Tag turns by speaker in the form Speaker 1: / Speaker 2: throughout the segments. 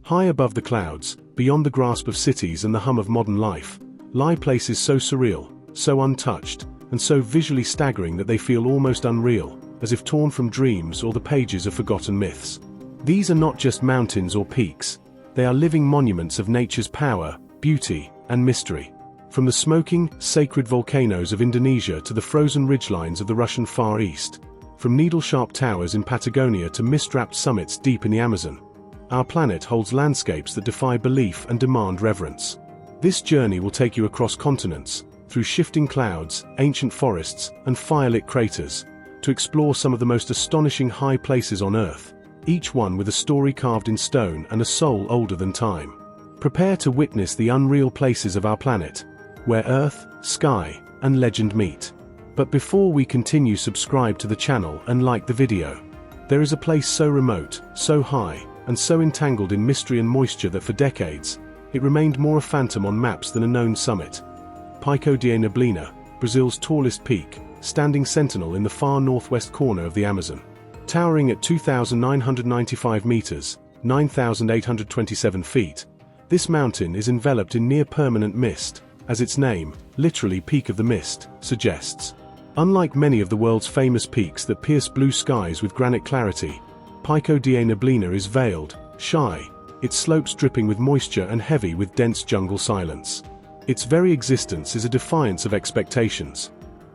Speaker 1: High above the clouds, beyond the grasp of cities and the hum of modern life, lie places so surreal, so untouched, and so visually staggering that they feel almost unreal, as if torn from dreams or the pages of forgotten myths. These are not just mountains or peaks, they are living monuments of nature's power, beauty, and mystery. From the smoking, sacred volcanoes of Indonesia to the frozen ridgelines of the Russian Far East, from needle-sharp towers in Patagonia to mist-wrapped summits deep in the Amazon, our planet holds landscapes that defy belief and demand reverence. This journey will take you across continents, through shifting clouds, ancient forests, and fire-lit craters, to explore some of the most astonishing high places on Earth, each one with a story carved in stone and a soul older than time. Prepare to witness the unreal places of our planet, where Earth, sky, and legend meet. But before we continue, subscribe to the channel and like the video. There is a place so remote, so high, and so entangled in mystery and moisture that for decades, it remained more a phantom on maps than a known summit. Pico de Neblina, Brazil's tallest peak, standing sentinel in the far northwest corner of the Amazon. Towering at 2,995 meters, 9,827 feet, this mountain is enveloped in near-permanent mist, as its name, literally Peak of the Mist, suggests. Unlike many of the world's famous peaks that pierce blue skies with granite clarity, Pico de Neblina is veiled, shy, its slopes dripping with moisture and heavy with dense jungle silence. Its very existence is a defiance of expectations.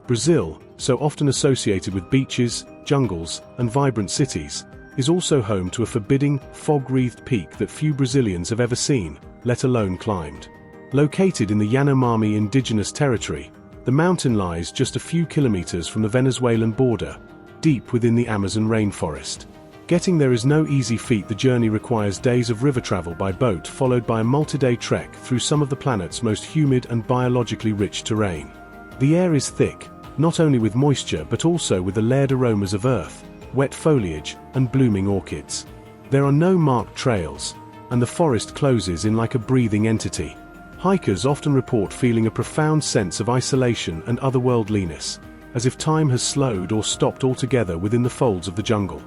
Speaker 1: Brazil, so often associated with beaches, jungles, and vibrant cities, is also home to a forbidding, fog-wreathed peak that few Brazilians have ever seen, let alone climbed. Located in the Yanomami indigenous territory, the mountain lies just a few kilometers from the Venezuelan border, deep within the Amazon rainforest. Getting there is no easy feat. The journey requires days of river travel by boat, followed by a multi-day trek through some of the planet's most humid and biologically rich terrain. The air is thick, not only with moisture but also with the layered aromas of earth, wet foliage, and blooming orchids. There are no marked trails, and the forest closes in like a breathing entity. Hikers often report feeling a profound sense of isolation and otherworldliness, as if time has slowed or stopped altogether within the folds of the jungle.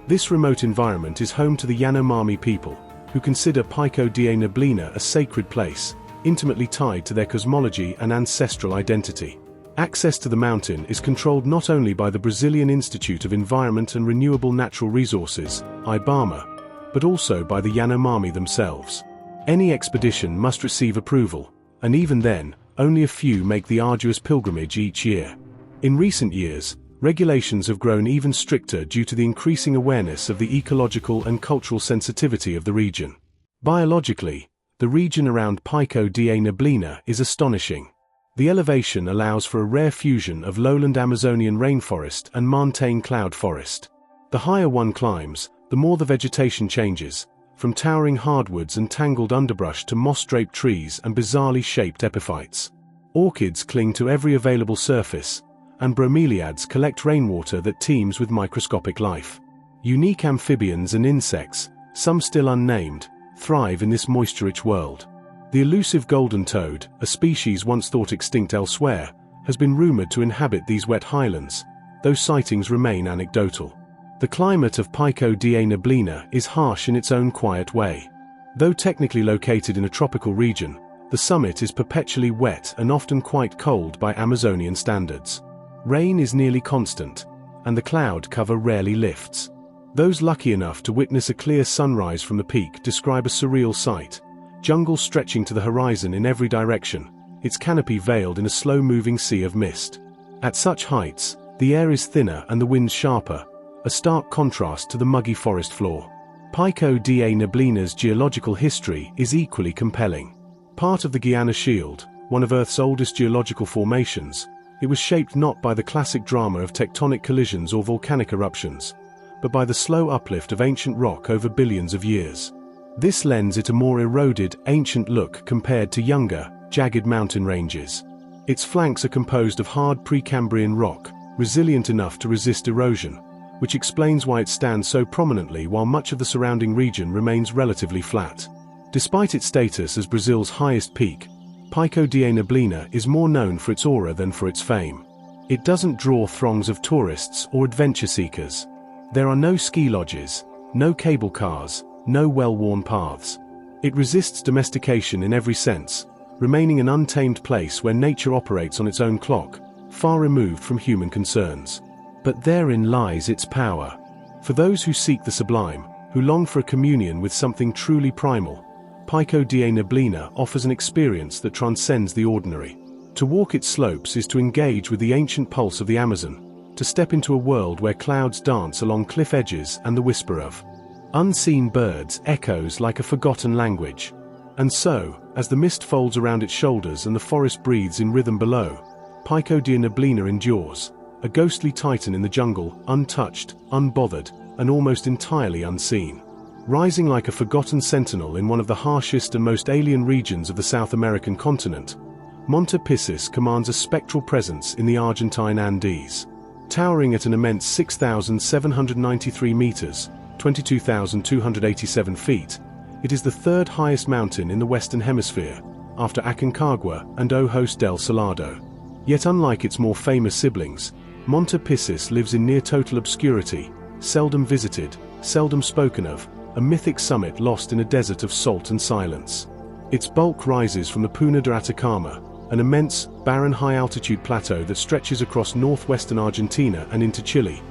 Speaker 1: This remote environment is home to the Yanomami people, who consider Pico de Neblina a sacred place, intimately tied to their cosmology and ancestral identity. Access to the mountain is controlled not only by the Brazilian Institute of Environment and Renewable Natural Resources, IBAMA, but also by the Yanomami themselves. Any expedition must receive approval, and even then, only a few make the arduous pilgrimage each year. In recent years, regulations have grown even stricter due to the increasing awareness of the ecological and cultural sensitivity of the region. Biologically, the region around Pico de Neblina is astonishing. The elevation allows for a rare fusion of lowland Amazonian rainforest and montane cloud forest. The higher one climbs, the more the vegetation changes, from towering hardwoods and tangled underbrush to moss-draped trees and bizarrely shaped epiphytes. Orchids cling to every available surface, and bromeliads collect rainwater that teems with microscopic life. Unique amphibians and insects, some still unnamed, thrive in this moisture-rich world. The elusive golden toad, a species once thought extinct elsewhere, has been rumored to inhabit these wet highlands, though sightings remain anecdotal. The climate of Pico de Neblina is harsh in its own quiet way. Though technically located in a tropical region, the summit is perpetually wet and often quite cold by Amazonian standards. Rain is nearly constant, and the cloud cover rarely lifts. Those lucky enough to witness a clear sunrise from the peak describe a surreal sight, jungle stretching to the horizon in every direction, its canopy veiled in a slow-moving sea of mist. At such heights, the air is thinner and the winds sharper, a stark contrast to the muggy forest floor. Pico de Neblina's geological history is equally compelling. Part of the Guiana Shield, one of Earth's oldest geological formations, it was shaped not by the classic drama of tectonic collisions or volcanic eruptions, but by the slow uplift of ancient rock over billions of years. This lends it a more eroded, ancient look compared to younger, jagged mountain ranges. Its flanks are composed of hard Precambrian rock, resilient enough to resist erosion, which explains why it stands so prominently while much of the surrounding region remains relatively flat. Despite its status as Brazil's highest peak, Pico de Neblina is more known for its aura than for its fame. It doesn't draw throngs of tourists or adventure seekers. There are no ski lodges, no cable cars, no well-worn paths. It resists domestication in every sense, remaining an untamed place where nature operates on its own clock, far removed from human concerns. But therein lies its power. For those who seek the sublime, who long for a communion with something truly primal, Pico de Neblina offers an experience that transcends the ordinary. To walk its slopes is to engage with the ancient pulse of the Amazon, to step into a world where clouds dance along cliff edges and the whisper of unseen birds echoes like a forgotten language. And so, as the mist folds around its shoulders and the forest breathes in rhythm below, Pico de Neblina endures, a ghostly titan in the jungle, untouched, unbothered, and almost entirely unseen. Rising like a forgotten sentinel in one of the harshest and most alien regions of the South American continent, Monte Piscis commands a spectral presence in the Argentine Andes. Towering at an immense 6,793 meters, 22,287 feet, it is the third highest mountain in the Western Hemisphere, after Aconcagua and Ojos del Salado. Yet unlike its more famous siblings, Monte Piscis lives in near-total obscurity, seldom visited, seldom spoken of, a mythic summit lost in a desert of salt and silence. Its bulk rises from the Puna de Atacama, an immense, barren high-altitude plateau that stretches across northwestern Argentina and into Chile,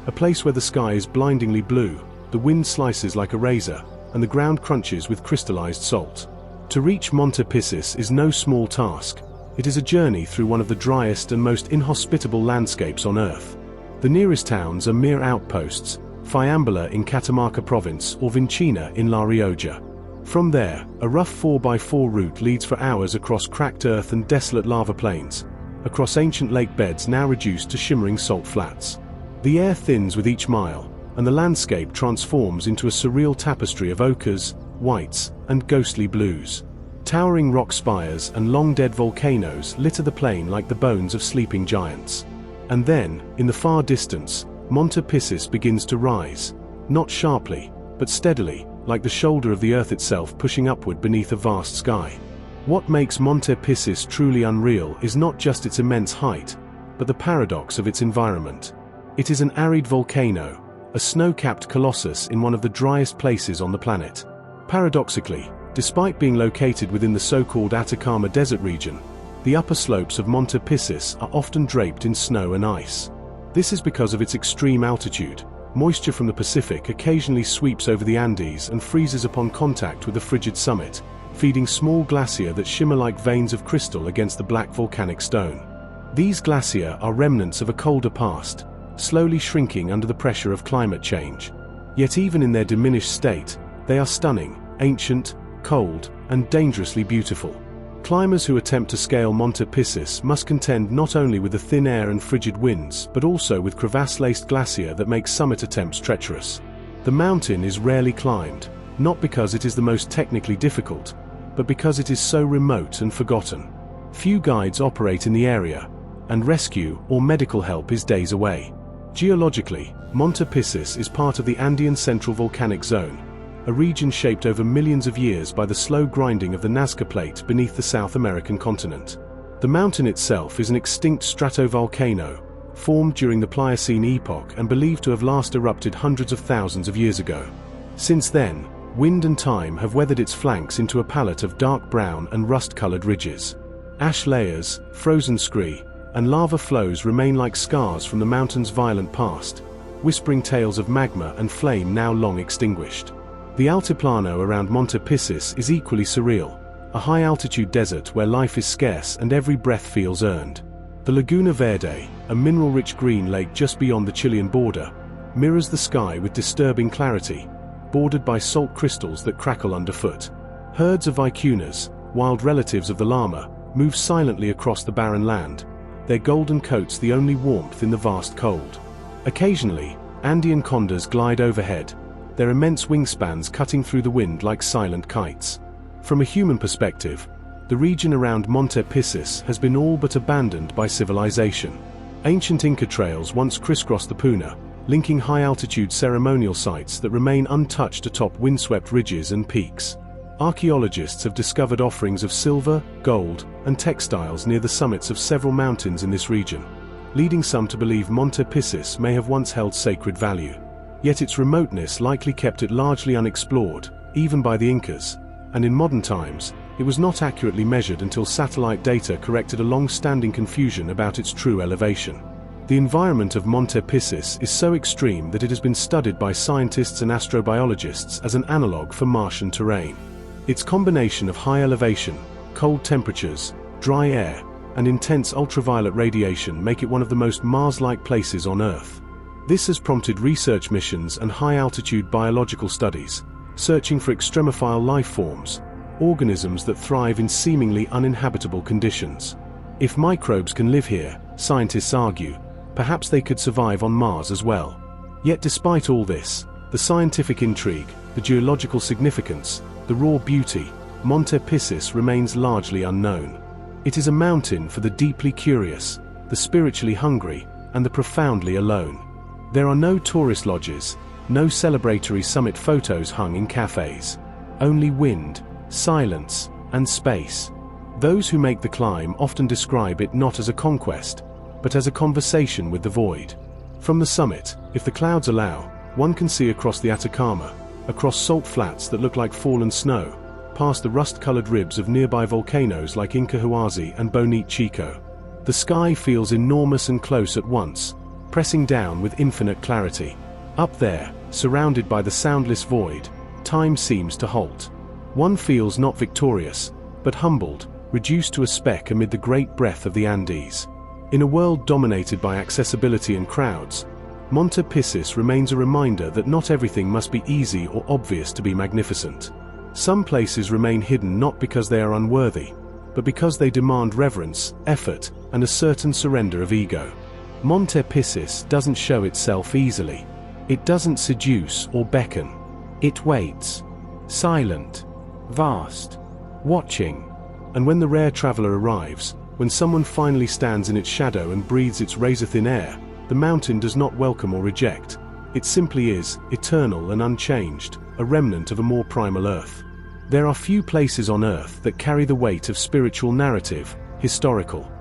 Speaker 1: a place where the sky is blindingly blue, the wind slices like a razor, and the ground crunches with crystallized salt. To reach Monte Piscis is no small task. It is a journey through one of the driest and most inhospitable landscapes on Earth. The nearest towns are mere outposts, Fiambula in Catamarca province or Vincina in La Rioja. From there, a rough 4x4 route leads for hours across cracked earth and desolate lava plains, across ancient lake beds now reduced to shimmering salt flats. The air thins with each mile, and the landscape transforms into a surreal tapestry of ochres, whites, and ghostly blues. Towering rock spires and long-dead volcanoes litter the plain like the bones of sleeping giants. And then, in the far distance, Monte Piscis begins to rise, not sharply, but steadily, like the shoulder of the earth itself pushing upward beneath a vast sky. What makes Monte Piscis truly unreal is not just its immense height, but the paradox of its environment. It is an arid volcano, a snow-capped colossus in one of the driest places on the planet. Paradoxically, despite being located within the so-called Atacama Desert region, the upper slopes of Monte Piscis are often draped in snow and ice. This is because of its extreme altitude. Moisture from the Pacific occasionally sweeps over the Andes and freezes upon contact with the frigid summit, feeding small glaciers that shimmer like veins of crystal against the black volcanic stone. These glaciers are remnants of a colder past, slowly shrinking under the pressure of climate change. Yet even in their diminished state, they are stunning, ancient, cold, and dangerously beautiful. Climbers who attempt to scale Monte Piscis must contend not only with the thin air and frigid winds, but also with crevasse-laced glacier that makes summit attempts treacherous. The mountain is rarely climbed, not because it is the most technically difficult, but because it is so remote and forgotten. Few guides operate in the area, and rescue or medical help is days away. Geologically, Monte Piscis is part of the Andean Central Volcanic Zone, a region shaped over millions of years by the slow grinding of the Nazca Plate beneath the South American continent. The mountain itself is an extinct stratovolcano, formed during the Pliocene epoch and believed to have last erupted hundreds of thousands of years ago. Since then, wind and time have weathered its flanks into a palette of dark brown and rust-colored ridges. Ash layers, frozen scree, and lava flows remain like scars from the mountain's violent past, whispering tales of magma and flame now long extinguished. The Altiplano around Monte Piscis is equally surreal, a high-altitude desert where life is scarce and every breath feels earned. The Laguna Verde, a mineral-rich green lake just beyond the Chilean border, mirrors the sky with disturbing clarity, bordered by salt crystals that crackle underfoot. Herds of vicuñas, wild relatives of the llama, move silently across the barren land, their golden coats the only warmth in the vast cold. Occasionally, Andean condors glide overhead, their immense wingspans cutting through the wind like silent kites. From a human perspective, the region around Monte Piscis has been all but abandoned by civilization. Ancient Inca trails once crisscrossed the Puna, linking high-altitude ceremonial sites that remain untouched atop windswept ridges and peaks. Archaeologists have discovered offerings of silver, gold, and textiles near the summits of several mountains in this region, leading some to believe Monte Piscis may have once held sacred value. Yet its remoteness likely kept it largely unexplored, even by the Incas, and in modern times, it was not accurately measured until satellite data corrected a long-standing confusion about its true elevation. The environment of Monte Piscis is so extreme that it has been studied by scientists and astrobiologists as an analogue for Martian terrain. Its combination of high elevation, cold temperatures, dry air, and intense ultraviolet radiation make it one of the most Mars-like places on Earth. This has prompted research missions and high-altitude biological studies, searching for extremophile life forms, organisms that thrive in seemingly uninhabitable conditions. If microbes can live here, scientists argue, perhaps they could survive on Mars as well. Yet despite all this, the scientific intrigue, the geological significance, the raw beauty, Monte Piscis remains largely unknown. It is a mountain for the deeply curious, the spiritually hungry, and the profoundly alone. There are no tourist lodges, no celebratory summit photos hung in cafes. Only wind, silence, and space. Those who make the climb often describe it not as a conquest, but as a conversation with the void. From the summit, if the clouds allow, one can see across the Atacama, across salt flats that look like fallen snow, past the rust-colored ribs of nearby volcanoes like Incahuasi and Bonito Chico. The sky feels enormous and close at once, pressing down with infinite clarity. Up there, surrounded by the soundless void, time seems to halt. One feels not victorious, but humbled, reduced to a speck amid the great breadth of the Andes. In a world dominated by accessibility and crowds, Monte Piscis remains a reminder that not everything must be easy or obvious to be magnificent. Some places remain hidden not because they are unworthy, but because they demand reverence, effort, and a certain surrender of ego. Monte Piscis doesn't show itself easily. It doesn't seduce or beckon. It waits. Silent. Vast. Watching. And when the rare traveler arrives, when someone finally stands in its shadow and breathes its razor-thin air, the mountain does not welcome or reject. It simply is, eternal and unchanged, a remnant of a more primal Earth. There are few places on Earth that carry the weight of spiritual narrative, historical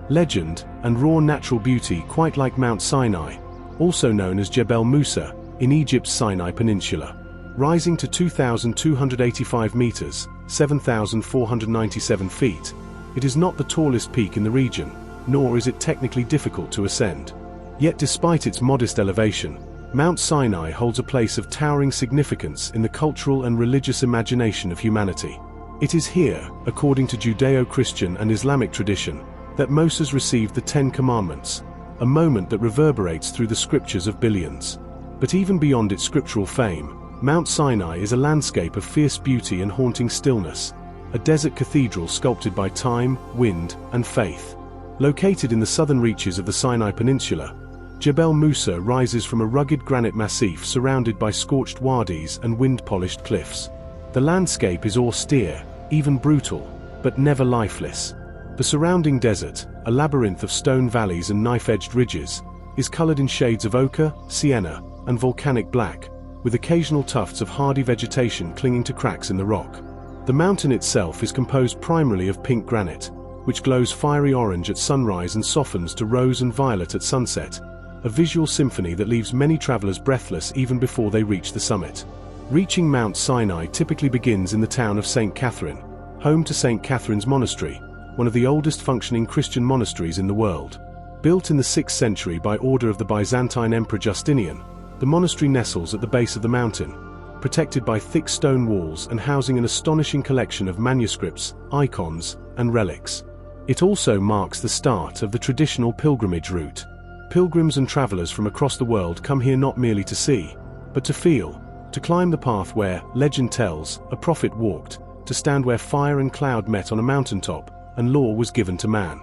Speaker 1: legend, and raw natural beauty quite like Mount Sinai, also known as Jebel Musa, in Egypt's Sinai Peninsula. Rising to 2,285 meters, 7,497 feet, it is not the tallest peak in the region, nor is it technically difficult to ascend. Yet despite its modest elevation, Mount Sinai holds a place of towering significance in the cultural and religious imagination of humanity. It is here, according to Judeo-Christian and Islamic tradition, that Moses received the Ten Commandments, a moment that reverberates through the scriptures of billions. But even beyond its scriptural fame, Mount Sinai is a landscape of fierce beauty and haunting stillness, a desert cathedral sculpted by time, wind, and faith. Located in the southern reaches of the Sinai Peninsula, Jebel Musa rises from a rugged granite massif surrounded by scorched wadis and wind-polished cliffs. The landscape is austere, even brutal, but never lifeless. The surrounding desert, a labyrinth of stone valleys and knife-edged ridges, is colored in shades of ochre, sienna, and volcanic black, with occasional tufts of hardy vegetation clinging to cracks in the rock. The mountain itself is composed primarily of pink granite, which glows fiery orange at sunrise and softens to rose and violet at sunset, a visual symphony that leaves many travelers breathless even before they reach the summit. Reaching Mount Sinai typically begins in the town of St. Catherine, home to St. Catherine's Monastery, one of the oldest functioning Christian monasteries in the world. Built in the 6th century by order of the Byzantine Emperor Justinian, the monastery nestles at the base of the mountain, protected by thick stone walls and housing an astonishing collection of manuscripts, icons, and relics. It also marks the start of the traditional pilgrimage route. Pilgrims and travelers from across the world come here not merely to see, but to feel, to climb the path where, legend tells, a prophet walked, to stand where fire and cloud met on a mountaintop, and law was given to man.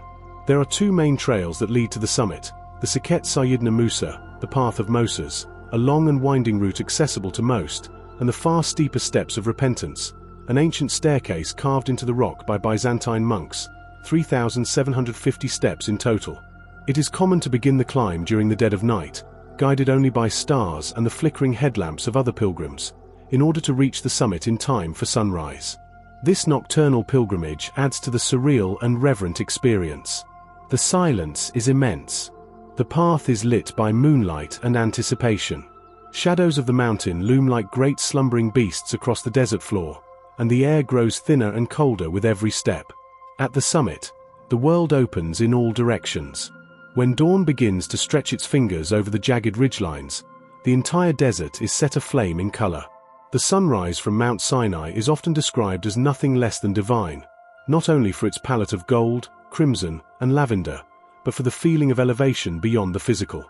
Speaker 1: There are two main trails that lead to the summit: the Siket Sayyidna Musa, the Path of Moses, a long and winding route accessible to most, and the far steeper Steps of Repentance, an ancient staircase carved into the rock by Byzantine monks, 3,750 steps in total. It is common to begin the climb during the dead of night, guided only by stars and the flickering headlamps of other pilgrims, in order to reach the summit in time for sunrise. This nocturnal pilgrimage adds to the surreal and reverent experience. The silence is immense. The path is lit by moonlight and anticipation. Shadows of the mountain loom like great slumbering beasts across the desert floor, and the air grows thinner and colder with every step. At the summit, the world opens in all directions. When dawn begins to stretch its fingers over the jagged ridgelines, the entire desert is set aflame in color. The sunrise from Mount Sinai is often described as nothing less than divine, not only for its palette of gold, crimson, and lavender, but for the feeling of elevation beyond the physical.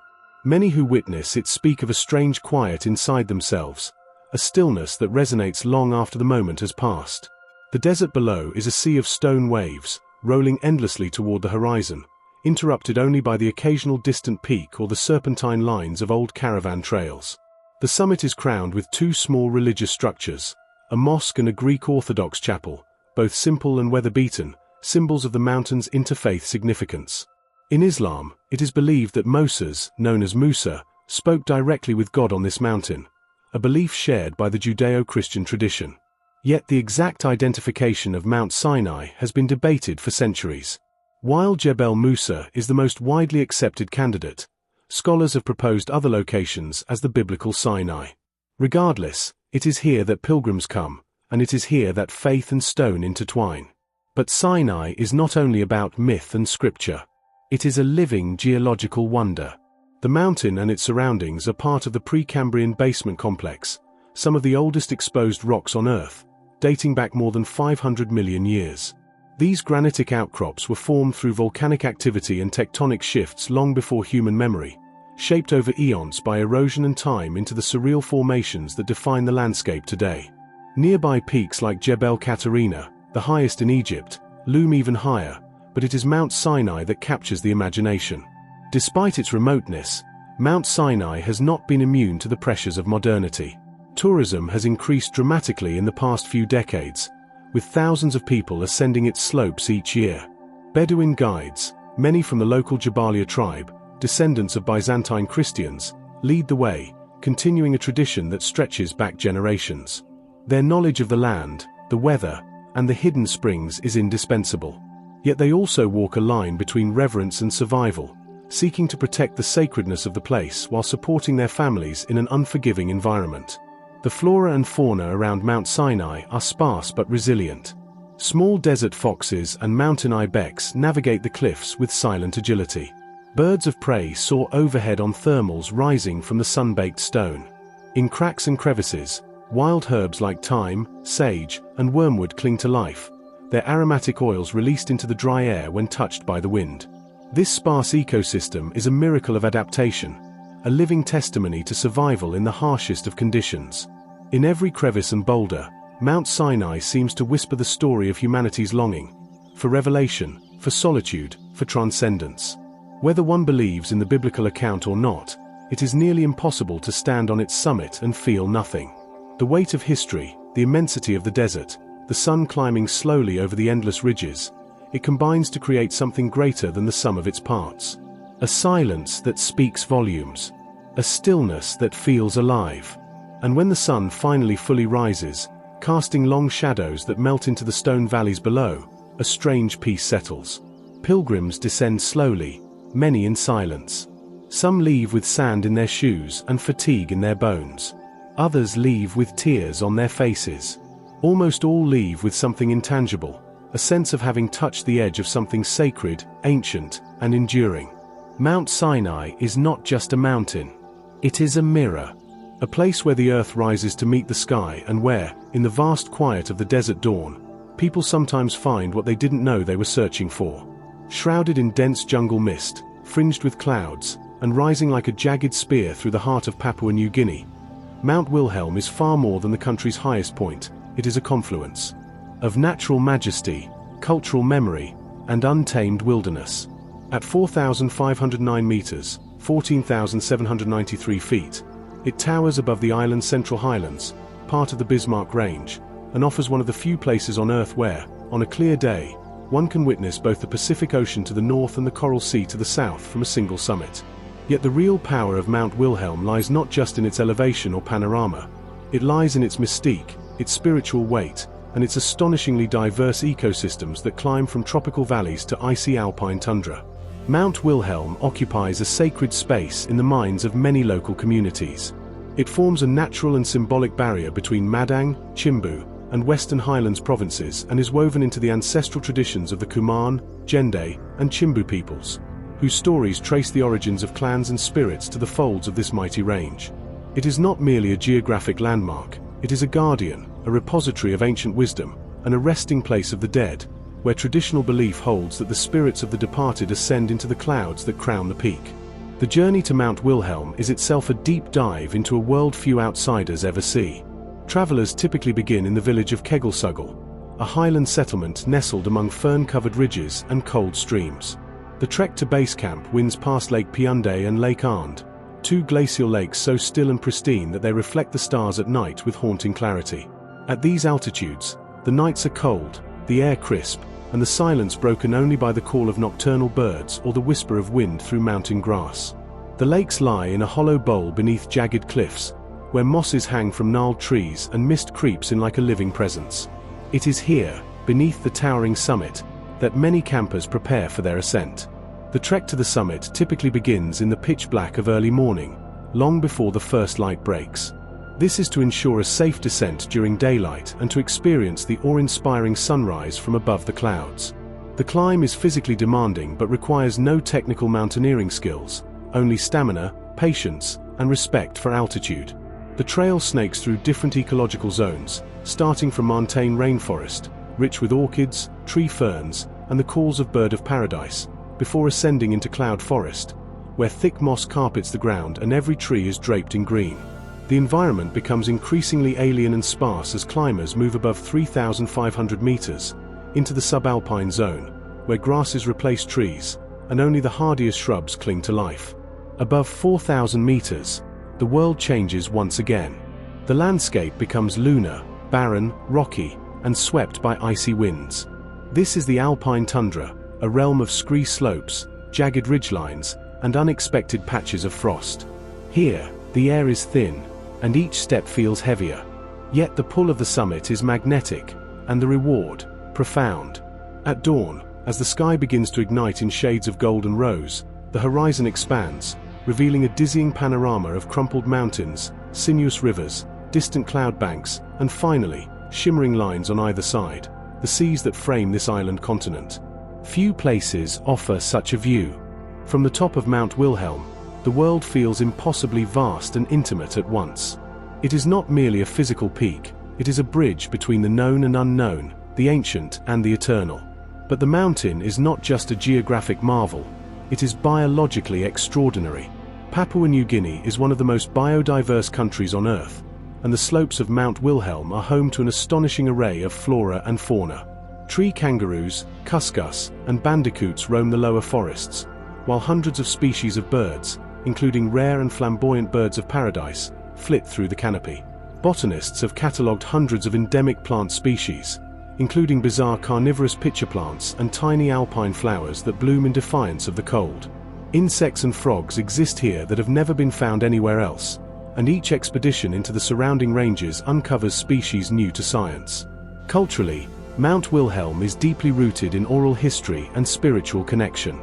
Speaker 1: Many who witness it speak of a strange quiet inside themselves, a stillness that resonates long after the moment has passed. The desert below is a sea of stone waves, rolling endlessly toward the horizon, interrupted only by the occasional distant peak or the serpentine lines of old caravan trails. The summit is crowned with two small religious structures, a mosque and a Greek Orthodox chapel, both simple and weather-beaten, symbols of the mountain's interfaith significance. In Islam, it is believed that Moses, known as Musa, spoke directly with God on this mountain, a belief shared by the Judeo-Christian tradition. Yet the exact identification of Mount Sinai has been debated for centuries. While Jebel Musa is the most widely accepted candidate, scholars have proposed other locations as the biblical Sinai. Regardless, it is here that pilgrims come, and it is here that faith and stone intertwine. But Sinai is not only about myth and scripture. It is a living geological wonder. The mountain and its surroundings are part of the Precambrian basement complex, some of the oldest exposed rocks on Earth, dating back more than 500 million years. These granitic outcrops were formed through volcanic activity and tectonic shifts long before human memory, shaped over eons by erosion and time into the surreal formations that define the landscape today. Nearby peaks like Jebel Katarina, the highest in Egypt, loom even higher, but it is Mount Sinai that captures the imagination. Despite its remoteness, Mount Sinai has not been immune to the pressures of modernity. Tourism has increased dramatically in the past few decades, with thousands of people ascending its slopes each year. Bedouin guides, many from the local Jabalia tribe, descendants of Byzantine Christians, lead the way, continuing a tradition that stretches back generations. Their knowledge of the land, the weather, and the hidden springs is indispensable. Yet they also walk a line between reverence and survival, seeking to protect the sacredness of the place while supporting their families in an unforgiving environment. The flora and fauna around Mount Sinai are sparse but resilient. Small desert foxes and mountain ibex navigate the cliffs with silent agility. Birds of prey soar overhead on thermals rising from the sun-baked stone. In cracks and crevices, wild herbs like thyme, sage, and wormwood cling to life, their aromatic oils released into the dry air when touched by the wind. This sparse ecosystem is a miracle of adaptation, a living testimony to survival in the harshest of conditions. In every crevice and boulder, Mount Sinai seems to whisper the story of humanity's longing, for revelation, for solitude, for transcendence. Whether one believes in the biblical account or not, it is nearly impossible to stand on its summit and feel nothing. The weight of history, the immensity of the desert, the sun climbing slowly over the endless ridges, it combines to create something greater than the sum of its parts. A silence that speaks volumes. A stillness that feels alive. And when the sun finally fully rises, casting long shadows that melt into the stone valleys below, a strange peace settles. Pilgrims descend slowly, many in silence. Some leave with sand in their shoes and fatigue in their bones. Others leave with tears on their faces. Almost all leave with something intangible, a sense of having touched the edge of something sacred, ancient, and enduring. Mount Sinai is not just a mountain. It is a mirror. A place where the earth rises to meet the sky and where, in the vast quiet of the desert dawn, people sometimes find what they didn't know they were searching for. Shrouded in dense jungle mist, fringed with clouds, and rising like a jagged spear through the heart of Papua New Guinea, Mount Wilhelm is far more than the country's highest point. It is a confluence of natural majesty, cultural memory, and untamed wilderness. At 4,509 meters, 14,793 feet, it towers above the island's central highlands, part of the Bismarck Range, and offers one of the few places on Earth where, on a clear day, one can witness both the Pacific Ocean to the north and the Coral Sea to the south from a single summit. Yet the real power of Mount Wilhelm lies not just in its elevation or panorama. It lies in its mystique, its spiritual weight, and its astonishingly diverse ecosystems that climb from tropical valleys to icy alpine tundra. Mount Wilhelm occupies a sacred space in the minds of many local communities. It forms a natural and symbolic barrier between Madang, Chimbu, and Western Highlands provinces and is woven into the ancestral traditions of the Kuman, Jende, and Chimbu peoples, whose stories trace the origins of clans and spirits to the folds of this mighty range. It is not merely a geographic landmark, it is a guardian, a repository of ancient wisdom, and a resting place of the dead, where traditional belief holds that the spirits of the departed ascend into the clouds that crown the peak. The journey to Mount Wilhelm is itself a deep dive into a world few outsiders ever see. Travelers typically begin in the village of Kegelsugel, a highland settlement nestled among fern-covered ridges and cold streams. The trek to base camp winds past Lake Piunde and Lake Arndt, two glacial lakes so still and pristine that they reflect the stars at night with haunting clarity. At these altitudes, the nights are cold, the air crisp, and the silence broken only by the call of nocturnal birds or the whisper of wind through mountain grass. The lakes lie in a hollow bowl beneath jagged cliffs, where mosses hang from gnarled trees and mist creeps in like a living presence. It is here, beneath the towering summit, that many campers prepare for their ascent. The trek to the summit typically begins in the pitch black of early morning, long before the first light breaks. This is to ensure a safe descent during daylight and to experience the awe-inspiring sunrise from above the clouds. The climb is physically demanding but requires no technical mountaineering skills, only stamina, patience, and respect for altitude. The trail snakes through different ecological zones, starting from montane rainforest, rich with orchids, tree ferns, and the calls of bird of paradise, before ascending into cloud forest, where thick moss carpets the ground and every tree is draped in green. The environment becomes increasingly alien and sparse as climbers move above 3,500 meters into the subalpine zone, where grasses replace trees, and only the hardiest shrubs cling to life. Above 4,000 meters, the world changes once again. The landscape becomes lunar, barren, rocky, and swept by icy winds. This is the alpine tundra, a realm of scree slopes, jagged ridgelines, and unexpected patches of frost. Here, the air is thin, and each step feels heavier. Yet the pull of the summit is magnetic, and the reward, profound. At dawn, as the sky begins to ignite in shades of gold and rose, the horizon expands, revealing a dizzying panorama of crumpled mountains, sinuous rivers, distant cloud banks, and finally, shimmering lines on either side, the seas that frame this island continent. Few places offer such a view. From the top of Mount Wilhelm, the world feels impossibly vast and intimate at once. It is not merely a physical peak, it is a bridge between the known and unknown, the ancient and the eternal. But the mountain is not just a geographic marvel, it is biologically extraordinary. Papua New Guinea is one of the most biodiverse countries on Earth, and the slopes of Mount Wilhelm are home to an astonishing array of flora and fauna. Tree kangaroos, cuscus, and bandicoots roam the lower forests, while hundreds of species of birds, including rare and flamboyant birds of paradise, flit through the canopy. Botanists have catalogued hundreds of endemic plant species, including bizarre carnivorous pitcher plants and tiny alpine flowers that bloom in defiance of the cold. Insects and frogs exist here that have never been found anywhere else, and each expedition into the surrounding ranges uncovers species new to science. Culturally, Mount Wilhelm is deeply rooted in oral history and spiritual connection.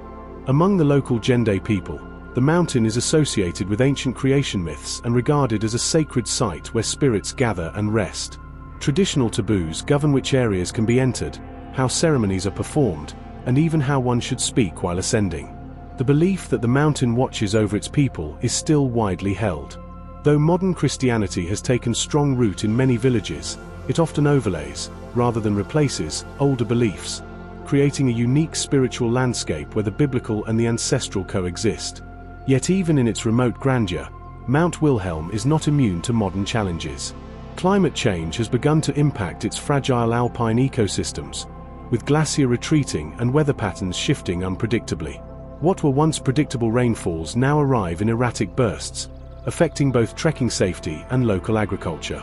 Speaker 1: Among the local Jende people, the mountain is associated with ancient creation myths and regarded as a sacred site where spirits gather and rest. Traditional taboos govern which areas can be entered, how ceremonies are performed, and even how one should speak while ascending. The belief that the mountain watches over its people is still widely held. Though modern Christianity has taken strong root in many villages, it often overlays, rather than replaces, older beliefs, creating a unique spiritual landscape where the biblical and the ancestral coexist. Yet even in its remote grandeur, Mount Wilhelm is not immune to modern challenges. Climate change has begun to impact its fragile alpine ecosystems, with glacier retreating and weather patterns shifting unpredictably. What were once predictable rainfalls now arrive in erratic bursts, affecting both trekking safety and local agriculture.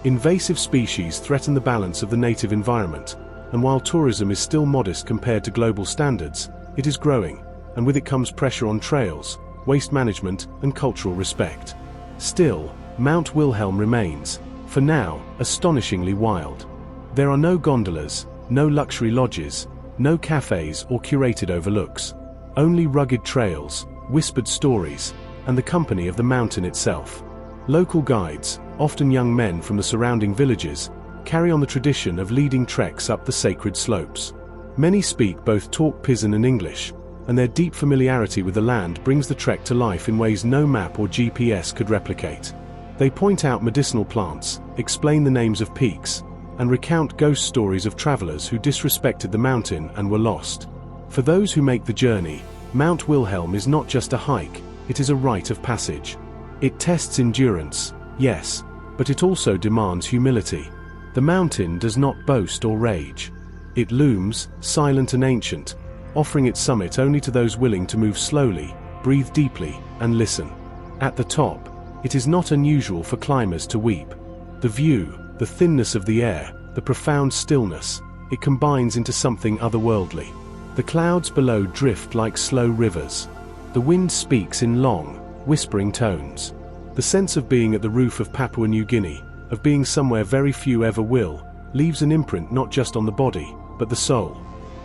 Speaker 1: Invasive species threaten the balance of the native environment, and while tourism is still modest compared to global standards, it is growing, and with it comes pressure on trails, waste management, and cultural respect. Still, Mount Wilhelm remains, for now, astonishingly wild. There are no gondolas, no luxury lodges, no cafes or curated overlooks. Only rugged trails, whispered stories, and the company of the mountain itself. Local guides, often young men from the surrounding villages, carry on the tradition of leading treks up the sacred slopes. Many speak both Talk Pisan and English, and their deep familiarity with the land brings the trek to life in ways no map or GPS could replicate. They point out medicinal plants, explain the names of peaks, and recount ghost stories of travelers who disrespected the mountain and were lost. For those who make the journey, Mount Wilhelm is not just a hike, it is a rite of passage. It tests endurance, yes, but it also demands humility. The mountain does not boast or rage. It looms, silent and ancient, offering its summit only to those willing to move slowly, breathe deeply, and listen. At the top, it is not unusual for climbers to weep. The view, the thinness of the air, the profound stillness, it combines into something otherworldly. The clouds below drift like slow rivers. The wind speaks in long, whispering tones. The sense of being at the roof of Papua New Guinea, of being somewhere very few ever will, leaves an imprint not just on the body, but the soul.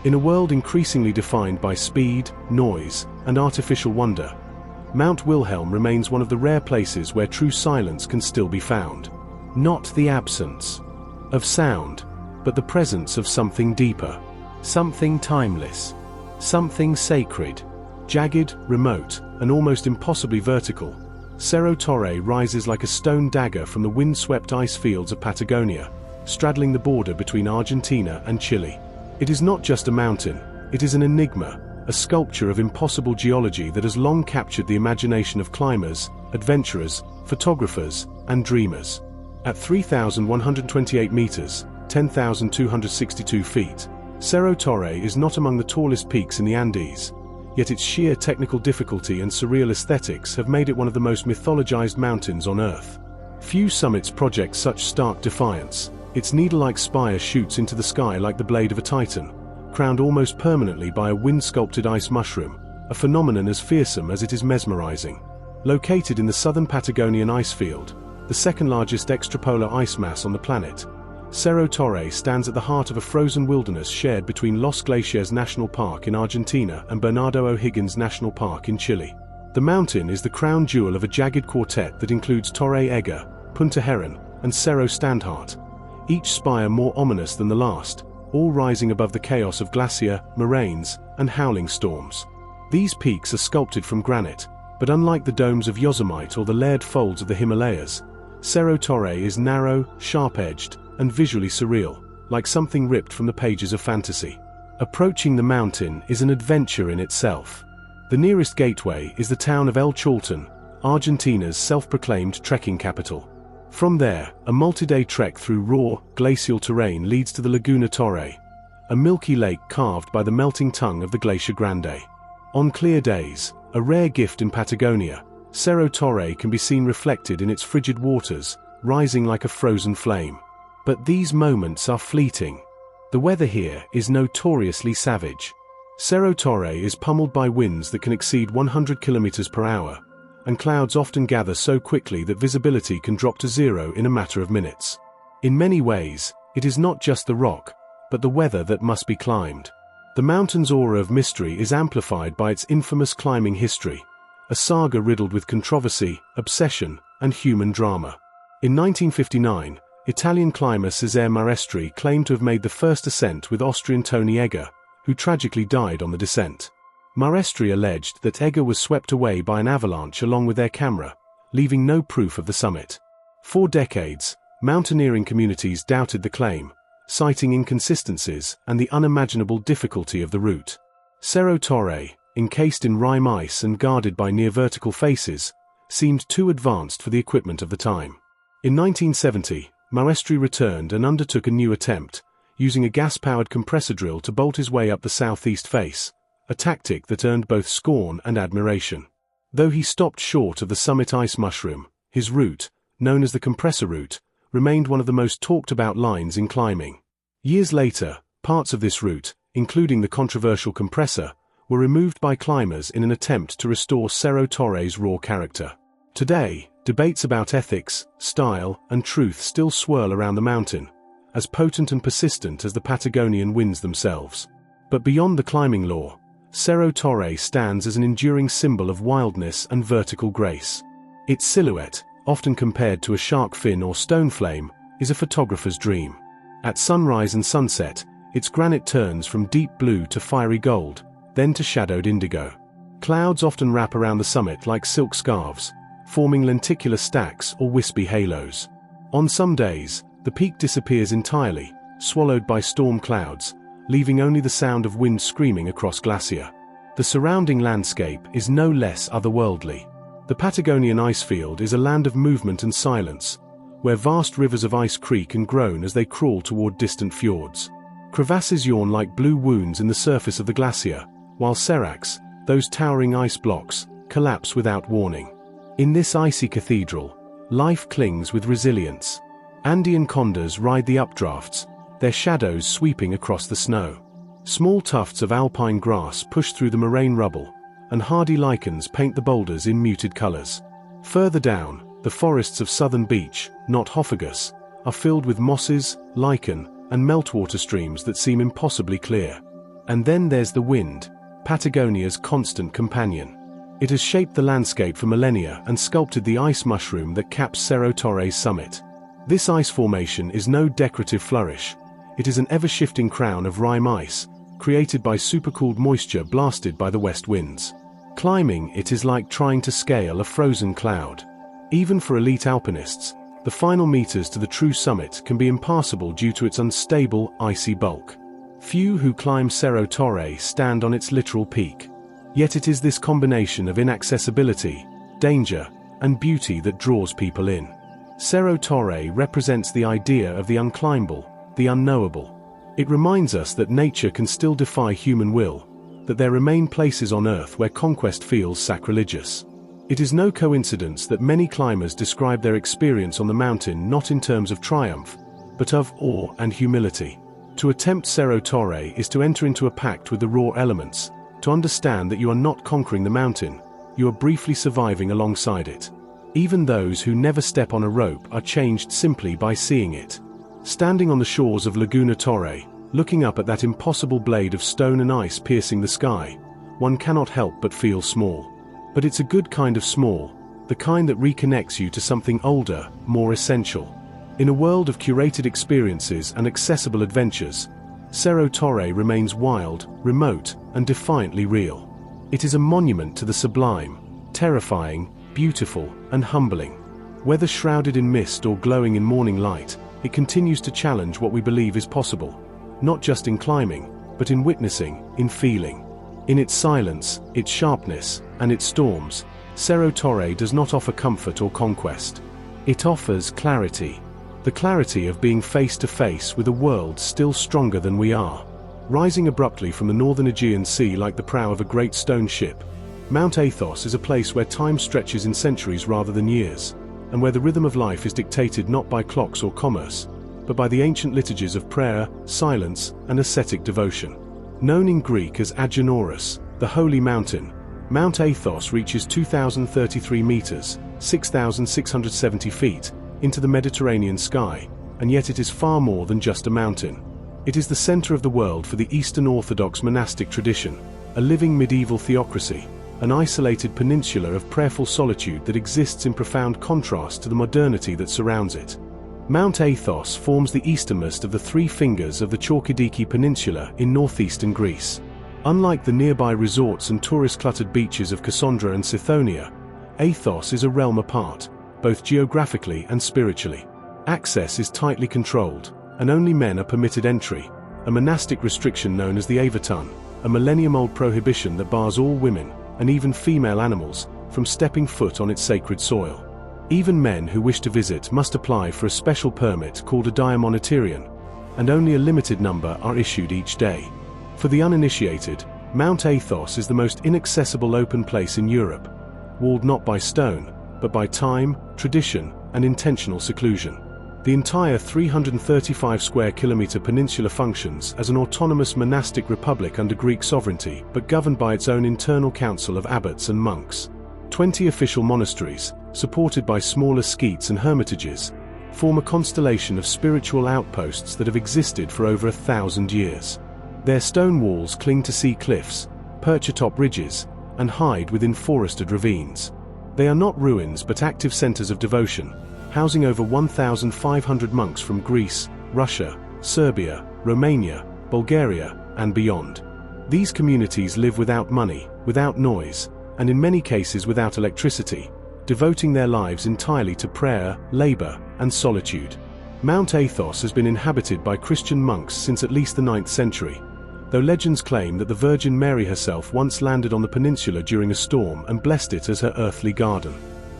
Speaker 1: In a world increasingly defined by speed, noise, and artificial wonder, Mount Wilhelm remains one of the rare places where true silence can still be found. Not the absence of sound, but the presence of something deeper, something timeless, something sacred. Jagged, remote, and almost impossibly vertical, Cerro Torre rises like a stone dagger from the wind-swept ice fields of Patagonia, straddling the border between Argentina and Chile. It is not just a mountain, it is an enigma, a sculpture of impossible geology that has long captured the imagination of climbers, adventurers, photographers, and dreamers. At 3,128 meters, 10,262 feet, Cerro Torre is not among the tallest peaks in the Andes, yet its sheer technical difficulty and surreal aesthetics have made it one of the most mythologized mountains on Earth. Few summits project such stark defiance. Its needle-like spire shoots into the sky like the blade of a titan, crowned almost permanently by a wind-sculpted ice mushroom, a phenomenon as fearsome as it is mesmerizing. Located in the southern Patagonian ice field, the second-largest extrapolar ice mass on the planet, Cerro Torre stands at the heart of a frozen wilderness shared between Los Glaciares National Park in Argentina and Bernardo O'Higgins National Park in Chile. The mountain is the crown jewel of a jagged quartet that includes Torre Ega, Punta Heron, and Cerro Standhart, each spire more ominous than the last, all rising above the chaos of glacier, moraines, and howling storms. These peaks are sculpted from granite, but unlike the domes of Yosemite or the layered folds of the Himalayas, Cerro Torre is narrow, sharp-edged, and visually surreal, like something ripped from the pages of fantasy. Approaching the mountain is an adventure in itself. The nearest gateway is the town of El Chaltén, Argentina's self-proclaimed trekking capital. From there, a multi-day trek through raw, glacial terrain leads to the Laguna Torre, a milky lake carved by the melting tongue of the Glacier Grande. On clear days, a rare gift in Patagonia, Cerro Torre can be seen reflected in its frigid waters, rising like a frozen flame. But these moments are fleeting. The weather here is notoriously savage. Cerro Torre is pummeled by winds that can exceed 100 kilometers per hour, and clouds often gather so quickly that visibility can drop to zero in a matter of minutes. In many ways, it is not just the rock, but the weather that must be climbed. The mountain's aura of mystery is amplified by its infamous climbing history, a saga riddled with controversy, obsession, and human drama. In 1959, Italian climber Cesare Maestri claimed to have made the first ascent with Austrian Tony Egger, who tragically died on the descent. Maestri alleged that Egger was swept away by an avalanche along with their camera, leaving no proof of the summit. For decades, mountaineering communities doubted the claim, citing inconsistencies and the unimaginable difficulty of the route. Cerro Torre, encased in rime ice and guarded by near-vertical faces, seemed too advanced for the equipment of the time. In 1970, Maestri returned and undertook a new attempt, using a gas-powered compressor drill to bolt his way up the southeast face, a tactic that earned both scorn and admiration. Though he stopped short of the summit ice mushroom, his route, known as the compressor route, remained one of the most talked-about lines in climbing. Years later, parts of this route, including the controversial compressor, were removed by climbers in an attempt to restore Cerro Torre's raw character. Today, debates about ethics, style, and truth still swirl around the mountain, as potent and persistent as the Patagonian winds themselves. But beyond the climbing lore, Cerro Torre stands as an enduring symbol of wildness and vertical grace. Its silhouette, often compared to a shark fin or stone flame, is a photographer's dream. At sunrise and sunset, its granite turns from deep blue to fiery gold, then to shadowed indigo. Clouds often wrap around the summit like silk scarves, forming lenticular stacks or wispy halos. On some days, the peak disappears entirely, swallowed by storm clouds, leaving only the sound of wind screaming across glacier. The surrounding landscape is no less otherworldly. The Patagonian icefield is a land of movement and silence, where vast rivers of ice creak and groan as they crawl toward distant fjords. Crevasses yawn like blue wounds in the surface of the glacier, while seracs, those towering ice blocks, collapse without warning. In this icy cathedral, life clings with resilience. Andean condors ride the updrafts, their shadows sweeping across the snow. Small tufts of alpine grass push through the moraine rubble, and hardy lichens paint the boulders in muted colors. Further down, the forests of southern beach, not Hophagus, are filled with mosses, lichen, and meltwater streams that seem impossibly clear. And then there's the wind, Patagonia's constant companion. It has shaped the landscape for millennia and sculpted the ice mushroom that caps Cerro Torre's summit. This ice formation is no decorative flourish. It is an ever-shifting crown of rime ice, created by supercooled moisture blasted by the west winds. Climbing it is like trying to scale a frozen cloud. Even for elite alpinists, the final meters to the true summit can be impassable due to its unstable, icy bulk. Few who climb Cerro Torre stand on its literal peak. Yet it is this combination of inaccessibility, danger, and beauty that draws people in. Cerro Torre represents the idea of the unclimbable, the unknowable. It reminds us that nature can still defy human will, that there remain places on Earth where conquest feels sacrilegious. It is no coincidence that many climbers describe their experience on the mountain not in terms of triumph, but of awe and humility. To attempt Cerro Torre is to enter into a pact with the raw elements, to understand that you are not conquering the mountain, you are briefly surviving alongside it. Even those who never step on a rope are changed simply by seeing it. Standing on the shores of Laguna Torre, looking up at that impossible blade of stone and ice piercing the sky, one cannot help but feel small. But it's a good kind of small, the kind that reconnects you to something older, more essential. In a world of curated experiences and accessible adventures, Cerro Torre remains wild, remote, and defiantly real. It is a monument to the sublime, terrifying, beautiful, and humbling. Whether shrouded in mist or glowing in morning light, it continues to challenge what we believe is possible, not just in climbing, but in witnessing, in feeling. In its silence, its sharpness, and its storms, Cerro Torre does not offer comfort or conquest. It offers clarity. The clarity of being face to face with a world still stronger than we are. Rising abruptly from the northern Aegean Sea like the prow of a great stone ship, Mount Athos is a place where time stretches in centuries rather than years, and where the rhythm of life is dictated not by clocks or commerce, but by the ancient liturgies of prayer, silence, and ascetic devotion. Known in Greek as Agenorus, the Holy Mountain, Mount Athos reaches 2,033 meters, 6,670 feet, into the Mediterranean sky, and yet it is far more than just a mountain. It is the center of the world for the Eastern Orthodox monastic tradition, a living medieval theocracy, an isolated peninsula of prayerful solitude that exists in profound contrast to the modernity that surrounds it. Mount Athos forms the easternmost of the three fingers of the Chalkidiki Peninsula in northeastern Greece. Unlike the nearby resorts and tourist-cluttered beaches of Cassandra and Sithonia, Athos is a realm apart, both geographically and spiritually. Access is tightly controlled, and only men are permitted entry, a monastic restriction known as the Avatun, a millennium-old prohibition that bars all women, and even female animals, from stepping foot on its sacred soil. Even men who wish to visit must apply for a special permit called a diamonitarian, and only a limited number are issued each day. For the uninitiated, Mount Athos is the most inaccessible open place in Europe, walled not by stone, but by time, tradition, and intentional seclusion. The entire 335 square kilometer peninsula functions as an autonomous monastic republic under Greek sovereignty, but governed by its own internal council of abbots and monks. 20 official monasteries, supported by smaller skeets and hermitages, form a constellation of spiritual outposts that have existed for over 1,000 years. Their stone walls cling to sea cliffs, perch atop ridges, and hide within forested ravines. They are not ruins but active centers of devotion, housing over 1,500 monks from Greece, Russia, Serbia, Romania, Bulgaria, and beyond. These communities live without money, without noise, and in many cases without electricity, devoting their lives entirely to prayer, labor, and solitude. Mount Athos has been inhabited by Christian monks since at least the 9th century, though legends claim that the Virgin Mary herself once landed on the peninsula during a storm and blessed it as her earthly garden.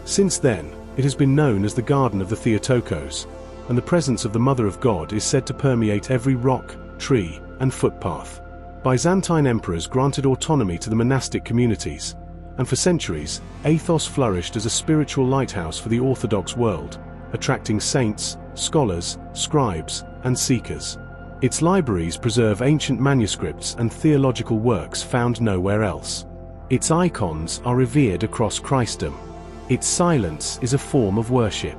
Speaker 1: Since then, it has been known as the Garden of the Theotokos, and the presence of the Mother of God is said to permeate every rock, tree, and footpath. Byzantine emperors granted autonomy to the monastic communities, and for centuries, Athos flourished as a spiritual lighthouse for the Orthodox world, attracting saints, scholars, scribes, and seekers. Its libraries preserve ancient manuscripts and theological works found nowhere else. Its icons are revered across Christendom. Its silence is a form of worship.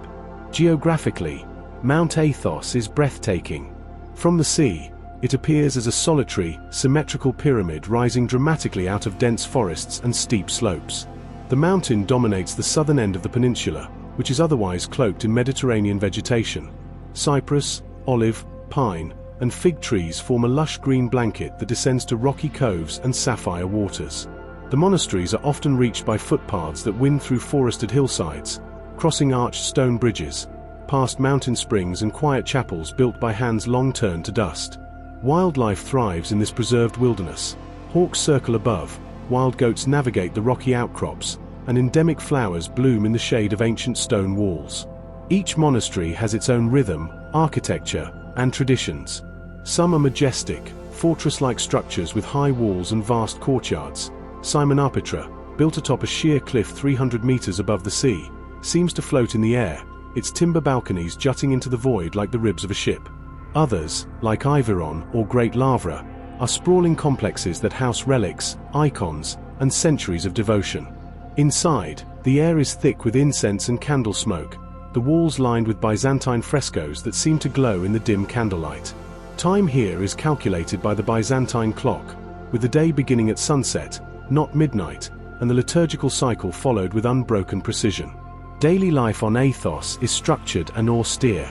Speaker 1: Geographically, Mount Athos is breathtaking. From the sea, it appears as a solitary, symmetrical pyramid rising dramatically out of dense forests and steep slopes. The mountain dominates the southern end of the peninsula, which is otherwise cloaked in Mediterranean vegetation. Cypress, olive, pine, and fig trees form a lush green blanket that descends to rocky coves and sapphire waters. The monasteries are often reached by footpaths that wind through forested hillsides, crossing arched stone bridges, past mountain springs and quiet chapels built by hands long turned to dust. Wildlife thrives in this preserved wilderness. Hawks circle above, wild goats navigate the rocky outcrops, and endemic flowers bloom in the shade of ancient stone walls. Each monastery has its own rhythm, architecture, and traditions. Some are majestic, fortress-like structures with high walls and vast courtyards. Simonapitra, built atop a sheer cliff 300 meters above the sea, seems to float in the air, its timber balconies jutting into the void like the ribs of a ship. Others, like Iveron or Great Lavra, are sprawling complexes that house relics, icons, and centuries of devotion. Inside, the air is thick with incense and candle smoke, the walls lined with Byzantine frescoes that seem to glow in the dim candlelight. Time here is calculated by the Byzantine clock, with the day beginning at sunset, not midnight, and the liturgical cycle followed with unbroken precision. Daily life on Athos is structured and austere.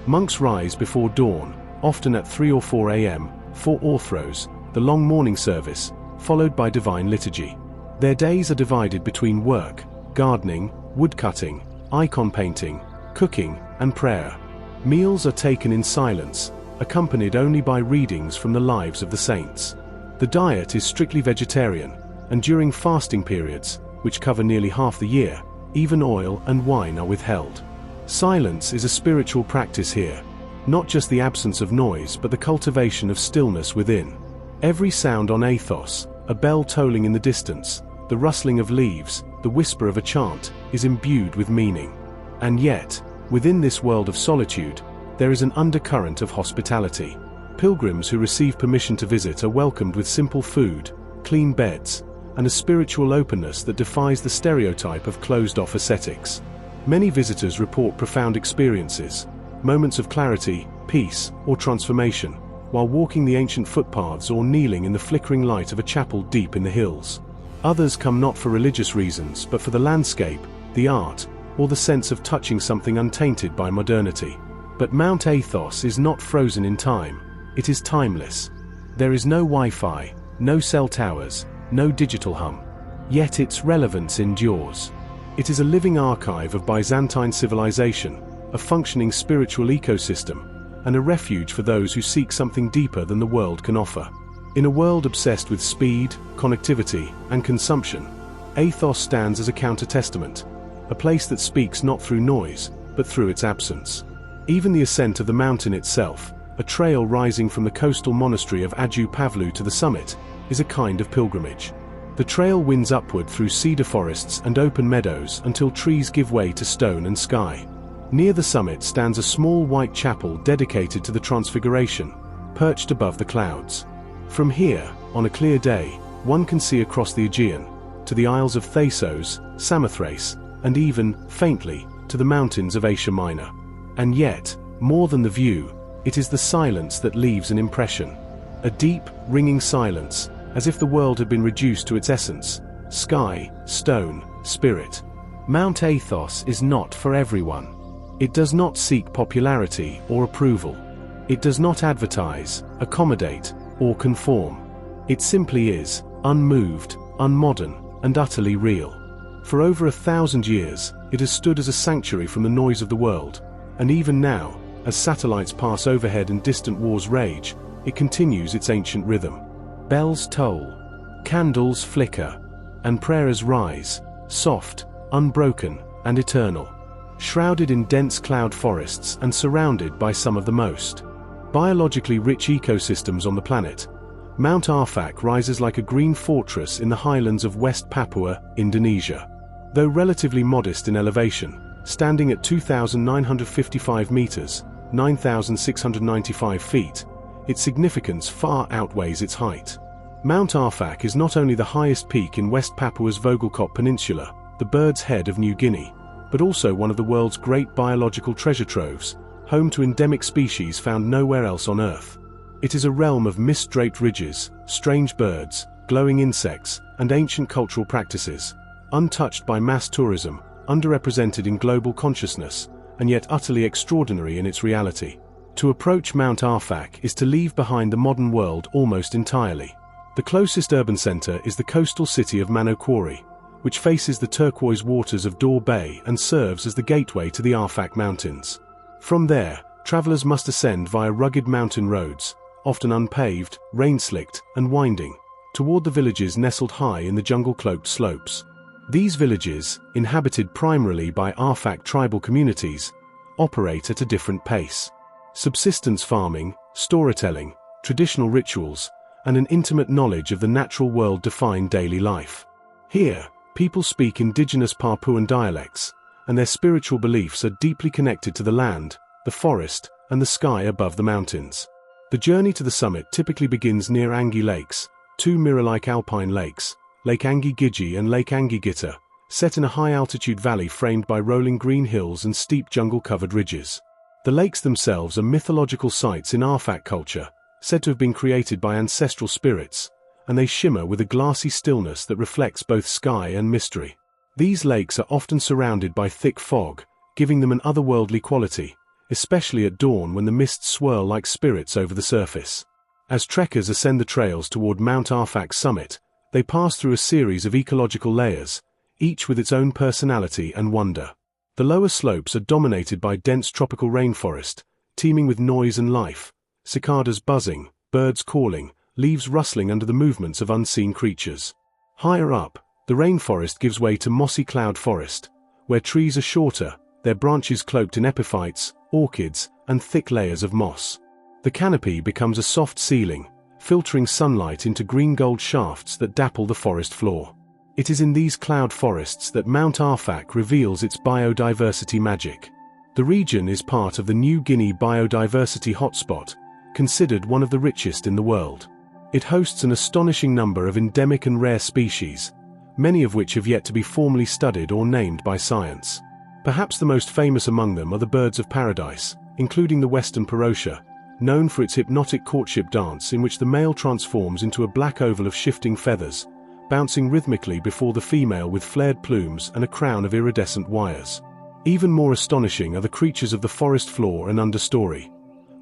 Speaker 1: Monks rise before dawn, often at 3 or 4 a.m., for orthros, the long morning service, followed by divine liturgy. Their days are divided between work, gardening, woodcutting, icon painting, cooking, and prayer. Meals are taken in silence, accompanied only by readings from the lives of the saints. The diet is strictly vegetarian, and during fasting periods, which cover nearly half the year, even oil and wine are withheld. Silence is a spiritual practice here, not just the absence of noise but the cultivation of stillness within. Every sound on Athos, a bell tolling in the distance, the rustling of leaves, the whisper of a chant, is imbued with meaning. And yet, within this world of solitude, there is an undercurrent of hospitality. Pilgrims who receive permission to visit are welcomed with simple food, clean beds, and a spiritual openness that defies the stereotype of closed-off ascetics. Many visitors report profound experiences, moments of clarity, peace, or transformation, while walking the ancient footpaths or kneeling in the flickering light of a chapel deep in the hills. Others come not for religious reasons but for the landscape, the art, or the sense of touching something untainted by modernity. But Mount Athos is not frozen in time, it is timeless. There is no Wi-Fi, no cell towers, no digital hum. Yet its relevance endures. It is a living archive of Byzantine civilization, a functioning spiritual ecosystem, and a refuge for those who seek something deeper than the world can offer. In a world obsessed with speed, connectivity, and consumption, Athos stands as a counter-testament, a place that speaks not through noise, but through its absence. Even the ascent of the mountain itself, a trail rising from the coastal monastery of Aju Pavlu to the summit, is a kind of pilgrimage. The trail winds upward through cedar forests and open meadows until trees give way to stone and sky. Near the summit stands a small white chapel dedicated to the Transfiguration, perched above the clouds. From here, on a clear day, one can see across the Aegean, to the Isles of Thasos, Samothrace, and even, faintly, to the mountains of Asia Minor. And yet, more than the view, it is the silence that leaves an impression. A deep, ringing silence, as if the world had been reduced to its essence: sky, stone, spirit. Mount Athos is not for everyone. It does not seek popularity or approval. It does not advertise, accommodate, or conform. It simply is, unmoved, unmodern, and utterly real. For over 1,000 years, it has stood as a sanctuary from the noise of the world, and even now, as satellites pass overhead and distant wars rage, it continues its ancient rhythm. Bells toll, candles flicker, and prayers rise, soft, unbroken, and eternal. Shrouded in dense cloud forests and surrounded by some of the most biologically rich ecosystems on the planet, Mount Arfak rises like a green fortress in the highlands of West Papua, Indonesia. Though relatively modest in elevation, standing at 2,955 meters, 9,695 feet, its significance far outweighs its height. Mount Arfak is not only the highest peak in West Papua's Vogelkop Peninsula, the bird's head of New Guinea, but also one of the world's great biological treasure troves, home to endemic species found nowhere else on Earth. It is a realm of mist-draped ridges, strange birds, glowing insects, and ancient cultural practices, untouched by mass tourism, underrepresented in global consciousness, and yet utterly extraordinary in its reality. To approach Mount Arfak is to leave behind the modern world almost entirely. The closest urban center is the coastal city of Manokwari, which faces the turquoise waters of Dor Bay and serves as the gateway to the Arfak Mountains. From there, travelers must ascend via rugged mountain roads, often unpaved, rain-slicked, and winding, toward the villages nestled high in the jungle-cloaked slopes. These villages, inhabited primarily by Arfak tribal communities, operate at a different pace. Subsistence farming, storytelling, traditional rituals, and an intimate knowledge of the natural world define daily life. Here, people speak indigenous Papuan dialects, and their spiritual beliefs are deeply connected to the land, the forest, and the sky above the mountains. The journey to the summit typically begins near Angi Lakes, two mirror-like alpine lakes, Lake Angi Giji and Lake Angi Gita, set in a high-altitude valley framed by rolling green hills and steep jungle-covered ridges. The lakes themselves are mythological sites in Arfak culture, said to have been created by ancestral spirits, and they shimmer with a glassy stillness that reflects both sky and mystery. These lakes are often surrounded by thick fog, giving them an otherworldly quality, especially at dawn when the mists swirl like spirits over the surface. As trekkers ascend the trails toward Mount Arfak's summit, they pass through a series of ecological layers, each with its own personality and wonder. The lower slopes are dominated by dense tropical rainforest, teeming with noise and life, cicadas buzzing, birds calling, leaves rustling under the movements of unseen creatures. Higher up, the rainforest gives way to mossy cloud forest, where trees are shorter, their branches cloaked in epiphytes, orchids, and thick layers of moss. The canopy becomes a soft ceiling, filtering sunlight into green-gold shafts that dapple the forest floor. It is in these cloud forests that Mount Arfak reveals its biodiversity magic. The region is part of the New Guinea biodiversity hotspot, considered one of the richest in the world. It hosts an astonishing number of endemic and rare species, many of which have yet to be formally studied or named by science. Perhaps the most famous among them are the birds of paradise, including the western parrotsia, known for its hypnotic courtship dance in which the male transforms into a black oval of shifting feathers, bouncing rhythmically before the female with flared plumes and a crown of iridescent wires. Even more astonishing are the creatures of the forest floor and understory.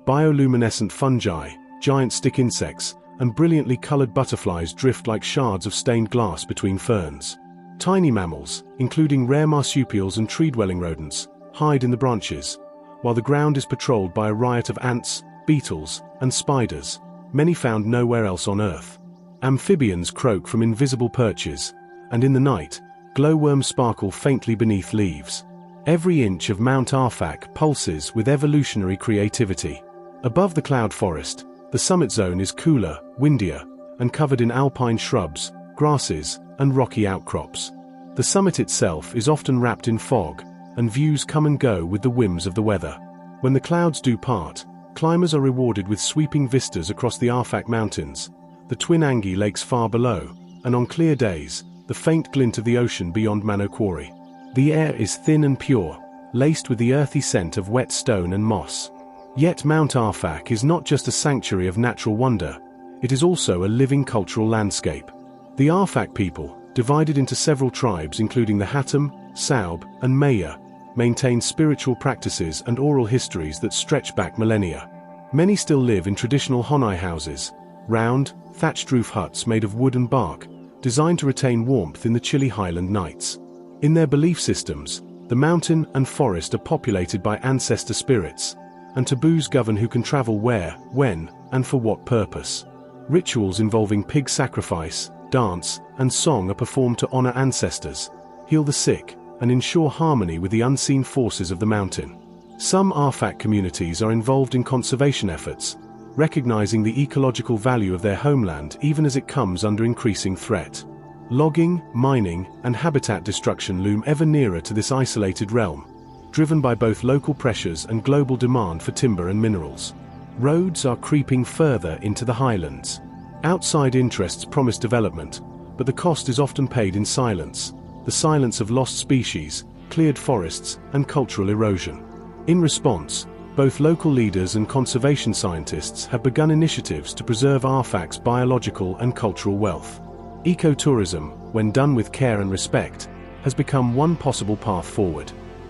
Speaker 1: Bioluminescent fungi, giant stick insects, and brilliantly colored butterflies drift like shards of stained glass between ferns. Tiny mammals, including rare marsupials and tree-dwelling rodents, hide in the branches, while the ground is patrolled by a riot of ants, beetles, and spiders, many found nowhere else on Earth. Amphibians croak from invisible perches, and in the night, glowworms sparkle faintly beneath leaves. Every inch of Mount Arfak pulses with evolutionary creativity. Above the cloud forest, the summit zone is cooler, windier, and covered in alpine shrubs, grasses, and rocky outcrops. The summit itself is often wrapped in fog, and views come and go with the whims of the weather. When the clouds do part, climbers are rewarded with sweeping vistas across the Arfak Mountains, the twin Angi lakes far below, and on clear days, the faint glint of the ocean beyond Manokwari. The air is thin and pure, laced with the earthy scent of wet stone and moss. Yet Mount Arfak is not just a sanctuary of natural wonder, it is also a living cultural landscape. The Arfak people, divided into several tribes including the Hatem, Saub, and Maya, maintain spiritual practices and oral histories that stretch back millennia. Many still live in traditional honai houses, round, thatched roof huts made of wood and bark, designed to retain warmth in the chilly highland nights. In their belief systems, the mountain and forest are populated by ancestor spirits, and taboos govern who can travel where, when, and for what purpose. Rituals involving pig sacrifice, dance, and song are performed to honor ancestors, heal the sick, and ensure harmony with the unseen forces of the mountain. Some Arfak communities are involved in conservation efforts, recognizing the ecological value of their homeland even as it comes under increasing threat. Logging, mining, and habitat destruction loom ever nearer to this isolated realm, driven by both local pressures and global demand for timber and minerals. Roads are creeping further into the highlands. Outside interests promise development, but the cost is often paid in silence, the silence of lost species, cleared forests, and cultural erosion. In response, both local leaders and conservation scientists have begun initiatives to preserve Arfak's biological and cultural wealth. Ecotourism, when done with care and respect, has become one possible path forward.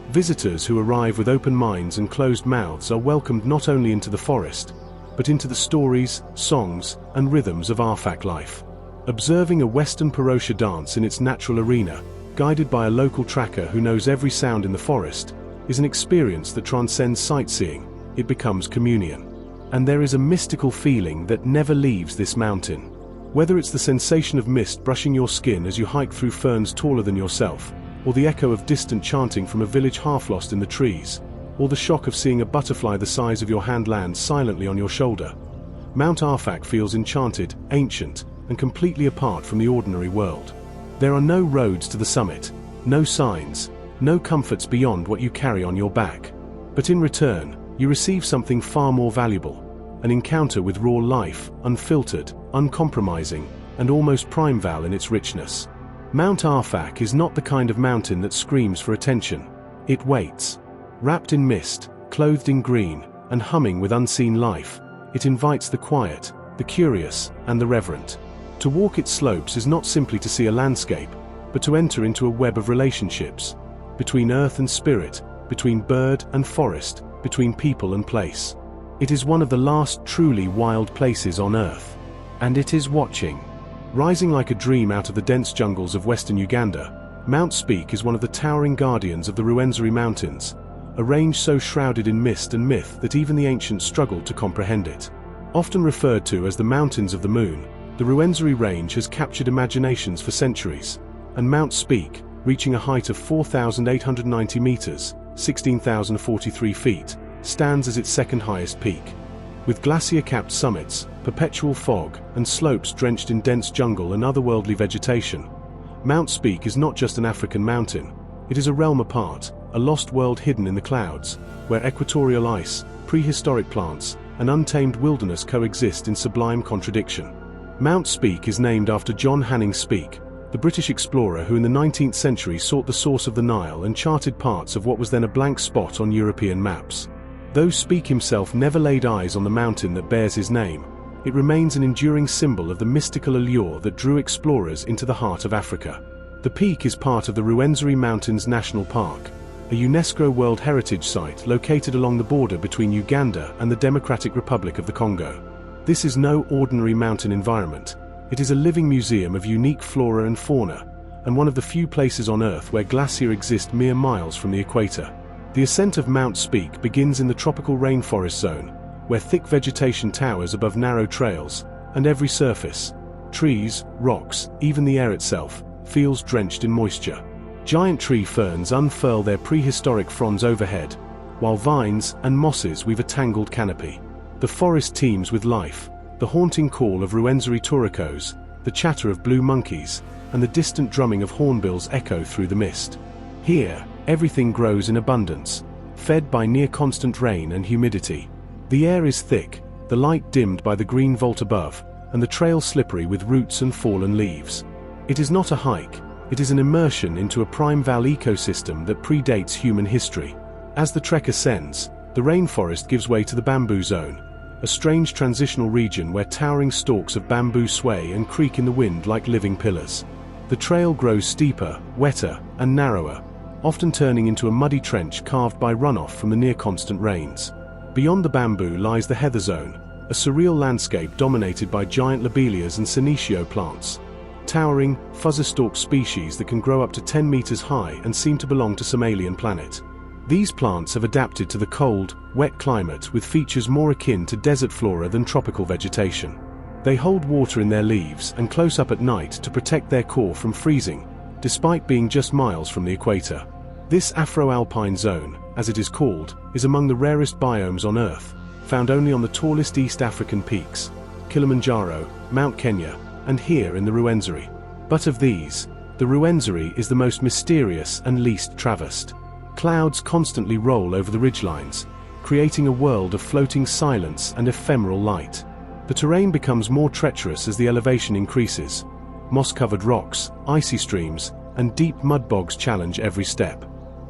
Speaker 1: Visitors who arrive with open minds and closed mouths are welcomed not only into the forest, but into the stories, songs, and rhythms of Arfak life. Observing a Western Parosha dance in its natural arena, guided by a local tracker who knows every sound in the forest, is an experience that transcends sightseeing. It becomes communion. And there is a mystical feeling that never leaves this mountain. Whether it's the sensation of mist brushing your skin as you hike through ferns taller than yourself, or the echo of distant chanting from a village half lost in the trees, or the shock of seeing a butterfly the size of your hand land silently on your shoulder, Mount Arfak feels enchanted, ancient, and completely apart from the ordinary world. There are no roads to the summit, no signs, no comforts beyond what you carry on your back. But in return, you receive something far more valuable, an encounter with raw life, unfiltered, uncompromising, and almost primeval in its richness. Mount Arfak is not the kind of mountain that screams for attention. It waits. Wrapped in mist, clothed in green, and humming with unseen life, it invites the quiet, the curious, and the reverent. To walk its slopes is not simply to see a landscape, but to enter into a web of relationships, between earth and spirit, between bird and forest, between people and place. It is one of the last truly wild places on earth. And it is watching. Rising like a dream out of the dense jungles of western Uganda, Mount Speke is one of the towering guardians of the Ruwenzori Mountains, a range so shrouded in mist and myth that even the ancients struggled to comprehend it. Often referred to as the Mountains of the Moon, the Ruwenzori Range has captured imaginations for centuries, and Mount Speke, reaching a height of 4,890 meters, 16,043 feet, stands as its second highest peak. With glacier-capped summits, perpetual fog, and slopes drenched in dense jungle and otherworldly vegetation, Mount Speke is not just an African mountain, it is a realm apart, a lost world hidden in the clouds, where equatorial ice, prehistoric plants, and untamed wilderness coexist in sublime contradiction. Mount Speke is named after John Hanning Speke, the British explorer who in the 19th century sought the source of the Nile and charted parts of what was then a blank spot on European maps. Though Speke himself never laid eyes on the mountain that bears his name, it remains an enduring symbol of the mystical allure that drew explorers into the heart of Africa. The peak is part of the Ruwenzori Mountains National Park, a UNESCO World Heritage Site located along the border between Uganda and the Democratic Republic of the Congo. This is no ordinary mountain environment. It is a living museum of unique flora and fauna, and one of the few places on Earth where glacier exist mere miles from the equator. The ascent of Mount Speke begins in the tropical rainforest zone, where thick vegetation towers above narrow trails, and every surface, trees, rocks, even the air itself, feels drenched in moisture. Giant tree ferns unfurl their prehistoric fronds overhead, while vines and mosses weave a tangled canopy. The forest teems with life, the haunting call of Ruwenzori turicos, the chatter of blue monkeys, and the distant drumming of hornbills echo through the mist. Here, everything grows in abundance, fed by near-constant rain and humidity. The air is thick, the light dimmed by the green vault above, and the trail slippery with roots and fallen leaves. It is not a hike, it is an immersion into a primeval ecosystem that predates human history. As the trek ascends, the rainforest gives way to the bamboo zone, a strange transitional region where towering stalks of bamboo sway and creak in the wind like living pillars. The trail grows steeper, wetter, and narrower, often turning into a muddy trench carved by runoff from the near-constant rains. Beyond the bamboo lies the heather zone, a surreal landscape dominated by giant lobelias and senecio plants. Towering, fuzzer-stalked species that can grow up to 10 meters high and seem to belong to some alien planet. These plants have adapted to the cold, wet climate with features more akin to desert flora than tropical vegetation. They hold water in their leaves and close up at night to protect their core from freezing, despite being just miles from the equator. This Afro-alpine zone, as it is called, is among the rarest biomes on Earth, found only on the tallest East African peaks, Kilimanjaro, Mount Kenya, and here in the Ruwenzori. But of these, the Ruwenzori is the most mysterious and least traversed. Clouds constantly roll over the ridgelines, creating a world of floating silence and ephemeral light. The terrain becomes more treacherous as the elevation increases. Moss-covered rocks, icy streams, and deep mud bogs challenge every step.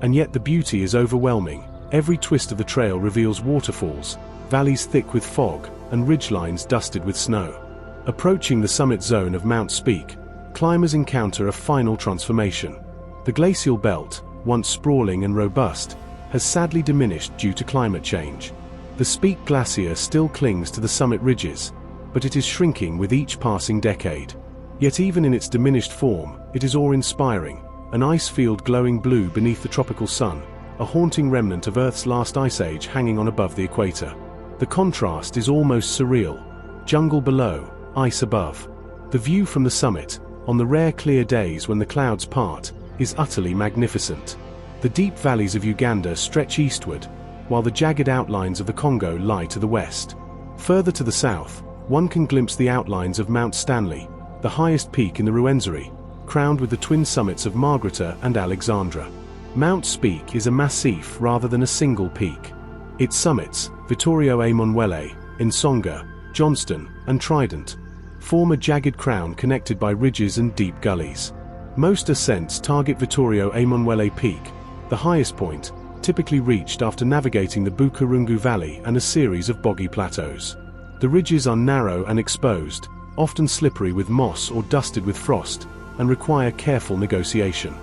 Speaker 1: And yet the beauty is overwhelming. Every twist of the trail reveals waterfalls, valleys thick with fog, and ridgelines dusted with snow. Approaching the summit zone of Mount Speke, climbers encounter a final transformation. The glacial belt, once sprawling and robust, has sadly diminished due to climate change. The Speke Glacier still clings to the summit ridges, but it is shrinking with each passing decade. Yet even in its diminished form, it is awe-inspiring, an ice field glowing blue beneath the tropical sun, a haunting remnant of Earth's last ice age hanging on above the equator. The contrast is almost surreal. Jungle below, ice above. The view from the summit, on the rare clear days when the clouds part, is utterly magnificent. The deep valleys of Uganda stretch eastward, while the jagged outlines of the Congo lie to the west. Further to the south, one can glimpse the outlines of Mount Stanley, the highest peak in the Ruwenzori, crowned with the twin summits of Margareta and Alexandra. Mount Speke is a massif rather than a single peak. Its summits, Vittorio Emanuele, Nsonga, Johnston, and Trident, form a jagged crown connected by ridges and deep gullies. Most ascents target Vittorio Emanuele Peak, the highest point, typically reached after navigating the Bukarungu Valley and a series of boggy plateaus. The ridges are narrow and exposed, often slippery with moss or dusted with frost, and require careful negotiation.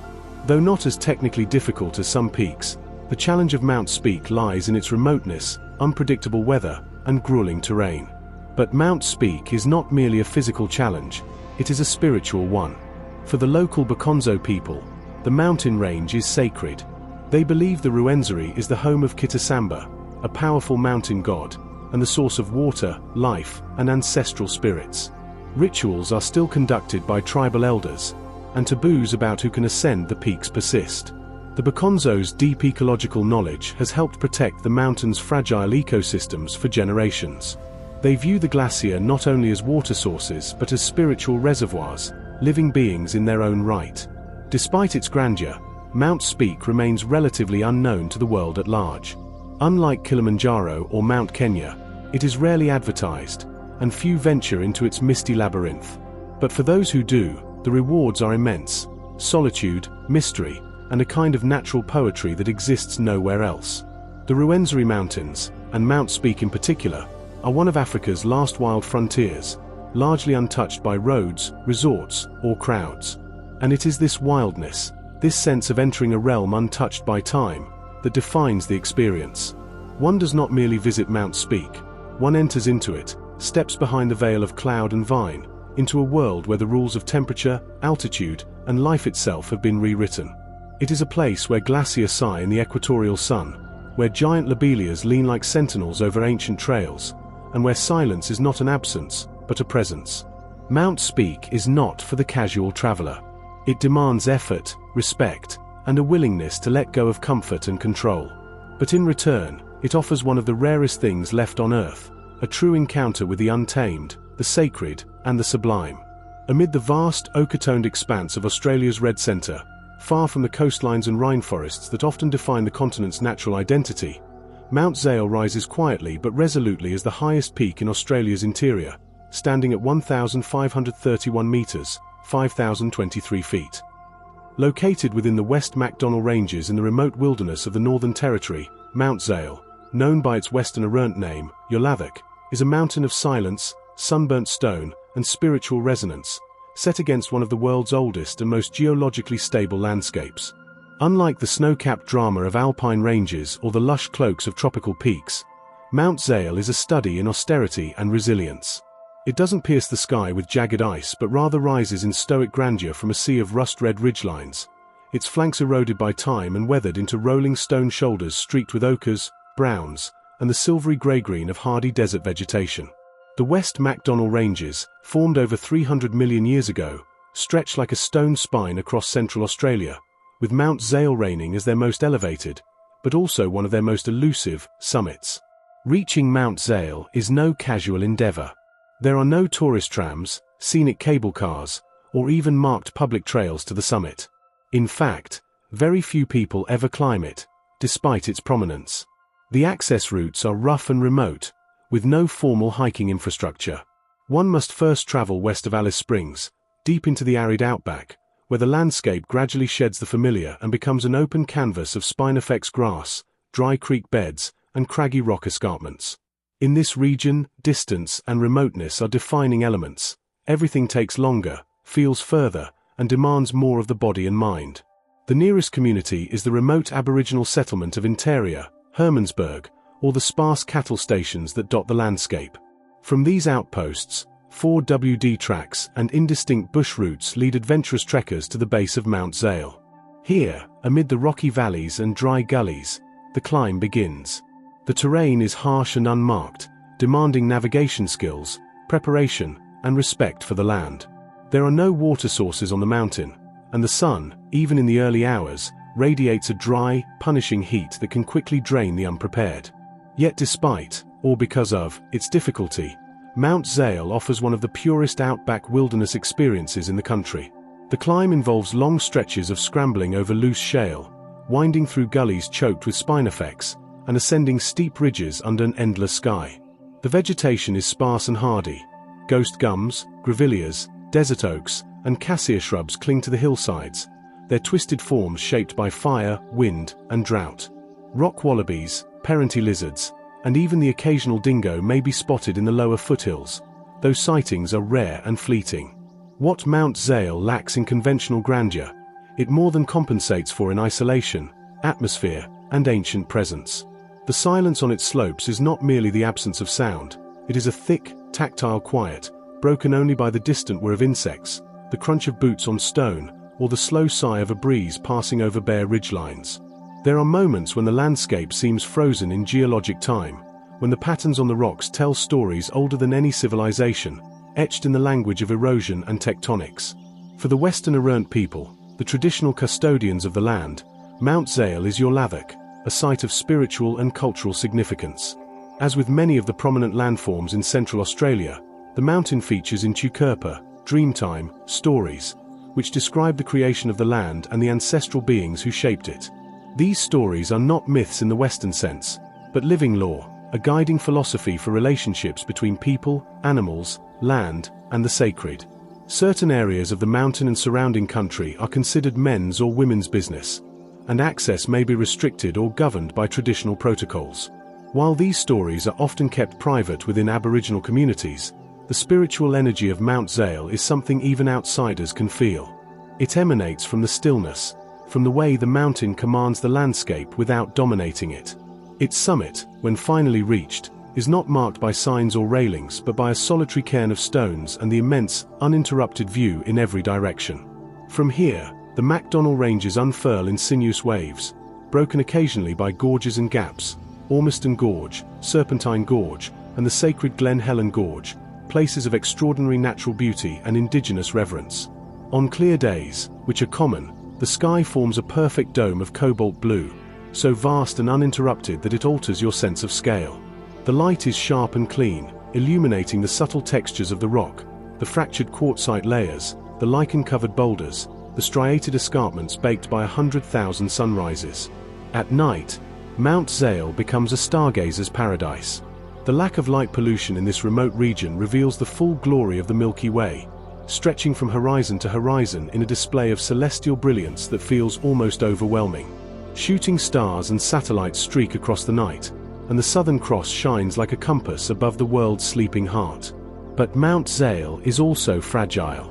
Speaker 1: Though not as technically difficult as some peaks, the challenge of Mount Speke lies in its remoteness, unpredictable weather, and grueling terrain. But Mount Speke is not merely a physical challenge, it is a spiritual one. For the local Bakonzo people, the mountain range is sacred. They believe the Ruwenzori is the home of Kitasamba, a powerful mountain god, and the source of water, life, and ancestral spirits. Rituals are still conducted by tribal elders, and taboos about who can ascend the peaks persist. The Bakonzo's deep ecological knowledge has helped protect the mountain's fragile ecosystems for generations. They view the glacier not only as water sources but as spiritual reservoirs, living beings in their own right. Despite its grandeur, Mount Speke remains relatively unknown to the world at large. Unlike Kilimanjaro or Mount Kenya, it is rarely advertised, and few venture into its misty labyrinth. But for those who do, the rewards are immense: solitude, mystery, and a kind of natural poetry that exists nowhere else. The Ruwenzori Mountains, and Mount Speke in particular, are one of Africa's last wild frontiers, largely untouched by roads, resorts, or crowds. And it is this wildness, this sense of entering a realm untouched by time, that defines the experience. One does not merely visit Mount Speke, one enters into it, steps behind the veil of cloud and vine, into a world where the rules of temperature, altitude, and life itself have been rewritten. It is a place where glaciers sigh in the equatorial sun, where giant lobelias lean like sentinels over ancient trails, and where silence is not an absence, but a presence. Mount Speke is not for the casual traveler. It demands effort, respect, and a willingness to let go of comfort and control. But in return, it offers one of the rarest things left on Earth, a true encounter with the untamed, the sacred, and the sublime. Amid the vast, ochre-toned expanse of Australia's red centre, far from the coastlines and rainforests that often define the continent's natural identity, Mount Zale rises quietly but resolutely as the highest peak in Australia's interior, standing at 1,531 metres, 5,023 feet. Located within the West Macdonnell Ranges in the remote wilderness of the Northern Territory, Mount Zale, known by its Western Arrernte name, Yolavik, is a mountain of silence, sunburnt stone, and spiritual resonance, set against one of the world's oldest and most geologically stable landscapes. Unlike the snow-capped drama of alpine ranges or the lush cloaks of tropical peaks, Mount Zale is a study in austerity and resilience. It doesn't pierce the sky with jagged ice but rather rises in stoic grandeur from a sea of rust-red ridgelines, its flanks eroded by time and weathered into rolling stone shoulders streaked with ochres, browns, and the silvery grey-green of hardy desert vegetation. The West Macdonnell Ranges, formed over 300 million years ago, stretch like a stone spine across central Australia, with Mount Zale reigning as their most elevated, but also one of their most elusive, summits. Reaching Mount Zale is no casual endeavour. There are no tourist trams, scenic cable cars, or even marked public trails to the summit. In fact, very few people ever climb it, despite its prominence. The access routes are rough and remote, with no formal hiking infrastructure. One must first travel west of Alice Springs, deep into the arid outback, where the landscape gradually sheds the familiar and becomes an open canvas of spinifex grass, dry creek beds, and craggy rock escarpments. In this region, distance and remoteness are defining elements. Everything takes longer, feels further, and demands more of the body and mind. The nearest community is the remote Aboriginal settlement of Interia, Hermansburg, or the sparse cattle stations that dot the landscape. From these outposts, 4WD tracks and indistinct bush routes lead adventurous trekkers to the base of Mount Zale. Here, amid the rocky valleys and dry gullies, the climb begins. The terrain is harsh and unmarked, demanding navigation skills, preparation, and respect for the land. There are no water sources on the mountain, and the sun, even in the early hours, radiates a dry, punishing heat that can quickly drain the unprepared. Yet despite, or because of, its difficulty, Mount Zale offers one of the purest outback wilderness experiences in the country. The climb involves long stretches of scrambling over loose shale, winding through gullies choked with spinifex, and ascending steep ridges under an endless sky. The vegetation is sparse and hardy. Ghost gums, grevilleas, desert oaks, and cassia shrubs cling to the hillsides, their twisted forms shaped by fire, wind, and drought. Rock wallabies, parenti lizards, and even the occasional dingo may be spotted in the lower foothills, though sightings are rare and fleeting. What Mount Zale lacks in conventional grandeur, it more than compensates for in isolation, atmosphere, and ancient presence. The silence on its slopes is not merely the absence of sound, it is a thick, tactile quiet, broken only by the distant whir of insects, the crunch of boots on stone, or the slow sigh of a breeze passing over bare ridgelines. There are moments when the landscape seems frozen in geologic time, when the patterns on the rocks tell stories older than any civilization, etched in the language of erosion and tectonics. For the Western Arrernte people, the traditional custodians of the land, Mount Zale is your Lavak, a site of spiritual and cultural significance. As with many of the prominent landforms in Central Australia, the mountain features in Tukurpa, Dreamtime, stories, which describe the creation of the land and the ancestral beings who shaped it. These stories are not myths in the Western sense, but living lore, a guiding philosophy for relationships between people, animals, land, and the sacred. Certain areas of the mountain and surrounding country are considered men's or women's business, and access may be restricted or governed by traditional protocols. While these stories are often kept private within Aboriginal communities, the spiritual energy of Mount Zale is something even outsiders can feel. It emanates from the stillness, from the way the mountain commands the landscape without dominating it. Its summit, when finally reached, is not marked by signs or railings but by a solitary cairn of stones and the immense, uninterrupted view in every direction. From here, the Macdonnell Ranges unfurl in sinuous waves, broken occasionally by gorges and gaps, Ormiston Gorge, Serpentine Gorge, and the sacred Glen Helen Gorge, places of extraordinary natural beauty and indigenous reverence. On clear days, which are common, the sky forms a perfect dome of cobalt blue, so vast and uninterrupted that it alters your sense of scale. The light is sharp and clean, illuminating the subtle textures of the rock, the fractured quartzite layers, the lichen-covered boulders, the striated escarpments baked by 100,000 sunrises. At night, Mount Zale becomes a stargazer's paradise. The lack of light pollution in this remote region reveals the full glory of the Milky Way, stretching from horizon to horizon in a display of celestial brilliance that feels almost overwhelming. Shooting stars and satellites streak across the night, and the Southern Cross shines like a compass above the world's sleeping heart. But Mount Zale is also fragile.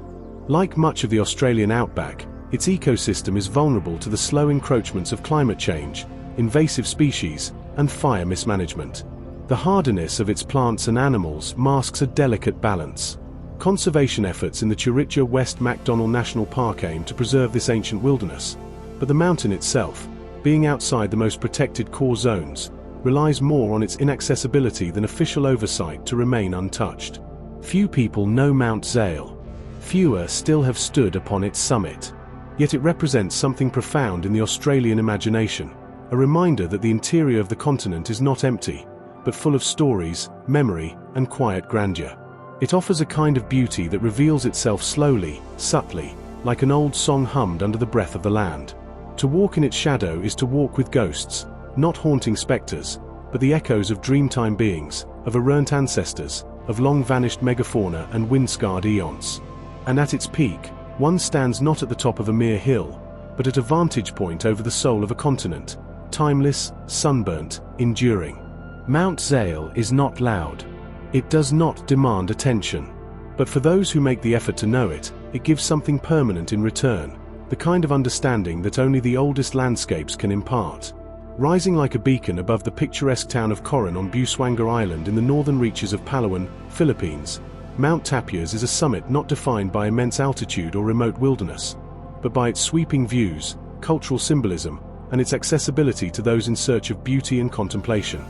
Speaker 1: Like much of the Australian outback, its ecosystem is vulnerable to the slow encroachments of climate change, invasive species, and fire mismanagement. The hardiness of its plants and animals masks a delicate balance. Conservation efforts in the Chiricha West MacDonnell National Park aim to preserve this ancient wilderness, but the mountain itself, being outside the most protected core zones, relies more on its inaccessibility than official oversight to remain untouched. Few people know Mount Zale. Fewer still have stood upon its summit. Yet it represents something profound in the Australian imagination, a reminder that the interior of the continent is not empty, but full of stories, memory, and quiet grandeur. It offers a kind of beauty that reveals itself slowly, subtly, like an old song hummed under the breath of the land. To walk in its shadow is to walk with ghosts, not haunting specters, but the echoes of dreamtime beings, of errant ancestors, of long-vanished megafauna and wind-scarred eons. And at its peak, one stands not at the top of a mere hill, but at a vantage point over the soul of a continent, timeless, sunburnt, enduring. Mount Zale is not loud. It does not demand attention. But for those who make the effort to know it, it gives something permanent in return, the kind of understanding that only the oldest landscapes can impart. Rising like a beacon above the picturesque town of Coron on Busuanga Island in the northern reaches of Palawan, Philippines, Mount Tapias is a summit not defined by immense altitude or remote wilderness, but by its sweeping views, cultural symbolism, and its accessibility to those in search of beauty and contemplation.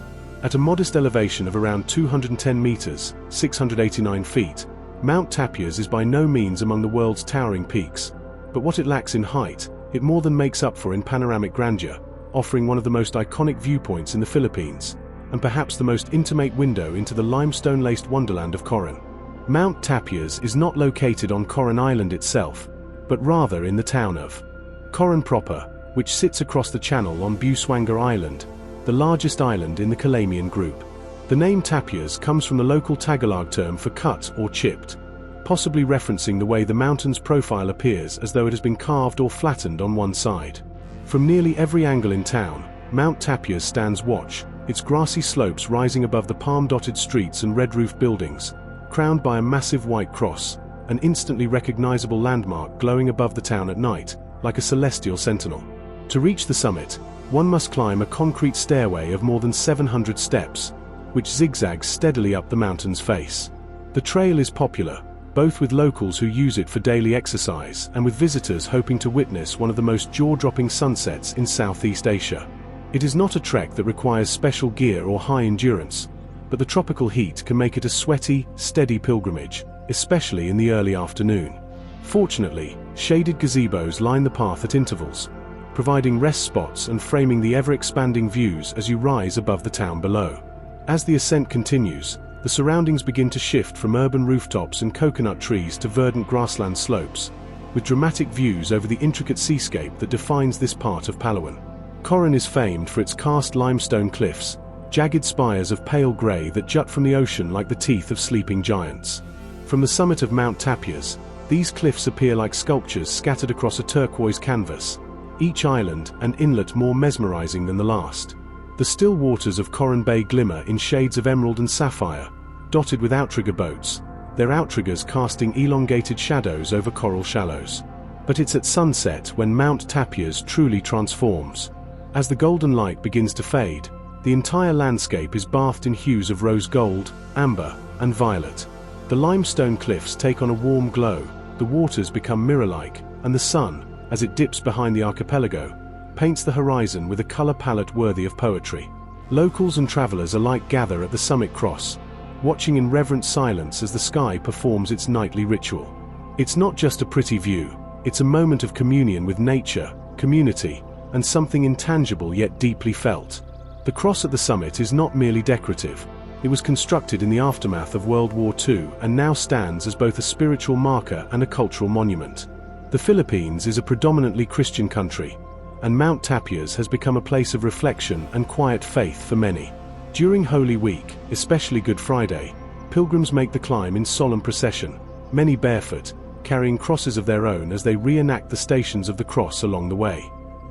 Speaker 1: At a modest elevation of around 210 meters, 689 feet, Mount Tapias is by no means among the world's towering peaks, but what it lacks in height, it more than makes up for in panoramic grandeur, offering one of the most iconic viewpoints in the Philippines, and perhaps the most intimate window into the limestone-laced wonderland of Coron. Mount Tapias is not located on Coron Island itself, but rather in the town of Coron proper, which sits across the channel on Busuanga Island, the largest island in the Calamian group. The name Tapias comes from the local Tagalog term for cut or chipped, possibly referencing the way the mountain's profile appears as though it has been carved or flattened on one side. From nearly every angle in town, Mount Tapias stands watch, its grassy slopes rising above the palm-dotted streets and red-roofed buildings, crowned by a massive white cross, an instantly recognizable landmark glowing above the town at night, like a celestial sentinel. To reach the summit, one must climb a concrete stairway of more than 700 steps, which zigzags steadily up the mountain's face. The trail is popular, both with locals who use it for daily exercise and with visitors hoping to witness one of the most jaw-dropping sunsets in Southeast Asia. It is not a trek that requires special gear or high endurance, but the tropical heat can make it a sweaty, steady pilgrimage, especially in the early afternoon. Fortunately, shaded gazebos line the path at intervals, providing rest spots and framing the ever-expanding views as you rise above the town below. As the ascent continues, the surroundings begin to shift from urban rooftops and coconut trees to verdant grassland slopes, with dramatic views over the intricate seascape that defines this part of Palawan. Coron is famed for its karst limestone cliffs, jagged spires of pale grey that jut from the ocean like the teeth of sleeping giants. From the summit of Mount Tapias, these cliffs appear like sculptures scattered across a turquoise canvas, each island and inlet more mesmerizing than the last. The still waters of Coron Bay glimmer in shades of emerald and sapphire, dotted with outrigger boats, their outriggers casting elongated shadows over coral shallows. But it's at sunset when Mount Tapias truly transforms. As the golden light begins to fade, the entire landscape is bathed in hues of rose gold, amber, and violet. The limestone cliffs take on a warm glow, the waters become mirror-like, and the sun, as it dips behind the archipelago, paints the horizon with a color palette worthy of poetry. Locals and travelers alike gather at the summit cross, watching in reverent silence as the sky performs its nightly ritual. It's not just a pretty view, it's a moment of communion with nature, community, and something intangible yet deeply felt. The cross at the summit is not merely decorative. It was constructed in the aftermath of World War II and now stands as both a spiritual marker and a cultural monument. The Philippines is a predominantly Christian country, and Mount Tapias has become a place of reflection and quiet faith for many. During Holy Week, especially Good Friday, pilgrims make the climb in solemn procession, many barefoot, carrying crosses of their own as they reenact the stations of the cross along the way.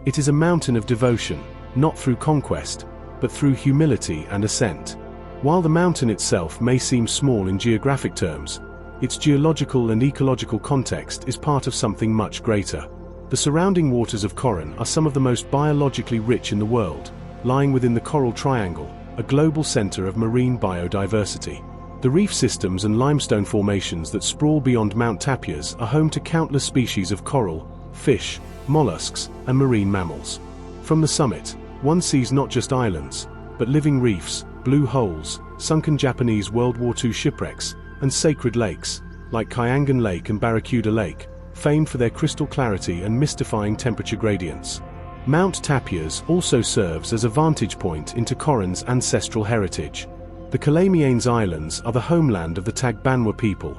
Speaker 1: It is a mountain of devotion, not through conquest, but through humility and ascent. While the mountain itself may seem small in geographic terms, its geological and ecological context is part of something much greater. The surrounding waters of Coron are some of the most biologically rich in the world, lying within the Coral Triangle, a global center of marine biodiversity. The reef systems and limestone formations that sprawl beyond Mount Tapias are home to countless species of coral, fish, mollusks, and marine mammals. From the summit, one sees not just islands, but living reefs, blue holes, sunken Japanese World War II shipwrecks, and sacred lakes, like Kyangan Lake and Barracuda Lake, famed for their crystal clarity and mystifying temperature gradients. Mount Tapias also serves as a vantage point into Coron's ancestral heritage. The Calamianes Islands are the homeland of the Tagbanwa people,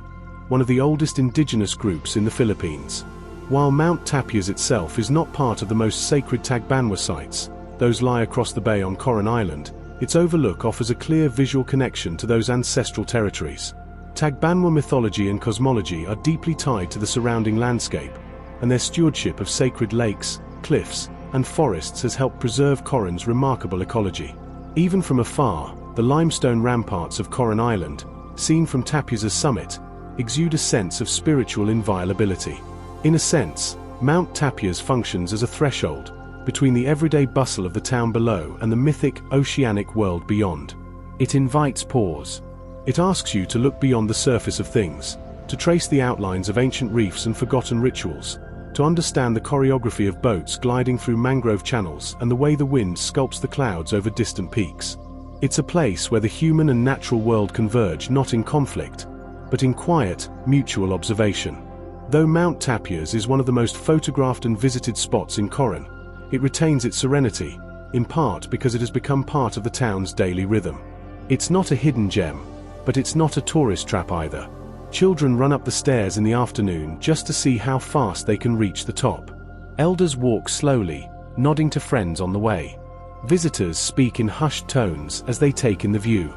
Speaker 1: one of the oldest indigenous groups in the Philippines. While Mount Tapias itself is not part of the most sacred Tagbanwa sites, those lie across the bay on Coron Island, its overlook offers a clear visual connection to those ancestral territories. Tagbanwa mythology and cosmology are deeply tied to the surrounding landscape, and their stewardship of sacred lakes, cliffs, and forests has helped preserve Coron's remarkable ecology. Even from afar, the limestone ramparts of Coron Island, seen from Tapias' summit, exude a sense of spiritual inviolability. In a sense, Mount Tapias functions as a threshold between the everyday bustle of the town below and the mythic, oceanic world beyond. It invites pause. It asks you to look beyond the surface of things, to trace the outlines of ancient reefs and forgotten rituals, to understand the choreography of boats gliding through mangrove channels and the way the wind sculpts the clouds over distant peaks. It's a place where the human and natural world converge not in conflict, but in quiet, mutual observation. Though Mount Tapias is one of the most photographed and visited spots in Coron, it retains its serenity, in part because it has become part of the town's daily rhythm. It's not a hidden gem, but it's not a tourist trap either. Children run up the stairs in the afternoon just to see how fast they can reach the top. Elders walk slowly, nodding to friends on the way. Visitors speak in hushed tones as they take in the view.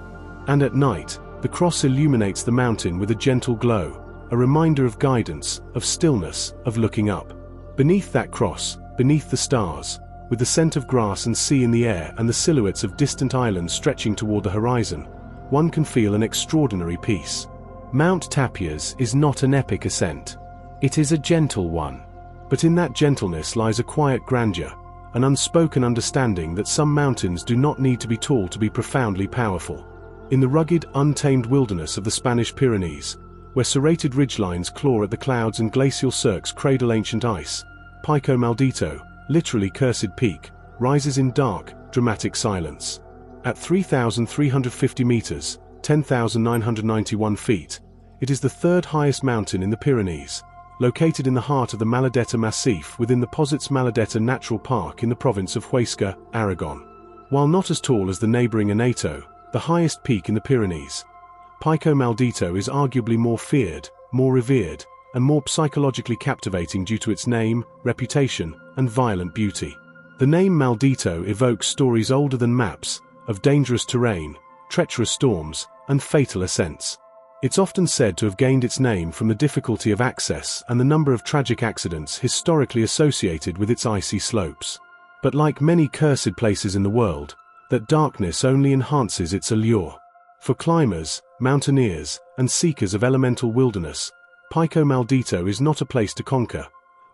Speaker 1: And at night, the cross illuminates the mountain with a gentle glow, a reminder of guidance, of stillness, of looking up. Beneath that cross, beneath the stars, with the scent of grass and sea in the air and the silhouettes of distant islands stretching toward the horizon, one can feel an extraordinary peace. Mount Tapias is not an epic ascent. It is a gentle one. But in that gentleness lies a quiet grandeur, an unspoken understanding that some mountains do not need to be tall to be profoundly powerful. In the rugged, untamed wilderness of the Spanish Pyrenees, where serrated ridgelines claw at the clouds and glacial cirques cradle ancient ice, Pico Maldito, literally cursed peak, rises in dark, dramatic silence. At 3,350 meters, 10,991 feet, it is the third highest mountain in the Pyrenees, located in the heart of the Maladeta Massif within the Posets Maladeta Natural Park in the province of Huesca, Aragon. While not as tall as the neighboring Aneto, the highest peak in the Pyrenees, Pico Maldito is arguably more feared, more revered, and more psychologically captivating due to its name, reputation, and violent beauty. The name Maldito evokes stories older than maps, of dangerous terrain, treacherous storms, and fatal ascents. It's often said to have gained its name from the difficulty of access and the number of tragic accidents historically associated with its icy slopes. But like many cursed places in the world, that darkness only enhances its allure. For climbers, mountaineers, and seekers of elemental wilderness, Pico Maldito is not a place to conquer,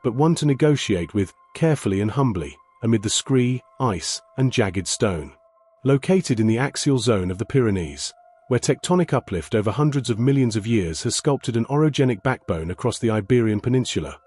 Speaker 1: but one to negotiate with, carefully and humbly, amid the scree, ice, and jagged stone. Located in the axial zone of the Pyrenees, where tectonic uplift over hundreds of millions of years has sculpted an orogenic backbone across the Iberian Peninsula,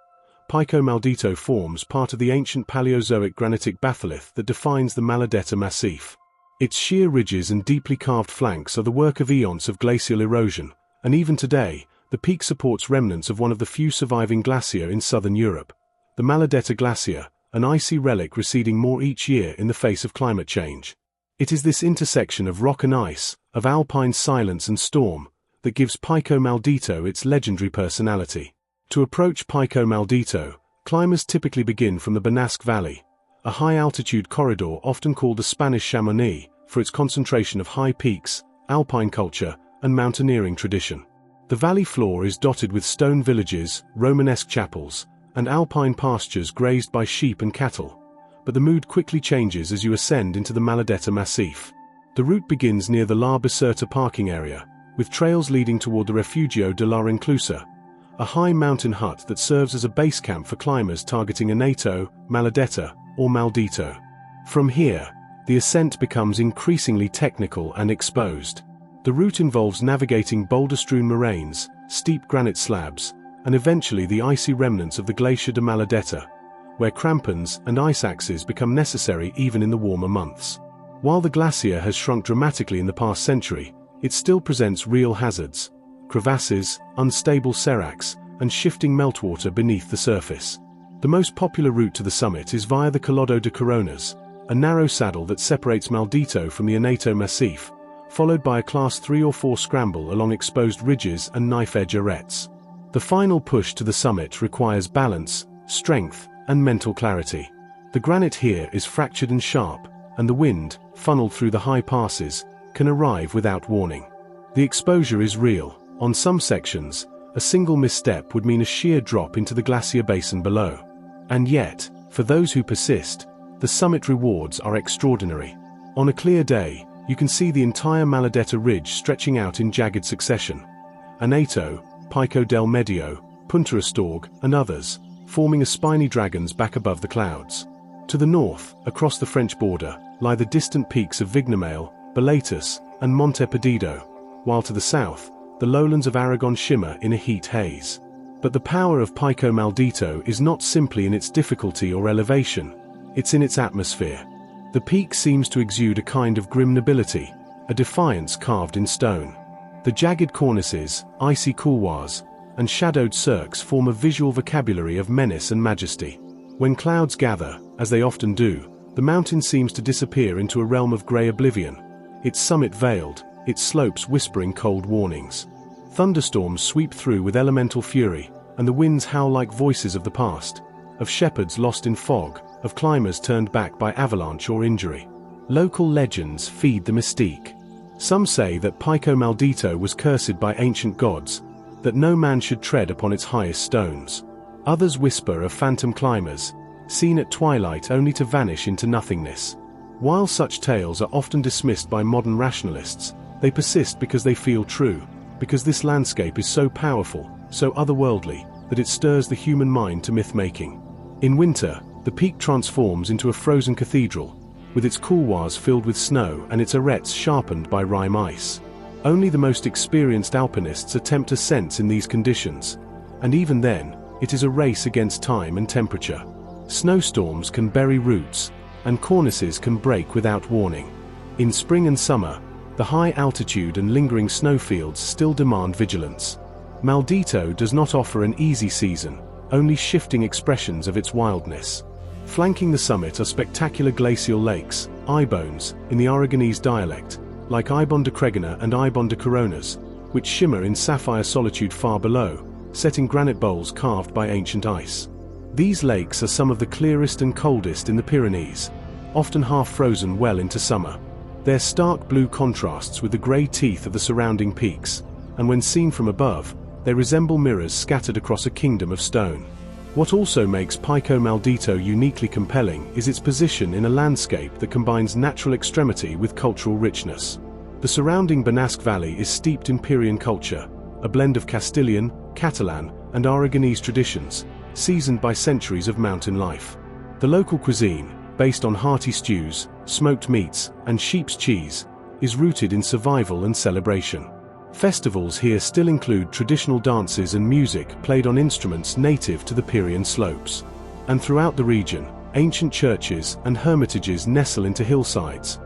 Speaker 1: Pico Maldito forms part of the ancient Paleozoic granitic batholith that defines the Maladeta Massif. Its sheer ridges and deeply carved flanks are the work of eons of glacial erosion, and even today, the peak supports remnants of one of the few surviving glaciers in southern Europe, the Maladeta Glacier, an icy relic receding more each year in the face of climate change. It is this intersection of rock and ice, of alpine silence and storm, that gives Pico Maldito its legendary personality. To approach Pico Maldito, climbers typically begin from the Benasque Valley, a high-altitude corridor often called the Spanish Chamonix for its concentration of high peaks, alpine culture, and mountaineering tradition. The valley floor is dotted with stone villages, Romanesque chapels, and alpine pastures grazed by sheep and cattle, but the mood quickly changes as you ascend into the Maladeta Massif. The route begins near the La Biserta parking area, with trails leading toward the Refugio de la Inclusa, a high mountain hut that serves as a base camp for climbers targeting Aneto, Maladeta, or Maldito. From here, the ascent becomes increasingly technical and exposed. The route involves navigating boulder-strewn moraines, steep granite slabs, and eventually the icy remnants of the Glacier de Maladetta, where crampons and ice axes become necessary even in the warmer months. While the glacier has shrunk dramatically in the past century, it still presents real hazards: crevasses, unstable seracs, and shifting meltwater beneath the surface. The most popular route to the summit is via the Collado de Coronas, a narrow saddle that separates Maldito from the Aneto Massif, followed by a Class 3 or 4 scramble along exposed ridges and knife-edge arêtes. The final push to the summit requires balance, strength, and mental clarity. The granite here is fractured and sharp, and the wind, funneled through the high passes, can arrive without warning. The exposure is real. On some sections, a single misstep would mean a sheer drop into the glacier basin below. And yet, for those who persist, the summit rewards are extraordinary. On a clear day, you can see the entire Maladetta Ridge stretching out in jagged succession. Aneto, Pico del Medio, Punta Astorg, and others, forming a spiny dragon's back above the clouds. To the north, across the French border, lie the distant peaks of Vignomale, Belatus, and Monte Perdido, while to the south, the lowlands of Aragon shimmer in a heat haze. But the power of Pico Maldito is not simply in its difficulty or elevation, it's in its atmosphere. The peak seems to exude a kind of grim nobility, a defiance carved in stone. The jagged cornices, icy couloirs, and shadowed cirques form a visual vocabulary of menace and majesty. When clouds gather, as they often do, the mountain seems to disappear into a realm of grey oblivion, its summit veiled, its slopes whispering cold warnings. Thunderstorms sweep through with elemental fury, and the winds howl like voices of the past, of shepherds lost in fog, of climbers turned back by avalanche or injury. Local legends feed the mystique. Some say that Pico Maldito was cursed by ancient gods, that no man should tread upon its highest stones. Others whisper of phantom climbers, seen at twilight only to vanish into nothingness. While such tales are often dismissed by modern rationalists, they persist because they feel true, because this landscape is so powerful, so otherworldly, that it stirs the human mind to myth-making. In winter, the peak transforms into a frozen cathedral, with its couloirs filled with snow and its arêtes sharpened by rime ice. Only the most experienced alpinists attempt ascents in these conditions, and even then, it is a race against time and temperature. Snowstorms can bury roots, and cornices can break without warning. In spring and summer, the high altitude and lingering snowfields still demand vigilance. Maldito does not offer an easy season, only shifting expressions of its wildness. Flanking the summit are spectacular glacial lakes, Ibones, in the Aragonese dialect, like Ibon de Cregana and Ibon de Coronas, which shimmer in sapphire solitude far below, set in granite bowls carved by ancient ice. These lakes are some of the clearest and coldest in the Pyrenees, often half-frozen well into summer. Their stark blue contrasts with the grey teeth of the surrounding peaks, and when seen from above, they resemble mirrors scattered across a kingdom of stone. What also makes Pico Maldito uniquely compelling is its position in a landscape that combines natural extremity with cultural richness. The surrounding Benasque Valley is steeped in Pyrenean culture, a blend of Castilian, Catalan, and Aragonese traditions, seasoned by centuries of mountain life. The local cuisine, based on hearty stews, smoked meats, and sheep's cheese, is rooted in survival and celebration. Festivals here still include traditional dances and music played on instruments native to the Pyrenean slopes. And throughout the region, ancient churches and hermitages nestle into hillsides,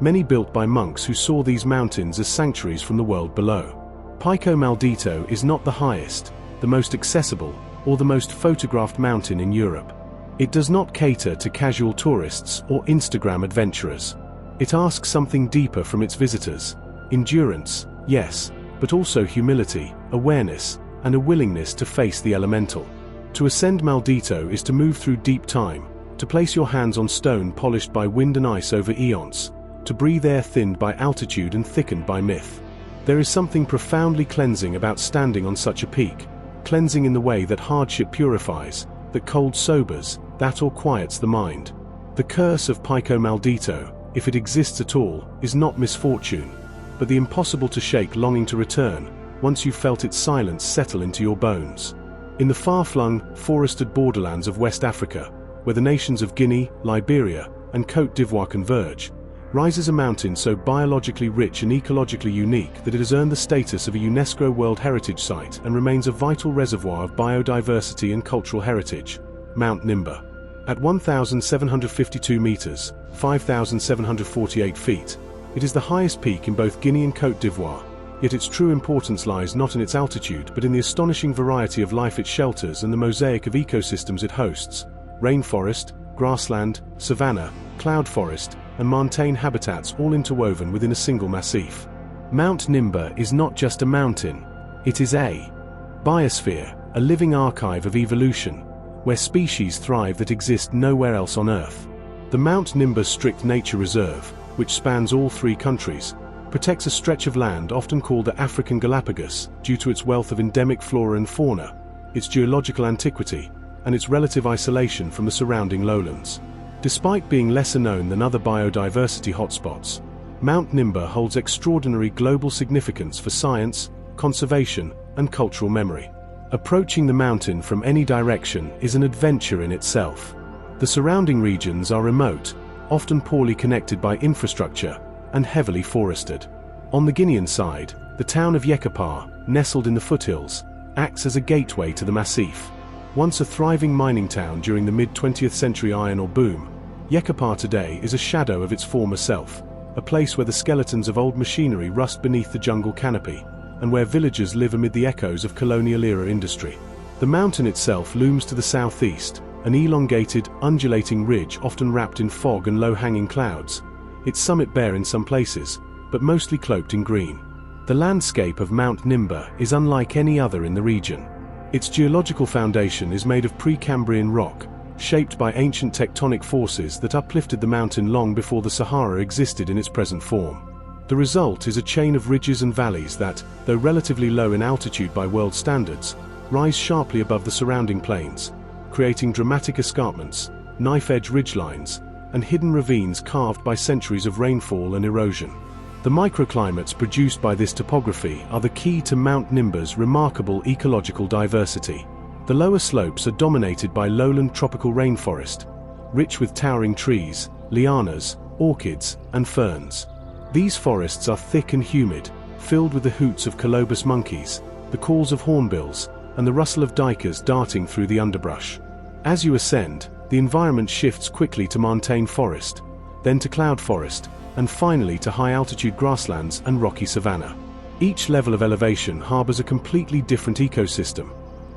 Speaker 1: many built by monks who saw these mountains as sanctuaries from the world below. Pico Maldito is not the highest, the most accessible, or the most photographed mountain in Europe. It does not cater to casual tourists or Instagram adventurers. It asks something deeper from its visitors: endurance, yes, but also humility, awareness, and a willingness to face the elemental. To ascend Maldito is to move through deep time, to place your hands on stone polished by wind and ice over eons, to breathe air thinned by altitude and thickened by myth. There is something profoundly cleansing about standing on such a peak, cleansing in the way that hardship purifies, that cold sobers, that awe quiets the mind. The curse of Pico Maldito, if it exists at all, is not misfortune, but the impossible to shake longing to return, once you've felt its silence settle into your bones. In the far-flung, forested borderlands of West Africa, where the nations of Guinea, Liberia, and Côte d'Ivoire converge, rises a mountain so biologically rich and ecologically unique that it has earned the status of a UNESCO World Heritage Site and remains a vital reservoir of biodiversity and cultural heritage, Mount Nimba. At 1,752 meters, 5,748 feet, it is the highest peak in both Guinea and Côte d'Ivoire, yet its true importance lies not in its altitude but in the astonishing variety of life it shelters and the mosaic of ecosystems it hosts: rainforest, grassland, savanna, cloud forest, and montane habitats all interwoven within a single massif. Mount Nimba is not just a mountain, it is a biosphere, a living archive of evolution, where species thrive that exist nowhere else on Earth. The Mount Nimba Strict Nature Reserve, which spans all three countries, protects a stretch of land often called the African Galapagos due to its wealth of endemic flora and fauna, its geological antiquity, and its relative isolation from the surrounding lowlands. Despite being lesser known than other biodiversity hotspots, Mount Nimba holds extraordinary global significance for science, conservation, and cultural memory. Approaching the mountain from any direction is an adventure in itself. The surrounding regions are remote, often poorly connected by infrastructure, and heavily forested. On the Guinean side, the town of Yekapa, nestled in the foothills, acts as a gateway to the massif. Once a thriving mining town during the mid-20th century iron ore boom, Yekapa today is a shadow of its former self, a place where the skeletons of old machinery rust beneath the jungle canopy, and where villagers live amid the echoes of colonial-era industry. The mountain itself looms to the southeast, an elongated, undulating ridge often wrapped in fog and low-hanging clouds, its summit bare in some places, but mostly cloaked in green. The landscape of Mount Nimba is unlike any other in the region. Its geological foundation is made of Precambrian rock, shaped by ancient tectonic forces that uplifted the mountain long before the Sahara existed in its present form. The result is a chain of ridges and valleys that, though relatively low in altitude by world standards, rise sharply above the surrounding plains, creating dramatic escarpments, knife-edge ridgelines, and hidden ravines carved by centuries of rainfall and erosion. The microclimates produced by this topography are the key to Mount Nimba's remarkable ecological diversity. The lower slopes are dominated by lowland tropical rainforest, rich with towering trees, lianas, orchids, and ferns. These forests are thick and humid, filled with the hoots of colobus monkeys, the calls of hornbills, and the rustle of duikers darting through the underbrush. As you ascend, the environment shifts quickly to montane forest, then to cloud forest, and finally to high-altitude grasslands and rocky savanna. Each level of elevation harbors a completely different ecosystem,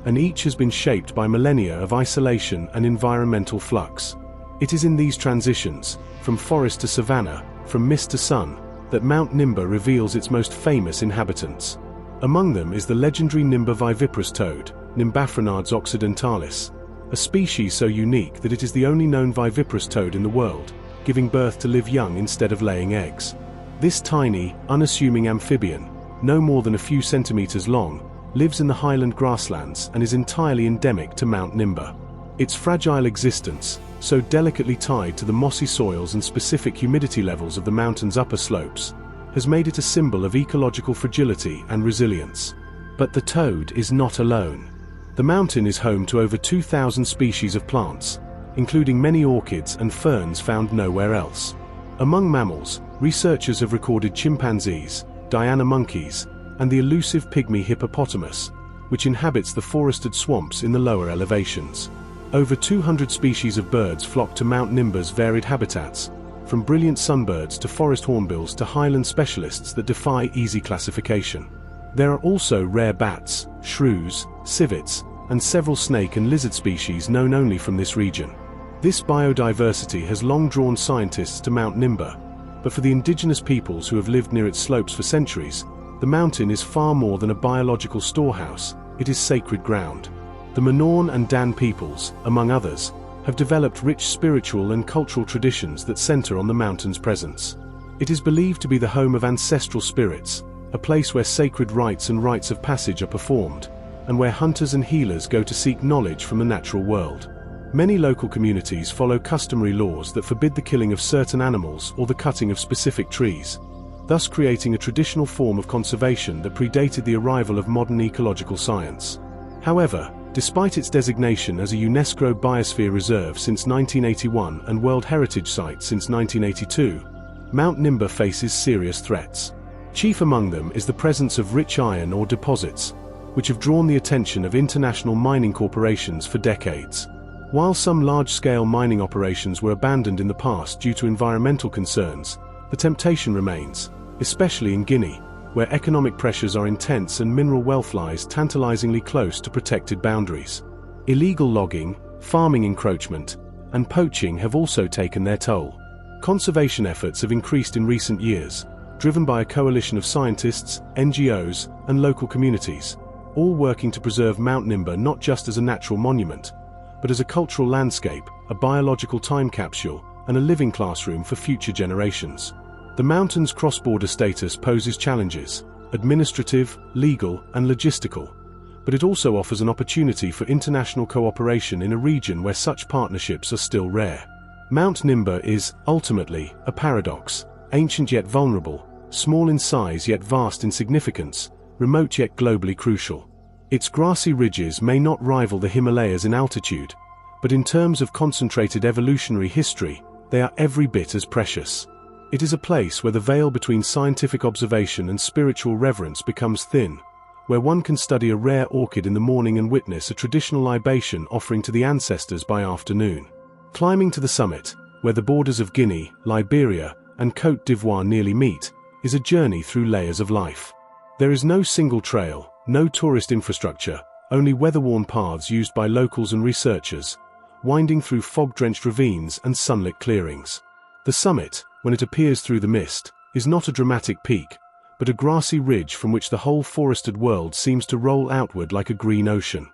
Speaker 1: and each has been shaped by millennia of isolation and environmental flux. It is in these transitions, from forest to savanna, from mist to sun, that Mount Nimba reveals its most famous inhabitants. Among them is the legendary Nimba viviparous toad, Nimbaphronards occidentalis, a species so unique that it is the only known viviparous toad in the world, giving birth to live young instead of laying eggs. This tiny, unassuming amphibian, no more than a few centimeters long, lives in the highland grasslands and is entirely endemic to Mount Nimba. Its fragile existence, so delicately tied to the mossy soils and specific humidity levels of the mountain's upper slopes, has made it a symbol of ecological fragility and resilience. But the toad is not alone. The mountain is home to over 2,000 species of plants, including many orchids and ferns found nowhere else. Among mammals, researchers have recorded chimpanzees, Diana monkeys, and the elusive pygmy hippopotamus, which inhabits the forested swamps in the lower elevations. Over 200 species of birds flock to Mount Nimba's varied habitats, from brilliant sunbirds to forest hornbills to highland specialists that defy easy classification. There are also rare bats, shrews, civets, and several snake and lizard species known only from this region. This biodiversity has long drawn scientists to Mount Nimba, but for the indigenous peoples who have lived near its slopes for centuries, the mountain is far more than a biological storehouse, it is sacred ground. The Manon and Dan peoples, among others, have developed rich spiritual and cultural traditions that center on the mountain's presence. It is believed to be the home of ancestral spirits, a place where sacred rites and rites of passage are performed, and where hunters and healers go to seek knowledge from the natural world. Many local communities follow customary laws that forbid the killing of certain animals or the cutting of specific trees, thus creating a traditional form of conservation that predated the arrival of modern ecological science. However, despite its designation as a UNESCO Biosphere Reserve since 1981 and World Heritage Site since 1982, Mount Nimba faces serious threats. Chief among them is the presence of rich iron ore deposits, which have drawn the attention of international mining corporations for decades. While some large-scale mining operations were abandoned in the past due to environmental concerns, the temptation remains, especially in Guinea, where economic pressures are intense and mineral wealth lies tantalizingly close to protected boundaries. Illegal logging, farming encroachment, and poaching have also taken their toll. Conservation efforts have increased in recent years, driven by a coalition of scientists, NGOs, and local communities, all working to preserve Mount Nimba not just as a natural monument, but as a cultural landscape, a biological time capsule, and a living classroom for future generations. The mountain's cross-border status poses challenges, administrative, legal, and logistical, but it also offers an opportunity for international cooperation in a region where such partnerships are still rare. Mount Nimba is, ultimately, a paradox, ancient yet vulnerable, small in size yet vast in significance, remote yet globally crucial. Its grassy ridges may not rival the Himalayas in altitude, but in terms of concentrated evolutionary history, they are every bit as precious. It is a place where the veil between scientific observation and spiritual reverence becomes thin, where one can study a rare orchid in the morning and witness a traditional libation offering to the ancestors by afternoon. Climbing to the summit, where the borders of Guinea, Liberia, and Côte d'Ivoire nearly meet, is a journey through layers of life. There is no single trail, no tourist infrastructure, only weather-worn paths used by locals and researchers, winding through fog-drenched ravines and sunlit clearings. The summit, when it appears through the mist, is not a dramatic peak, but a grassy ridge from which the whole forested world seems to roll outward like a green ocean.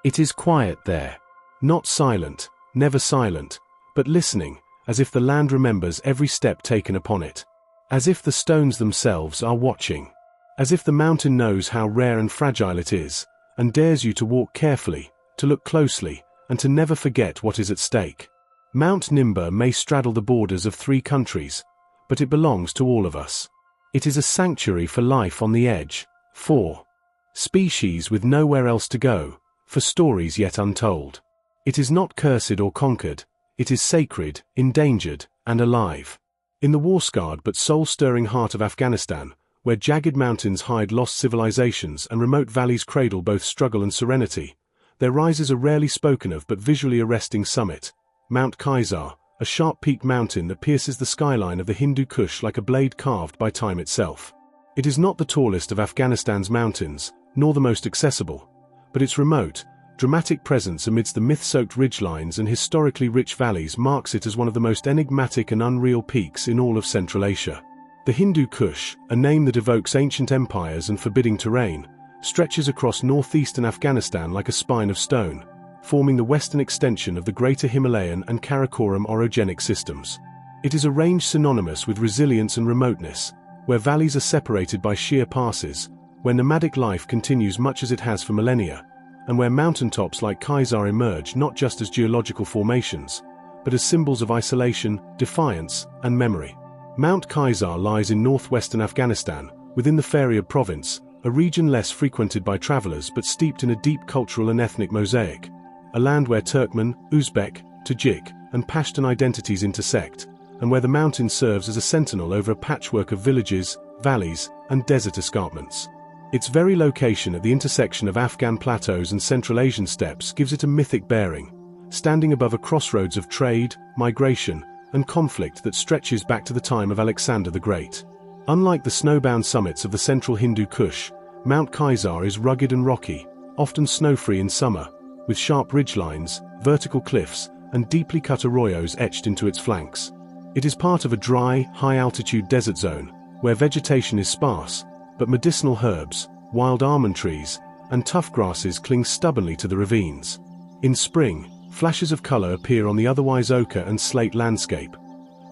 Speaker 1: It is quiet there. Not silent, never silent, but listening, as if the land remembers every step taken upon it. As if the stones themselves are watching. As if the mountain knows how rare and fragile it is, and dares you to walk carefully, to look closely, and to never forget what is at stake. Mount Nimba may straddle the borders of 3 countries, but it belongs to all of us. It is a sanctuary for life on the edge, for species with nowhere else to go, for stories yet untold. It is not cursed or conquered, it is sacred, endangered, and alive. In the war-scarred but soul-stirring heart of Afghanistan, where jagged mountains hide lost civilizations and remote valleys cradle both struggle and serenity, there rises a rarely spoken of but visually arresting summit, Mount Kaisar, a sharp-peaked mountain that pierces the skyline of the Hindu Kush like a blade carved by time itself. It is not the tallest of Afghanistan's mountains, nor the most accessible, but its remote, dramatic presence amidst the myth-soaked ridgelines and historically rich valleys marks it as one of the most enigmatic and unreal peaks in all of Central Asia. The Hindu Kush, a name that evokes ancient empires and forbidding terrain, stretches across northeastern Afghanistan like a spine of stone, forming the western extension of the greater Himalayan and Karakoram orogenic systems. It is a range synonymous with resilience and remoteness, where valleys are separated by sheer passes, where nomadic life continues much as it has for millennia, and where mountaintops like Kaisar emerge not just as geological formations, but as symbols of isolation, defiance, and memory. Mount Kaisar lies in northwestern Afghanistan, within the Faryab province, a region less frequented by travelers but steeped in a deep cultural and ethnic mosaic, a land where Turkmen, Uzbek, Tajik, and Pashtun identities intersect, and where the mountain serves as a sentinel over a patchwork of villages, valleys, and desert escarpments. Its very location at the intersection of Afghan plateaus and Central Asian steppes gives it a mythic bearing, standing above a crossroads of trade, migration, and conflict that stretches back to the time of Alexander the Great. Unlike the snowbound summits of the central Hindu Kush, Mount Kaisar is rugged and rocky, often snow-free in summer, with sharp ridgelines, vertical cliffs, and deeply cut arroyos etched into its flanks. It is part of a dry, high-altitude desert zone, where vegetation is sparse, but medicinal herbs, wild almond trees, and tough grasses cling stubbornly to the ravines. In spring, flashes of color appear on the otherwise ochre and slate landscape.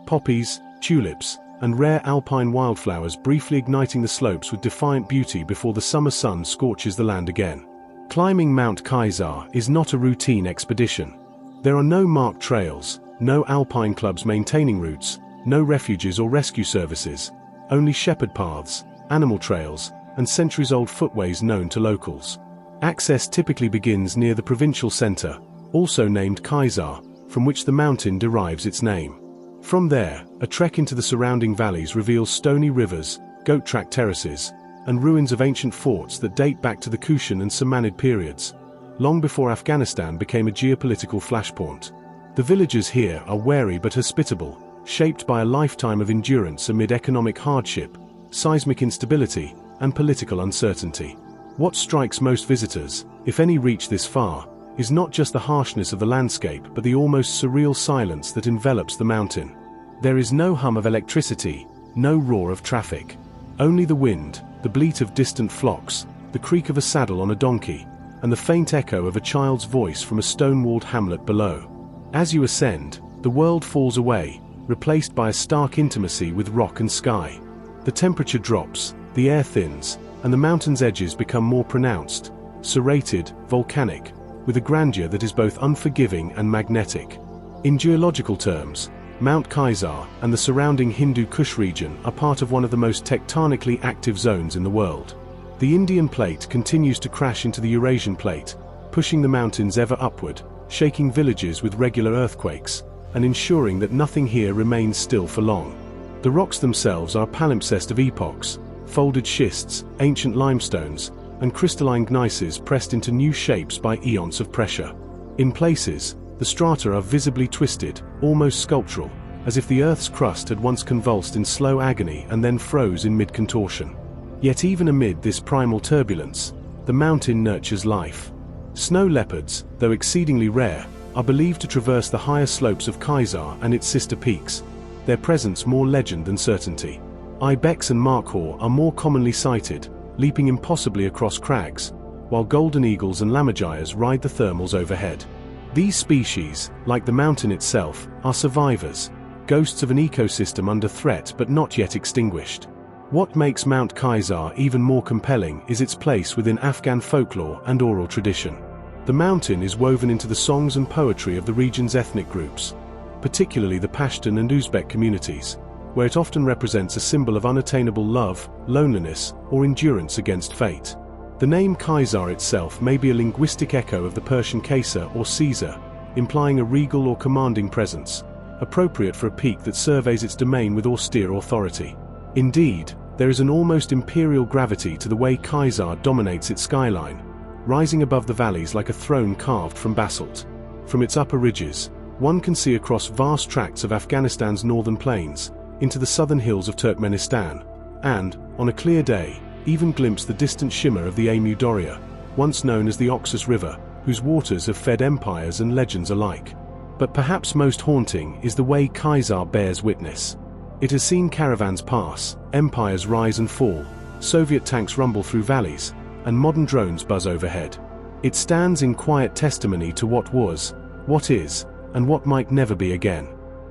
Speaker 1: Poppies, tulips, and rare alpine wildflowers briefly igniting the slopes with defiant beauty before the summer sun scorches the land again. Climbing Mount Kaisar is not a routine expedition. There are no marked trails, no alpine clubs maintaining routes, no refuges or rescue services, only shepherd paths, animal trails, and centuries-old footways known to locals. Access typically begins near the provincial center, also named Kaisar, from which the mountain derives its name. From there, a trek into the surrounding valleys reveals stony rivers, goat-track terraces, and ruins of ancient forts that date back to the Kushan and Samanid periods, long before Afghanistan became a geopolitical flashpoint. The villagers here are wary but hospitable, shaped by a lifetime of endurance amid economic hardship, seismic instability, and political uncertainty. What strikes most visitors, if any reach this far, is not just the harshness of the landscape but the almost surreal silence that envelops the mountain. There is no hum of electricity, no roar of traffic. Only the wind, the bleat of distant flocks, the creak of a saddle on a donkey, and the faint echo of a child's voice from a stone-walled hamlet below. As you ascend, the world falls away, replaced by a stark intimacy with rock and sky. The temperature drops, the air thins, and the mountain's edges become more pronounced, serrated, volcanic, with a grandeur that is both unforgiving and magnetic. In geological terms, Mount Kaisar and the surrounding Hindu Kush region are part of one of the most tectonically active zones in the world. The Indian plate continues to crash into the Eurasian plate, pushing the mountains ever upward, shaking villages with regular earthquakes, and ensuring that nothing here remains still for long. The rocks themselves are a palimpsest of epochs, folded schists, ancient limestones, and crystalline gneisses pressed into new shapes by eons of pressure. In places, the strata are visibly twisted, almost sculptural, as if the Earth's crust had once convulsed in slow agony and then froze in mid-contortion. Yet even amid this primal turbulence, the mountain nurtures life. Snow leopards, though exceedingly rare, are believed to traverse the higher slopes of Kaisar and its sister peaks, their presence more legend than certainty. Ibex and markhor are more commonly sighted, leaping impossibly across crags, while golden eagles and lammergeiers ride the thermals overhead. These species, like the mountain itself, are survivors, ghosts of an ecosystem under threat but not yet extinguished. What makes Mount Kaisar even more compelling is its place within Afghan folklore and oral tradition. The mountain is woven into the songs and poetry of the region's ethnic groups, particularly the Pashtun and Uzbek communities, where it often represents a symbol of unattainable love, loneliness, or endurance against fate. The name Kaisar itself may be a linguistic echo of the Persian Kaisar or Caesar, implying a regal or commanding presence, appropriate for a peak that surveys its domain with austere authority. Indeed, there is an almost imperial gravity to the way Kaisar dominates its skyline, rising above the valleys like a throne carved from basalt. From its upper ridges, one can see across vast tracts of Afghanistan's northern plains, into the southern hills of Turkmenistan, and, on a clear day, even glimpse the distant shimmer of the Amu Darya, once known as the Oxus River, whose waters have fed empires and legends alike. But perhaps most haunting is the way Kaisar bears witness. It has seen caravans pass, empires rise and fall, Soviet tanks rumble through valleys, and modern drones buzz overhead. It stands in quiet testimony to what was, what is, and what might never be again.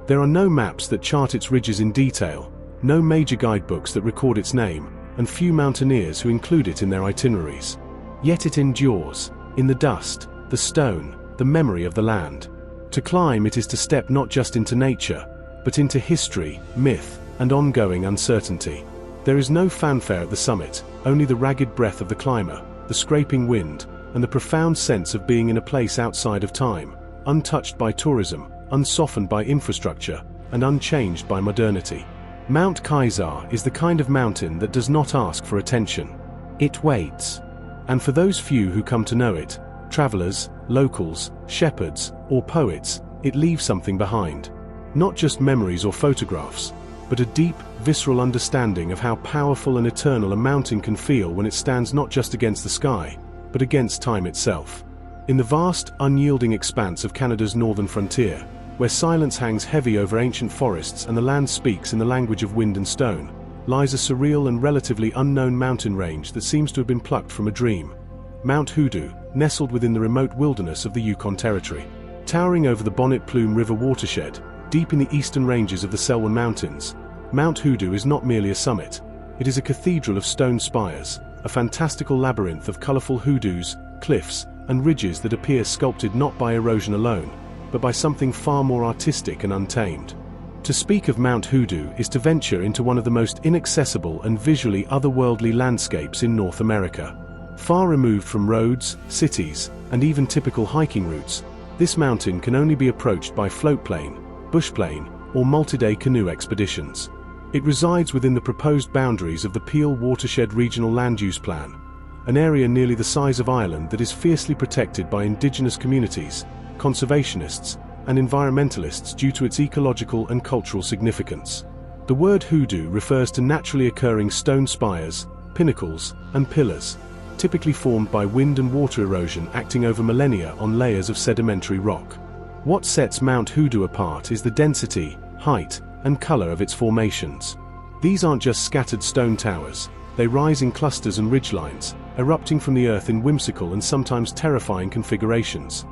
Speaker 1: There are no maps that chart its ridges in detail, no major guidebooks that record its name, and few mountaineers who include it in their itineraries. Yet it endures, in the dust, the stone, the memory of the land. To climb it is to step not just into nature, but into history, myth, and ongoing uncertainty. There is no fanfare at the summit, only the ragged breath of the climber, the scraping wind, and the profound sense of being in a place outside of time, untouched by tourism, unsoftened by infrastructure, and unchanged by modernity. Mount Kaisar is the kind of mountain that does not ask for attention. It waits. And for those few who come to know it, travelers, locals, shepherds, or poets, it leaves something behind. Not just memories or photographs, but a deep, visceral understanding of how powerful and eternal a mountain can feel when it stands not just against the sky, but against time itself. In the vast, unyielding expanse of Canada's northern frontier, where silence hangs heavy over ancient forests and the land speaks in the language of wind and stone, lies a surreal and relatively unknown mountain range that seems to have been plucked from a dream. Mount Hoodoo, nestled within the remote wilderness of the Yukon Territory. Towering over the Bonnet Plume River watershed, deep in the eastern ranges of the Selwyn Mountains, Mount Hoodoo is not merely a summit. It is a cathedral of stone spires, a fantastical labyrinth of colorful hoodoos, cliffs, and ridges that appear sculpted not by erosion alone, but by something far more artistic and untamed. To speak of Mount Hoodoo is to venture into one of the most inaccessible and visually otherworldly landscapes in North America. Far removed from roads, cities, and even typical hiking routes, this mountain can only be approached by floatplane, bushplane, or multi-day canoe expeditions. It resides within the proposed boundaries of the Peel Watershed Regional Land Use Plan, an area nearly the size of Ireland that is fiercely protected by indigenous communities, conservationists, and environmentalists due to its ecological and cultural significance. The word hoodoo refers to naturally occurring stone spires, pinnacles, and pillars, typically formed by wind and water erosion acting over millennia on layers of sedimentary rock. What sets Mount Hoodoo apart is the density, height, and color of its formations. These aren't just scattered stone towers, they rise in clusters and ridgelines, erupting from the earth in whimsical and sometimes terrifying configurations.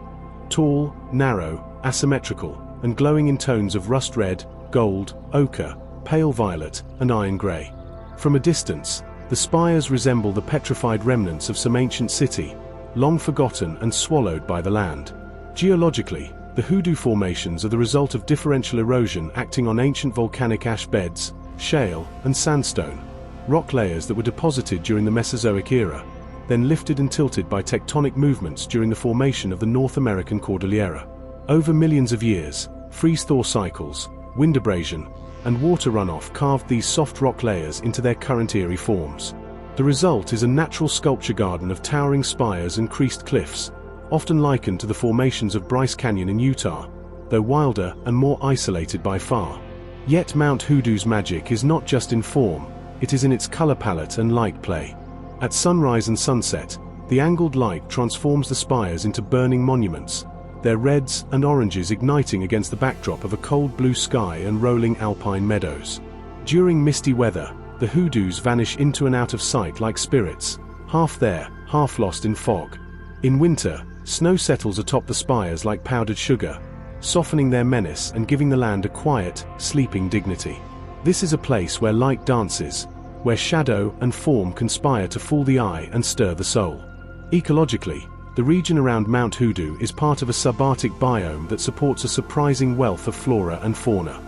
Speaker 1: Tall, narrow, asymmetrical, and glowing in tones of rust red, gold, ochre, pale violet, and iron grey. From a distance, the spires resemble the petrified remnants of some ancient city, long forgotten and swallowed by the land. Geologically, the hoodoo formations are the result of differential erosion acting on ancient volcanic ash beds, shale, and sandstone, rock layers that were deposited during the Mesozoic era, then lifted and tilted by tectonic movements during the formation of the North American Cordillera. Over millions of years, freeze-thaw cycles, wind abrasion, and water runoff carved these soft rock layers into their current eerie forms. The result is a natural sculpture garden of towering spires and creased cliffs, often likened to the formations of Bryce Canyon in Utah, though wilder and more isolated by far. Yet Mount Hoodoo's magic is not just in form, it is in its color palette and light play. At sunrise and sunset, the angled light transforms the spires into burning monuments, their reds and oranges igniting against the backdrop of a cold blue sky and rolling alpine meadows. During misty weather, the hoodoos vanish into and out of sight like spirits, half there, half lost in fog. In winter, snow settles atop the spires like powdered sugar, softening their menace and giving the land a quiet, sleeping dignity. This is a place where light dances, where shadow and form conspire to fool the eye and stir the soul. Ecologically, the region around Mount Hoodoo is part of a subarctic biome that supports a surprising wealth of flora and fauna.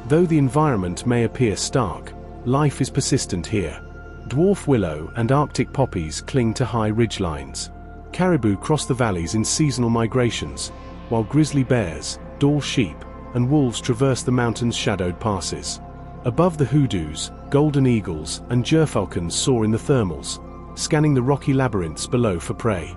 Speaker 1: Though the environment may appear stark, life is persistent here. Dwarf willow and Arctic poppies cling to high ridgelines. Caribou cross the valleys in seasonal migrations, while grizzly bears, Dall sheep, and wolves traverse the mountain's shadowed passes. Above the hoodoos, golden eagles and gerfalcons soar in the thermals, scanning the rocky labyrinths below for prey.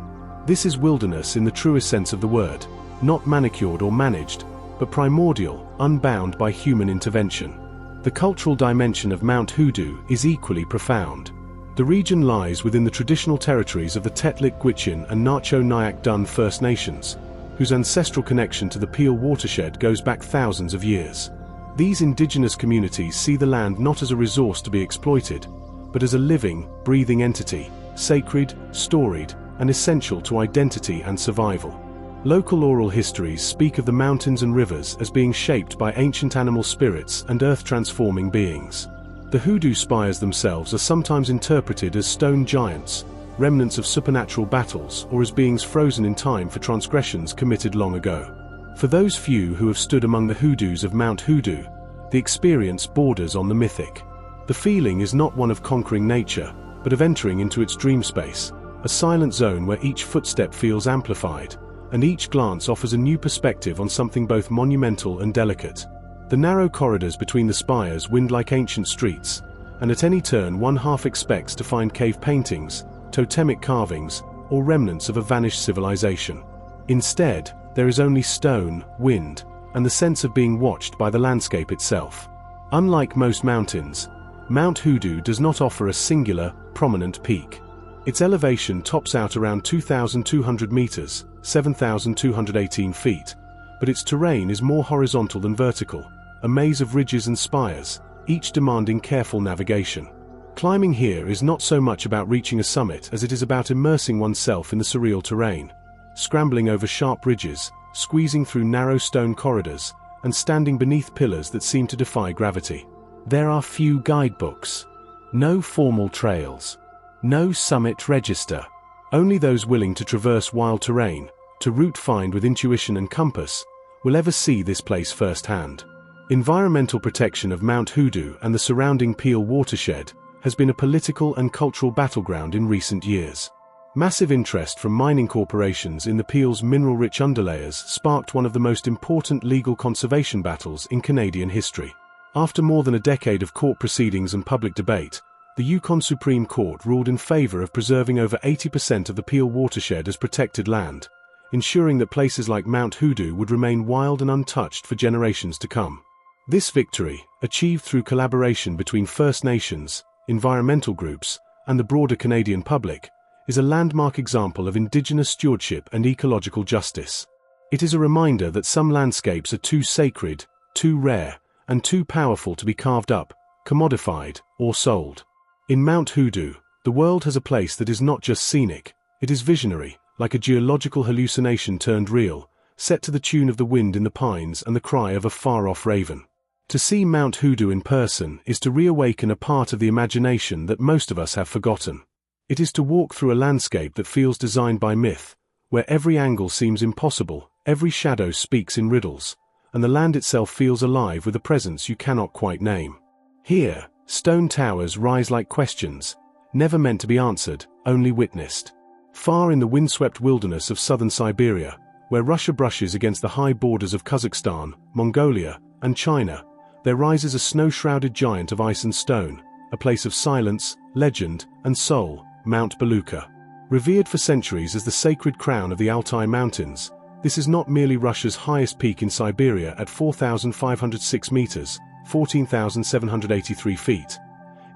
Speaker 1: This is wilderness in the truest sense of the word, not manicured or managed, but primordial, unbound by human intervention. The cultural dimension of Mount Hoodoo is equally profound. The region lies within the traditional territories of the Tetlik Gwich'in and Nacho Nyack Dun First Nations, whose ancestral connection to the Peel watershed goes back thousands of years. These indigenous communities see the land not as a resource to be exploited, but as a living, breathing entity, sacred, storied, and essential to identity and survival. Local oral histories speak of the mountains and rivers as being shaped by ancient animal spirits and earth-transforming beings. The hoodoo spires themselves are sometimes interpreted as stone giants, remnants of supernatural battles, or as beings frozen in time for transgressions committed long ago. For those few who have stood among the hoodoos of Mount Hoodoo, the experience borders on the mythic. The feeling is not one of conquering nature, but of entering into its dream space, a silent zone where each footstep feels amplified, and each glance offers a new perspective on something both monumental and delicate. The narrow corridors between the spires wind like ancient streets, and at any turn one half expects to find cave paintings, totemic carvings, or remnants of a vanished civilization. Instead, there is only stone, wind, and the sense of being watched by the landscape itself. Unlike most mountains, Mount Hoodoo does not offer a singular, prominent peak. Its elevation tops out around 2,200 meters, 7,218 feet, but its terrain is more horizontal than vertical, a maze of ridges and spires, each demanding careful navigation. Climbing here is not so much about reaching a summit as it is about immersing oneself in the surreal terrain, scrambling over sharp ridges, squeezing through narrow stone corridors, and standing beneath pillars that seem to defy gravity. There are few guidebooks, no formal trails, no summit register. Only those willing to traverse wild terrain, to route find with intuition and compass, will ever see this place firsthand. Environmental protection of Mount Hoodoo and the surrounding Peel watershed has been a political and cultural battleground in recent years. Massive interest from mining corporations in the Peel's mineral-rich underlayers sparked one of the most important legal conservation battles in Canadian history. After more than a decade of court proceedings and public debate, the Yukon Supreme Court ruled in favor of preserving over 80% of the Peel watershed as protected land, ensuring that places like Mount Hoodoo would remain wild and untouched for generations to come. This victory, achieved through collaboration between First Nations, environmental groups, and the broader Canadian public, is a landmark example of Indigenous stewardship and ecological justice. It is a reminder that some landscapes are too sacred, too rare, and too powerful to be carved up, commodified, or sold. In Mount Hoodoo, the world has a place that is not just scenic, it is visionary, like a geological hallucination turned real, set to the tune of the wind in the pines and the cry of a far-off raven. To see Mount Hoodoo in person is to reawaken a part of the imagination that most of us have forgotten. It is to walk through a landscape that feels designed by myth, where every angle seems impossible, every shadow speaks in riddles, and the land itself feels alive with a presence you cannot quite name. Here, stone towers rise like questions, never meant to be answered, only witnessed. Far in the windswept wilderness of southern Siberia, where Russia brushes against the high borders of Kazakhstan, Mongolia, and China, there rises a snow-shrouded giant of ice and stone, a place of silence, legend, and soul, Mount Belukha. Revered for centuries as the sacred crown of the Altai Mountains, this is not merely Russia's highest peak in Siberia at 4,506 meters, 14,783 feet.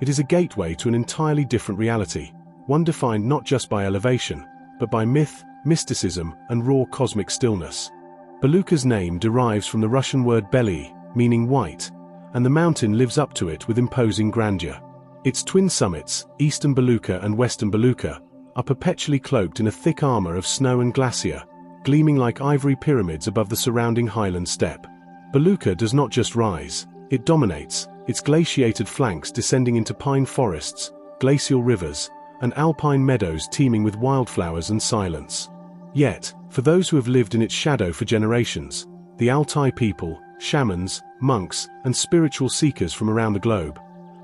Speaker 1: It is a gateway to an entirely different reality, one defined not just by elevation, but by myth, mysticism, and raw cosmic stillness. Belukha's name derives from the Russian word bely, meaning white, and the mountain lives up to it with imposing grandeur. Its twin summits, Eastern Belukha and Western Belukha, are perpetually cloaked in a thick armor of snow and glacier, gleaming like ivory pyramids above the surrounding highland steppe. Belukha does not just rise, it dominates, its glaciated flanks descending into pine forests, glacial rivers, and alpine meadows teeming with wildflowers and silence. Yet, for those who have lived in its shadow for generations, the Altai people, shamans, monks, and spiritual seekers from around the globe,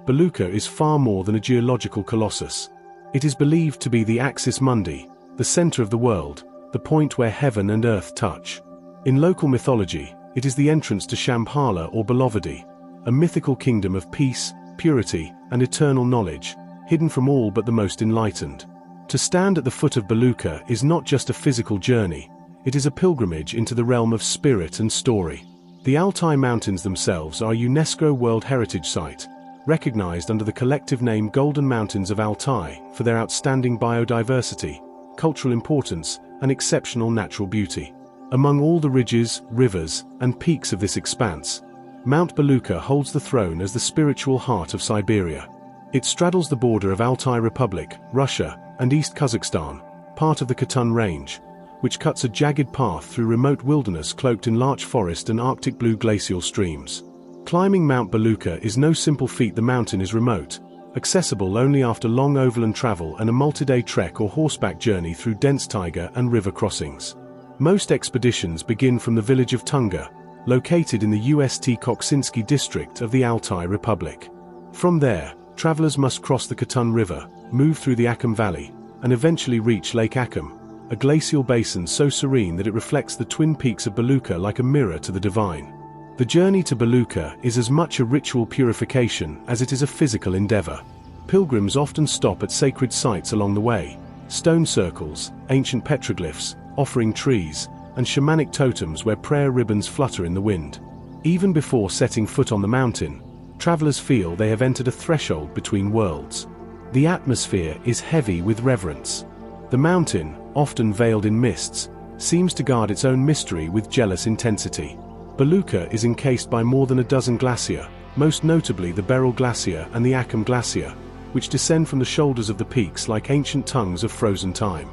Speaker 1: Belukha is far more than a geological colossus. It is believed to be the axis mundi, the center of the world, the point where heaven and earth touch. In local mythology, it is the entrance to Shambhala or Belovedi, a mythical kingdom of peace, purity, and eternal knowledge, hidden from all but the most enlightened. To stand at the foot of Belukha is not just a physical journey, it is a pilgrimage into the realm of spirit and story. The Altai Mountains themselves are a UNESCO World Heritage Site, recognized under the collective name Golden Mountains of Altai for their outstanding biodiversity, cultural importance, and exceptional natural beauty. Among all the ridges, rivers, and peaks of this expanse, Mount Belukha holds the throne as the spiritual heart of Siberia. It straddles the border of Altai Republic, Russia, and East Kazakhstan, part of the Khatun Range, which cuts a jagged path through remote wilderness cloaked in larch forest and Arctic blue glacial streams. Climbing Mount Belukha is no simple feat. The mountain is remote, accessible only after long overland travel and a multi-day trek or horseback journey through dense taiga and river crossings. Most expeditions begin from the village of Tunga, located in the UST Koksinsky district of the Altai Republic. From there, travelers must cross the Khatun River, move through the Akham Valley, and eventually reach Lake Akham, a glacial basin so serene that it reflects the twin peaks of Belukha like a mirror to the divine. The journey to Belukha is as much a ritual purification as it is a physical endeavor. Pilgrims often stop at sacred sites along the way, stone circles, ancient petroglyphs, offering trees, and shamanic totems where prayer ribbons flutter in the wind. Even before setting foot on the mountain, travelers feel they have entered a threshold between worlds. The atmosphere is heavy with reverence. The mountain, often veiled in mists, seems to guard its own mystery with jealous intensity. Belukha is encased by more than a dozen glacier, most notably the Beryl Glacier and the Akham Glacier, which descend from the shoulders of the peaks like ancient tongues of frozen time.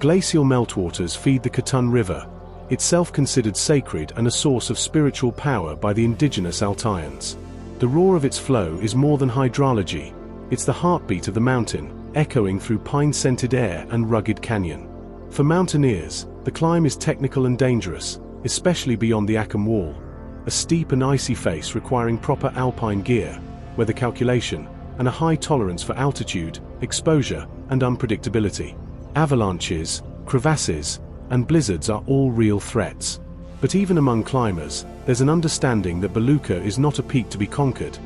Speaker 1: Glacial meltwaters feed the Khatun River, itself considered sacred and a source of spiritual power by the indigenous Altaians. The roar of its flow is more than hydrology, it's the heartbeat of the mountain, echoing through pine-scented air and rugged canyon. For mountaineers, the climb is technical and dangerous, especially beyond the Akham Wall, a steep and icy face requiring proper alpine gear, weather calculation, and a high tolerance for altitude, exposure, and unpredictability. Avalanches, crevasses, and blizzards are all real threats. But even among climbers, there's an understanding that Belukar is not a peak to be conquered.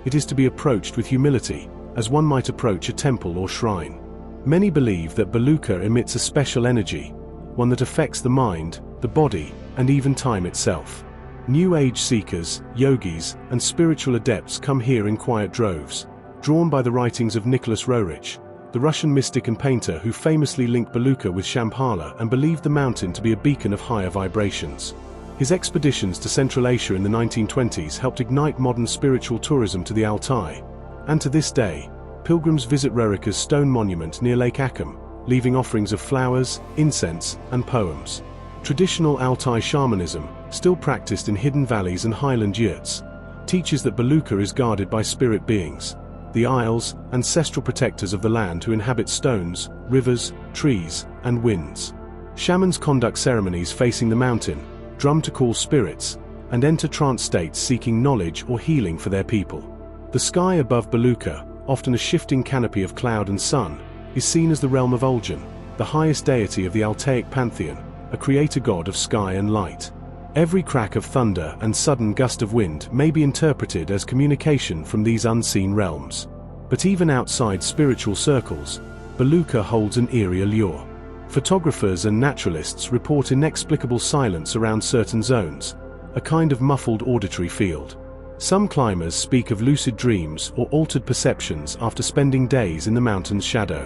Speaker 1: It is to be approached with humility, as one might approach a temple or shrine. Many believe that Belukar emits a special energy, one that affects the mind, the body, and even time itself. New Age seekers, yogis, and spiritual adepts come here in quiet droves, drawn by the writings of Nicholas Roerich, the Russian mystic and painter who famously linked Belukar with Shambhala and believed the mountain to be a beacon of higher vibrations. His expeditions to Central Asia in the 1920s helped ignite modern spiritual tourism to the Altai, and to this day, pilgrims visit Roerich's stone monument near Lake Akam, leaving offerings of flowers, incense, and poems. Traditional Altai shamanism, still practiced in hidden valleys and highland yurts, teaches that Belukar is guarded by spirit beings, the isles, ancestral protectors of the land who inhabit stones, rivers, trees, and winds. Shamans conduct ceremonies facing the mountain, drum to call spirits, and enter trance states seeking knowledge or healing for their people. The sky above Belukar, often a shifting canopy of cloud and sun, is seen as the realm of Oljan, the highest deity of the Altaic pantheon, a creator god of sky and light. Every crack of thunder and sudden gust of wind may be interpreted as communication from these unseen realms. But even outside spiritual circles, Belukar holds an eerie allure. Photographers and naturalists report inexplicable silence around certain zones, a kind of muffled auditory field. Some climbers speak of lucid dreams or altered perceptions after spending days in the mountain's shadow.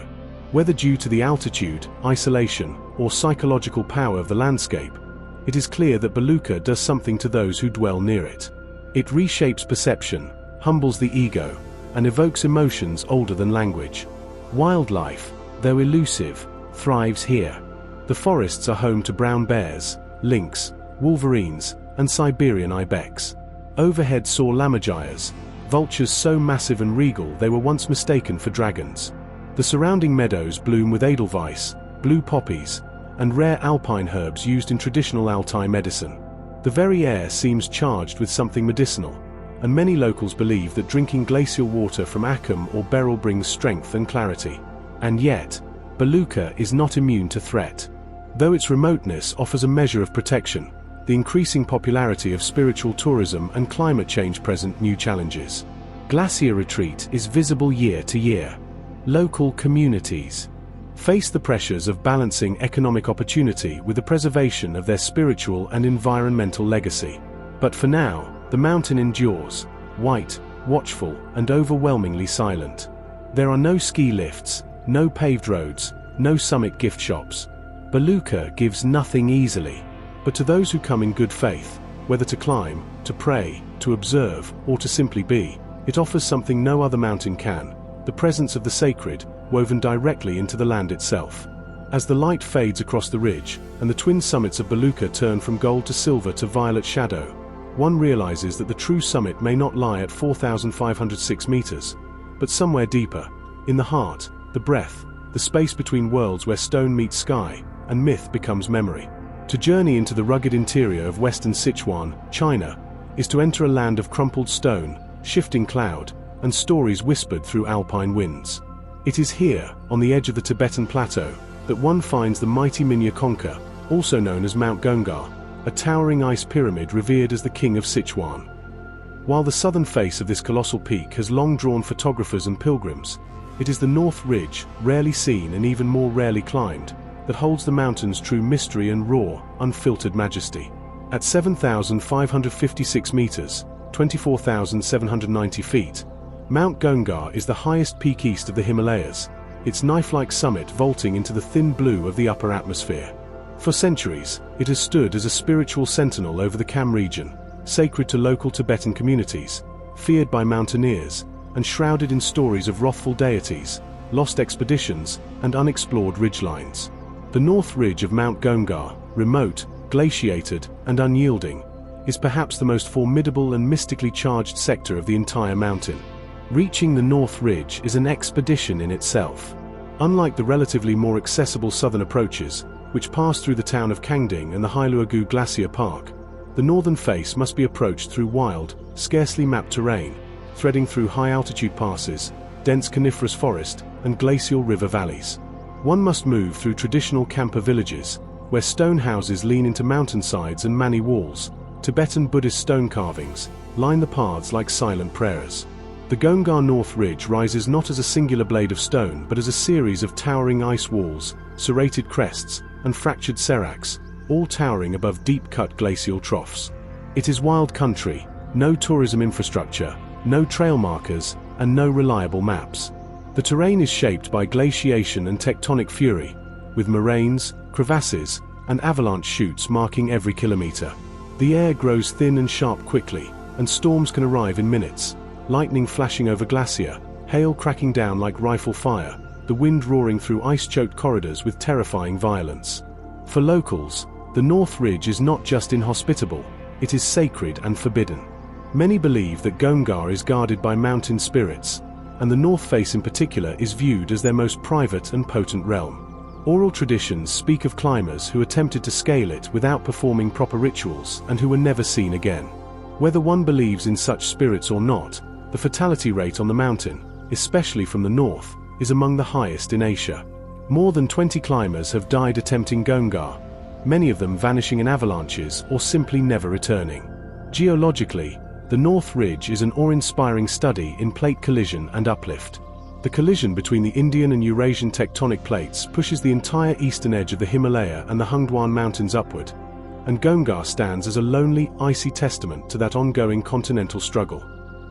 Speaker 1: Whether due to the altitude, isolation, or psychological power of the landscape, it is clear that Belukar does something to those who dwell near it. It reshapes perception, humbles the ego, and evokes emotions older than language. Wildlife, though elusive, thrives here. The forests are home to brown bears, lynx, wolverines, and Siberian ibex. Overhead soar lammergeiers, vultures so massive and regal they were once mistaken for dragons. The surrounding meadows bloom with edelweiss, blue poppies, and rare alpine herbs used in traditional Altai medicine. The very air seems charged with something medicinal, and many locals believe that drinking glacial water from Akam or Beryl brings strength and clarity. And yet, Belukar is not immune to threat. Though its remoteness offers a measure of protection, the increasing popularity of spiritual tourism and climate change present new challenges. Glacier retreat is visible year to year. Local communities face the pressures of balancing economic opportunity with the preservation of their spiritual and environmental legacy. But for now, the mountain endures, white, watchful, and overwhelmingly silent. There are no ski lifts, no paved roads, no summit gift shops. Belukar gives nothing easily. But to those who come in good faith, whether to climb, to pray, to observe, or to simply be, it offers something no other mountain can: the presence of the sacred, woven directly into the land itself. As the light fades across the ridge, and the twin summits of Belukar turn from gold to silver to violet shadow, one realizes that the true summit may not lie at 4,506 meters, but somewhere deeper, in the heart, the breath, the space between worlds where stone meets sky, and myth becomes memory. To journey into the rugged interior of western Sichuan, China, is to enter a land of crumpled stone, shifting cloud, and stories whispered through alpine winds. It is here, on the edge of the Tibetan plateau, that one finds the mighty Minya Konka, also known as Mount Gongar, a towering ice pyramid revered as the king of Sichuan. While the southern face of this colossal peak has long drawn photographers and pilgrims, it is the north ridge, rarely seen and even more rarely climbed, that holds the mountain's true mystery and raw, unfiltered majesty. At 7,556 meters, 24,790 feet, Mount Gongar is the highest peak east of the Himalayas, its knife-like summit vaulting into the thin blue of the upper atmosphere. For centuries, it has stood as a spiritual sentinel over the Kham region, sacred to local Tibetan communities, feared by mountaineers, and shrouded in stories of wrathful deities, lost expeditions, and unexplored ridgelines. The north ridge of Mount Gongar, remote, glaciated, and unyielding, is perhaps the most formidable and mystically charged sector of the entire mountain. Reaching the north ridge is an expedition in itself. Unlike the relatively more accessible southern approaches, which pass through the town of Kangding and the Hailuogu Glacier Park, the northern face must be approached through wild, scarcely mapped terrain, threading through high-altitude passes, dense coniferous forest, and glacial river valleys. One must move through traditional camper villages, where stone houses lean into mountainsides and mani walls. Tibetan Buddhist stone carvings line the paths like silent prayers. The Gongar North Ridge rises not as a singular blade of stone but as a series of towering ice walls, serrated crests, and fractured seracs, all towering above deep-cut glacial troughs. It is wild country, no tourism infrastructure, no trail markers, and no reliable maps. The terrain is shaped by glaciation and tectonic fury, with moraines, crevasses, and avalanche chutes marking every kilometer. The air grows thin and sharp quickly, and storms can arrive in minutes. Lightning flashing over glacier, hail cracking down like rifle fire, the wind roaring through ice-choked corridors with terrifying violence. For locals, the North Ridge is not just inhospitable, it is sacred and forbidden. Many believe that Gongar is guarded by mountain spirits, and the North Face in particular is viewed as their most private and potent realm. Oral traditions speak of climbers who attempted to scale it without performing proper rituals and who were never seen again. Whether one believes in such spirits or not, the fatality rate on the mountain, especially from the north, is among the highest in Asia. More than 20 climbers have died attempting Gongar, many of them vanishing in avalanches or simply never returning. Geologically, the North Ridge is an awe-inspiring study in plate collision and uplift. The collision between the Indian and Eurasian tectonic plates pushes the entire eastern edge of the Himalaya and the Hungduan Mountains upward, and Gongar stands as a lonely, icy testament to that ongoing continental struggle.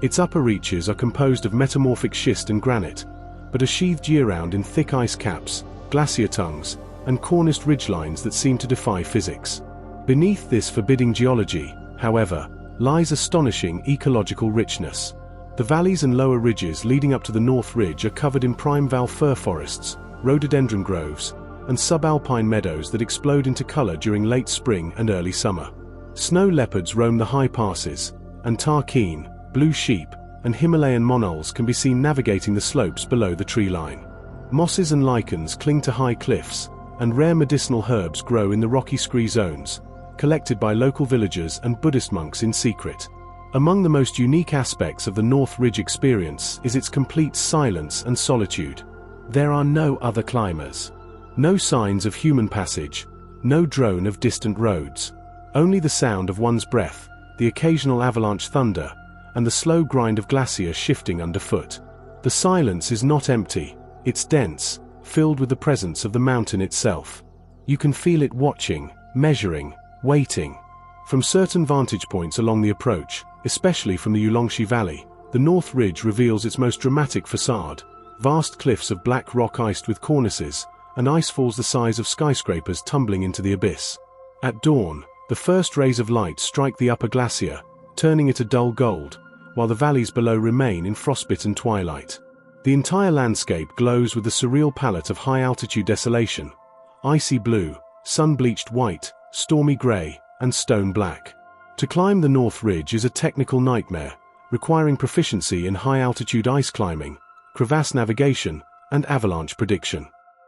Speaker 1: Its upper reaches are composed of metamorphic schist and granite, but are sheathed year-round in thick ice caps, glacier tongues, and corniced ridgelines that seem to defy physics. Beneath this forbidding geology, however, lies astonishing ecological richness. The valleys and lower ridges leading up to the North Ridge are covered in prime Val fir forests, rhododendron groves, and subalpine meadows that explode into color during late spring and early summer. Snow leopards roam the high passes, and tarkeen, blue sheep, and Himalayan monols can be seen navigating the slopes below the tree line. Mosses and lichens cling to high cliffs, and rare medicinal herbs grow in the rocky scree zones, collected by local villagers and Buddhist monks in secret. Among the most unique aspects of the North Ridge experience is its complete silence and solitude. There are no other climbers. No signs of human passage, no drone of distant roads. Only the sound of one's breath, the occasional avalanche thunder, and the slow grind of glacier shifting underfoot. The silence is not empty, it's dense, filled with the presence of the mountain itself. You can feel it watching, measuring, waiting. From certain vantage points along the approach, especially from the Ulongshi Valley, the North Ridge reveals its most dramatic facade, vast cliffs of black rock iced with cornices, and icefalls the size of skyscrapers tumbling into the abyss. At dawn, the first rays of light strike the upper glacier, turning it a dull gold, while the valleys below remain in frostbitten twilight. The entire landscape glows with the surreal palette of high-altitude desolation: icy blue, sun-bleached white, stormy grey, and stone black. To climb the North Ridge is a technical nightmare, requiring proficiency in high-altitude ice climbing, crevasse navigation, and avalanche prediction.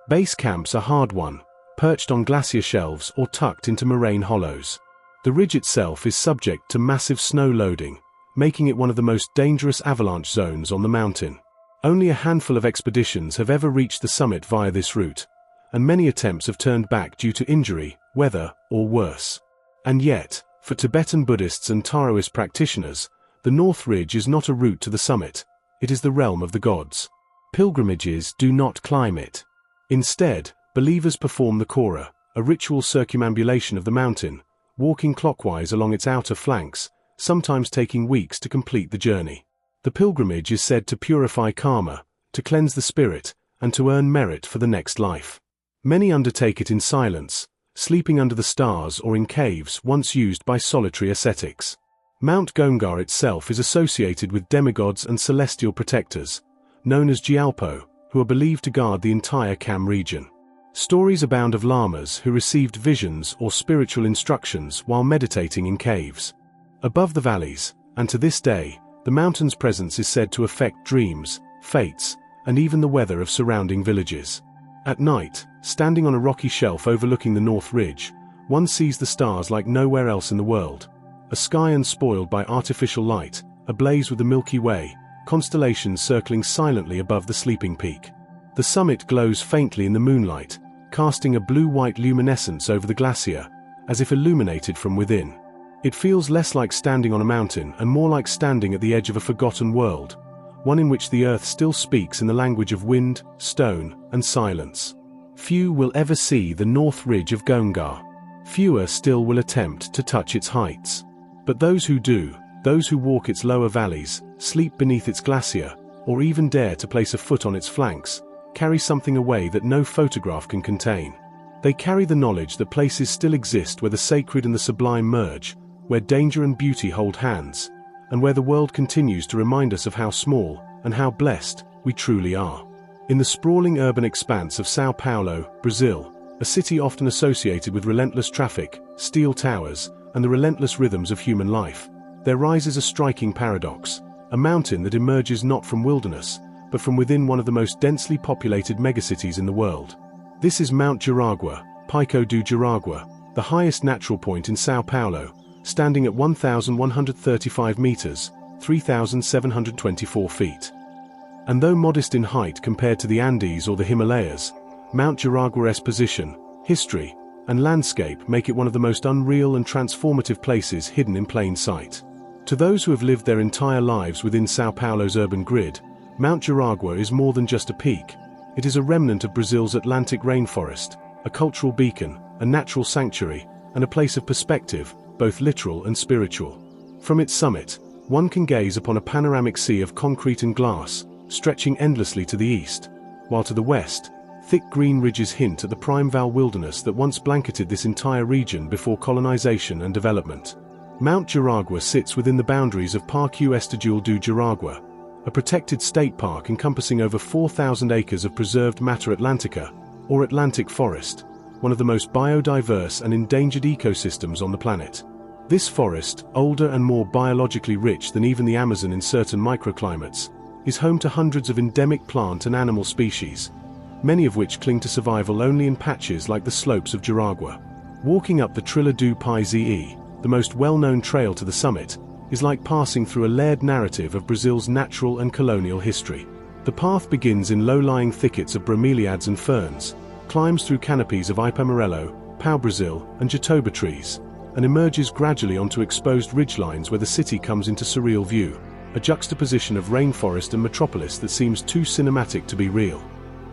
Speaker 1: Base camps are hard-won, perched on glacier shelves or tucked into moraine hollows. The ridge itself is subject to massive snow loading, making it one of the most dangerous avalanche zones on the mountain. Only a handful of expeditions have ever reached the summit via this route, and many attempts have turned back due to injury, weather, or worse. And yet, for Tibetan Buddhists and Taoist practitioners, the North Ridge is not a route to the summit, it is the realm of the gods. Pilgrimages do not climb it. Instead, believers perform the Kora, a ritual circumambulation of the mountain, walking clockwise along its outer flanks, sometimes taking weeks to complete the journey. The pilgrimage is said to purify karma, to cleanse the spirit, and to earn merit for the next life. Many undertake it in silence, sleeping under the stars or in caves once used by solitary ascetics. Mount Gongar itself is associated with demigods and celestial protectors, known as Gyalpo, who are believed to guard the entire Kham region. Stories abound of lamas who received visions or spiritual instructions while meditating in caves. Above the valleys, and to this day, the mountain's presence is said to affect dreams, fates, and even the weather of surrounding villages. At night, standing on a rocky shelf overlooking the North Ridge, one sees the stars like nowhere else in the world. A sky unspoiled by artificial light, ablaze with the Milky Way, constellations circling silently above the sleeping peak. The summit glows faintly in the moonlight, casting a blue-white luminescence over the glacier, as if illuminated from within. It feels less like standing on a mountain and more like standing at the edge of a forgotten world, one in which the earth still speaks in the language of wind, stone, and silence. Few will ever see the north ridge of Gongar. Fewer still will attempt to touch its heights. But those who do, those who walk its lower valleys, sleep beneath its glacier, or even dare to place a foot on its flanks, carry something away that no photograph can contain. They carry the knowledge that places still exist where the sacred and the sublime merge, where danger and beauty hold hands, and where the world continues to remind us of how small and how blessed we truly are. In the sprawling urban expanse of São Paulo, Brazil, a city often associated with relentless traffic, steel towers, and the relentless rhythms of human life, there rises a striking paradox, a mountain that emerges not from wilderness, but from within one of the most densely populated megacities in the world. This is Mount Jaragua, Pico do Jaragua, the highest natural point in São Paulo, standing at 1,135 meters, 3,724 feet. And though modest in height compared to the Andes or the Himalayas, Mount Jaragua's position, history, and landscape make it one of the most unreal and transformative places hidden in plain sight. To those who have lived their entire lives within São Paulo's urban grid, Mount Jaragua is more than just a peak. It is a remnant of Brazil's Atlantic rainforest, a cultural beacon, a natural sanctuary, and a place of perspective, both literal and spiritual. From its summit, one can gaze upon a panoramic sea of concrete and glass, stretching endlessly to the east, while to the west, thick green ridges hint at the primeval wilderness that once blanketed this entire region before colonization and development. Mount Jaragua sits within the boundaries of Parque Estadual do Jaragua, a protected state park encompassing over 4,000 acres of preserved Mata Atlantica, or Atlantic forest, one of the most biodiverse and endangered ecosystems on the planet. This forest, older and more biologically rich than even the Amazon in certain microclimates, is home to hundreds of endemic plant and animal species, many of which cling to survival only in patches like the slopes of Jaragua. Walking up the Trilha do Paise, the most well-known trail to the summit, is like passing through a layered narrative of Brazil's natural and colonial history. The path begins in low-lying thickets of bromeliads and ferns, climbs through canopies of Ipamarelo, pau-brasil, and jatoba trees, and emerges gradually onto exposed ridgelines where the city comes into surreal view, a juxtaposition of rainforest and metropolis that seems too cinematic to be real.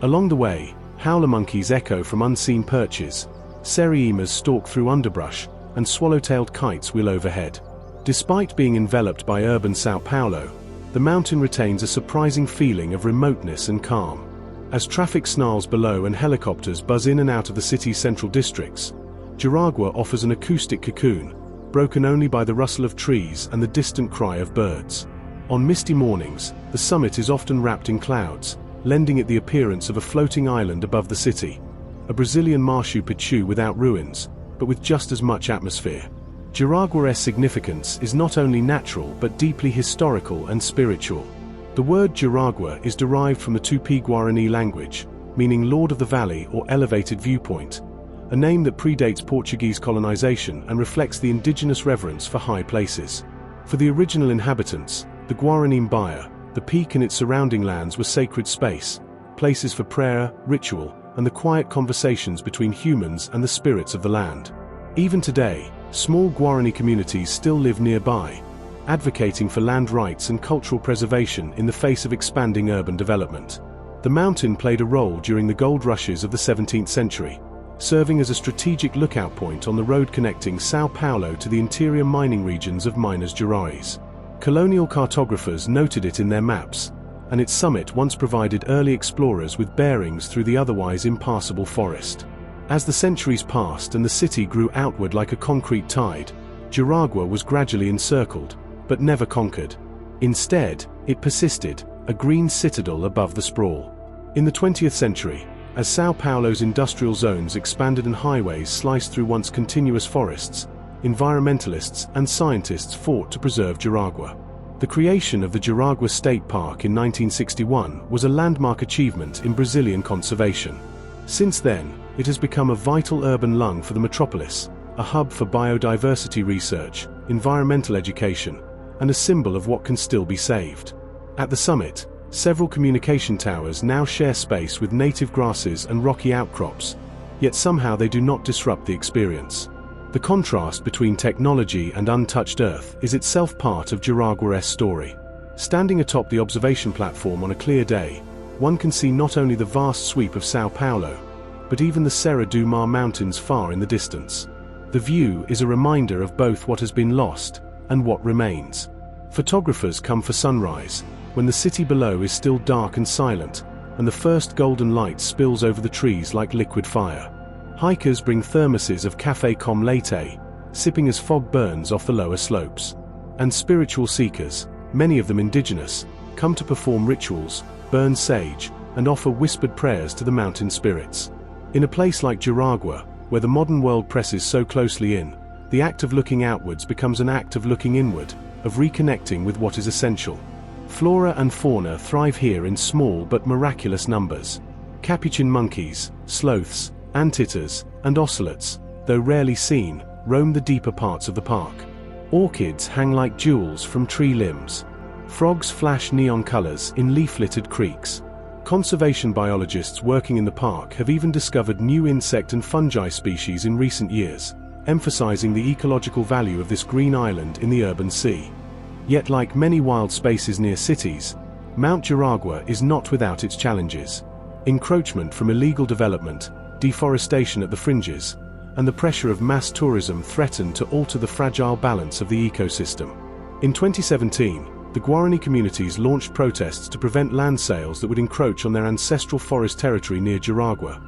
Speaker 1: Along the way, howler monkeys echo from unseen perches, seriemas stalk through underbrush, and swallow-tailed kites wheel overhead. Despite being enveloped by urban São Paulo, the mountain retains a surprising feeling of remoteness and calm. As traffic snarls below and helicopters buzz in and out of the city's central districts, Jaragua offers an acoustic cocoon, broken only by the rustle of trees and the distant cry of birds. On misty mornings, the summit is often wrapped in clouds, lending it the appearance of a floating island above the city, a Brazilian Machu Picchu without ruins, but with just as much atmosphere. Jaragua's significance is not only natural but deeply historical and spiritual. The word Jaragua is derived from the Tupi-Guarani language, meaning Lord of the Valley or elevated viewpoint, a name that predates Portuguese colonization and reflects the indigenous reverence for high places. For the original inhabitants, the Guarani Mbaya, the peak and its surrounding lands were sacred space, places for prayer, ritual, and the quiet conversations between humans and the spirits of the land. Even today, small Guarani communities still live nearby, advocating for land rights and cultural preservation in the face of expanding urban development. The mountain played a role during the gold rushes of the 17th century, serving as a strategic lookout point on the road connecting São Paulo to the interior mining regions of Minas Gerais. Colonial cartographers noted it in their maps, and its summit once provided early explorers with bearings through the otherwise impassable forest. As the centuries passed and the city grew outward like a concrete tide, Jaragua was gradually encircled, but never conquered. Instead, it persisted, a green citadel above the sprawl. In the 20th century, as São Paulo's industrial zones expanded and highways sliced through once continuous forests, environmentalists and scientists fought to preserve Jaragua. The creation of the Jaragua State Park in 1961 was a landmark achievement in Brazilian conservation. Since then, it has become a vital urban lung for the metropolis, a hub for biodiversity research, environmental education, and a symbol of what can still be saved. At the summit, Several communication towers now share space with native grasses and rocky outcrops, yet somehow they do not disrupt the experience. The contrast between technology and untouched Earth is itself part of Jaragua's story. Standing atop the observation platform on a clear day, one can see not only the vast sweep of São Paulo, but even the Serra do Mar mountains far in the distance. The view is a reminder of both what has been lost and what remains. Photographers come for sunrise, when the city below is still dark and silent, and the first golden light spills over the trees like liquid fire. Hikers bring thermoses of café com leite, sipping as fog burns off the lower slopes. And spiritual seekers, many of them indigenous, come to perform rituals, burn sage, and offer whispered prayers to the mountain spirits. In a place like Jaragua, where the modern world presses so closely in, the act of looking outwards becomes an act of looking inward, of reconnecting with what is essential. Flora and fauna thrive here in small but miraculous numbers. Capuchin monkeys, sloths, anteaters, and ocelots, though rarely seen, roam the deeper parts of the park. Orchids hang like jewels from tree limbs. Frogs flash neon colors in leaf-littered creeks. Conservation biologists working in the park have even discovered new insect and fungi species in recent years, emphasizing the ecological value of this green island in the urban sea. Yet like many wild spaces near cities, Mount Jaragua is not without its challenges. Encroachment from illegal development, deforestation at the fringes, and the pressure of mass tourism threaten to alter the fragile balance of the ecosystem. In 2017, the Guarani communities launched protests to prevent land sales that would encroach on their ancestral forest territory near Jaragua.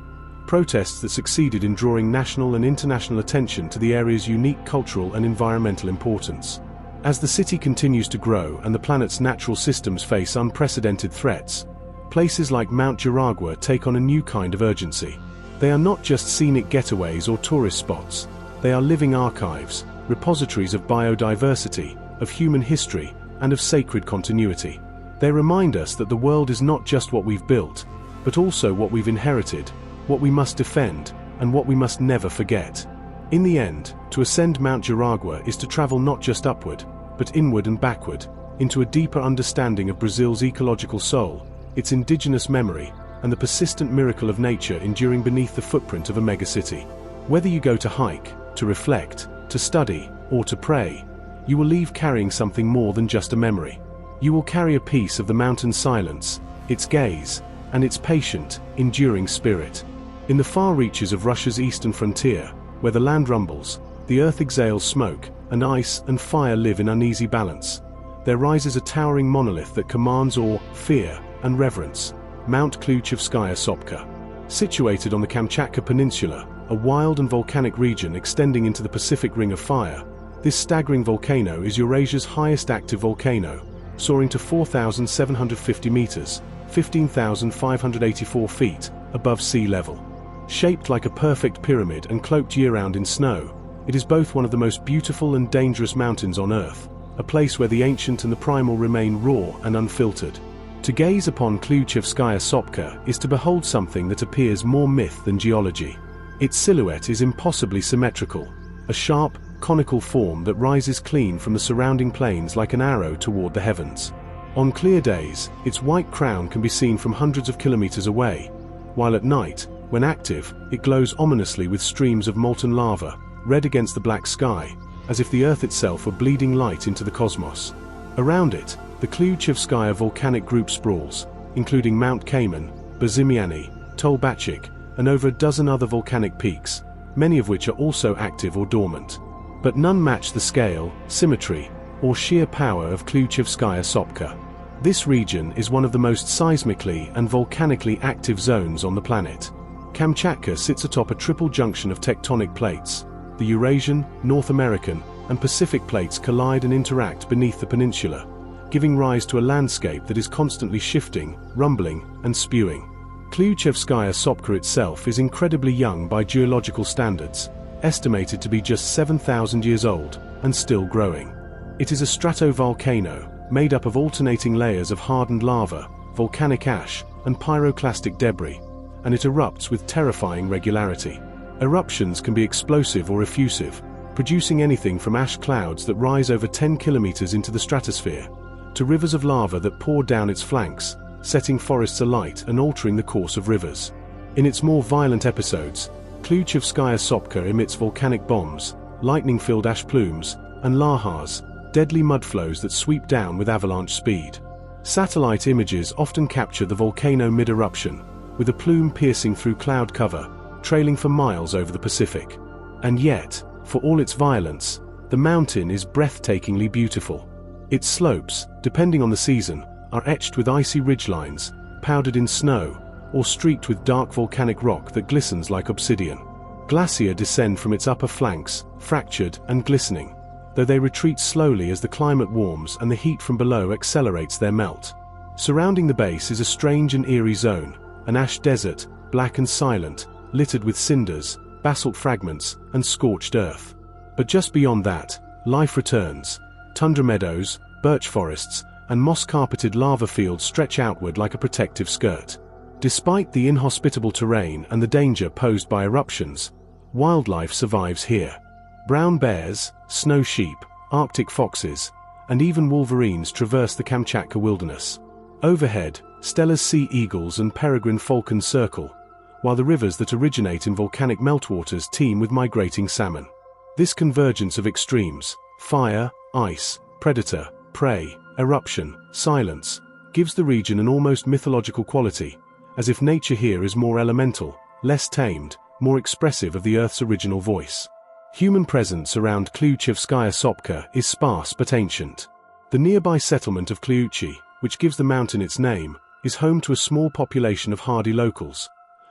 Speaker 1: Protests that succeeded in drawing national and international attention to the area's unique cultural and environmental importance. As the city continues to grow and the planet's natural systems face unprecedented threats, places like Mount Jaragua take on a new kind of urgency. They are not just scenic getaways or tourist spots, they are living archives, repositories of biodiversity, of human history, and of sacred continuity. They remind us that the world is not just what we've built, but also what we've inherited, what we must defend, and what we must never forget. In the end, to ascend Mount Jaragua is to travel not just upward, but inward and backward, into a deeper understanding of Brazil's ecological soul, its indigenous memory, and the persistent miracle of nature enduring beneath the footprint of a megacity. Whether you go to hike, to reflect, to study, or to pray, you will leave carrying something more than just a memory. You will carry a piece of the mountain's silence, its gaze, and its patient, enduring spirit. In the far reaches of Russia's eastern frontier, where the land rumbles, the earth exhales smoke, and ice and fire live in uneasy balance, there rises a towering monolith that commands awe, fear, and reverence: Mount Kliuchevskaya Sopka. Situated on the Kamchatka Peninsula, a wild and volcanic region extending into the Pacific Ring of Fire, this staggering volcano is Eurasia's highest active volcano, soaring to 4,750 meters, 15,584 feet, above sea level. Shaped like a perfect pyramid and cloaked year-round in snow, it is both one of the most beautiful and dangerous mountains on Earth, a place where the ancient and the primal remain raw and unfiltered. To gaze upon Kliuchevskaya Sopka is to behold something that appears more myth than geology. Its silhouette is impossibly symmetrical, a sharp, conical form that rises clean from the surrounding plains like an arrow toward the heavens. On clear days, its white crown can be seen from hundreds of kilometers away, while at night, when active, it glows ominously with streams of molten lava, red against the black sky, as if the Earth itself were bleeding light into the cosmos. Around it, the Kliuchevskaya volcanic group sprawls, including Mount Cayman, Bazimiani, Tolbachik, and over a dozen other volcanic peaks, many of which are also active or dormant. But none match the scale, symmetry, or sheer power of Kliuchevskaya Sopka. This region is one of the most seismically and volcanically active zones on the planet. Kamchatka sits atop a triple junction of tectonic plates. The Eurasian, North American, and Pacific plates collide and interact beneath the peninsula, giving rise to a landscape that is constantly shifting, rumbling, and spewing. Kliuchevskaya Sopka itself is incredibly young by geological standards, estimated to be just 7,000 years old, and still growing. It is a stratovolcano, made up of alternating layers of hardened lava, volcanic ash, and pyroclastic debris, and it erupts with terrifying regularity. Eruptions can be explosive or effusive, producing anything from ash clouds that rise over 10 kilometers into the stratosphere, to rivers of lava that pour down its flanks, setting forests alight and altering the course of rivers. In its more violent episodes, Kliuchevskaya Sopka emits volcanic bombs, lightning-filled ash plumes, and lahars, deadly mudflows that sweep down with avalanche speed. Satellite images often capture the volcano mid-eruption, with a plume piercing through cloud cover, trailing for miles over the Pacific. And yet, for all its violence, the mountain is breathtakingly beautiful. Its slopes, depending on the season, are etched with icy ridgelines, powdered in snow, or streaked with dark volcanic rock that glistens like obsidian. Glacier descend from its upper flanks, fractured and glistening, though they retreat slowly as the climate warms and the heat from below accelerates their melt. Surrounding the base is a strange and eerie zone, an ash desert, black and silent, littered with cinders, basalt fragments, and scorched earth. But just beyond that, life returns. Tundra meadows, birch forests, and moss-carpeted lava fields stretch outward like a protective skirt. Despite the inhospitable terrain and the danger posed by eruptions, wildlife survives here. Brown bears, snow sheep, Arctic foxes, and even wolverines traverse the Kamchatka wilderness. Overhead, Steller's sea eagles and peregrine falcons circle, while the rivers that originate in volcanic meltwaters teem with migrating salmon. This convergence of extremes, fire, ice, predator, prey, eruption, silence, gives the region an almost mythological quality, as if nature here is more elemental, less tamed, more expressive of the Earth's original voice. Human presence around Kliuchevskaya Sopka is sparse but ancient. The nearby settlement of Kliuchi, which gives the mountain its name, is home to a small population of hardy locals,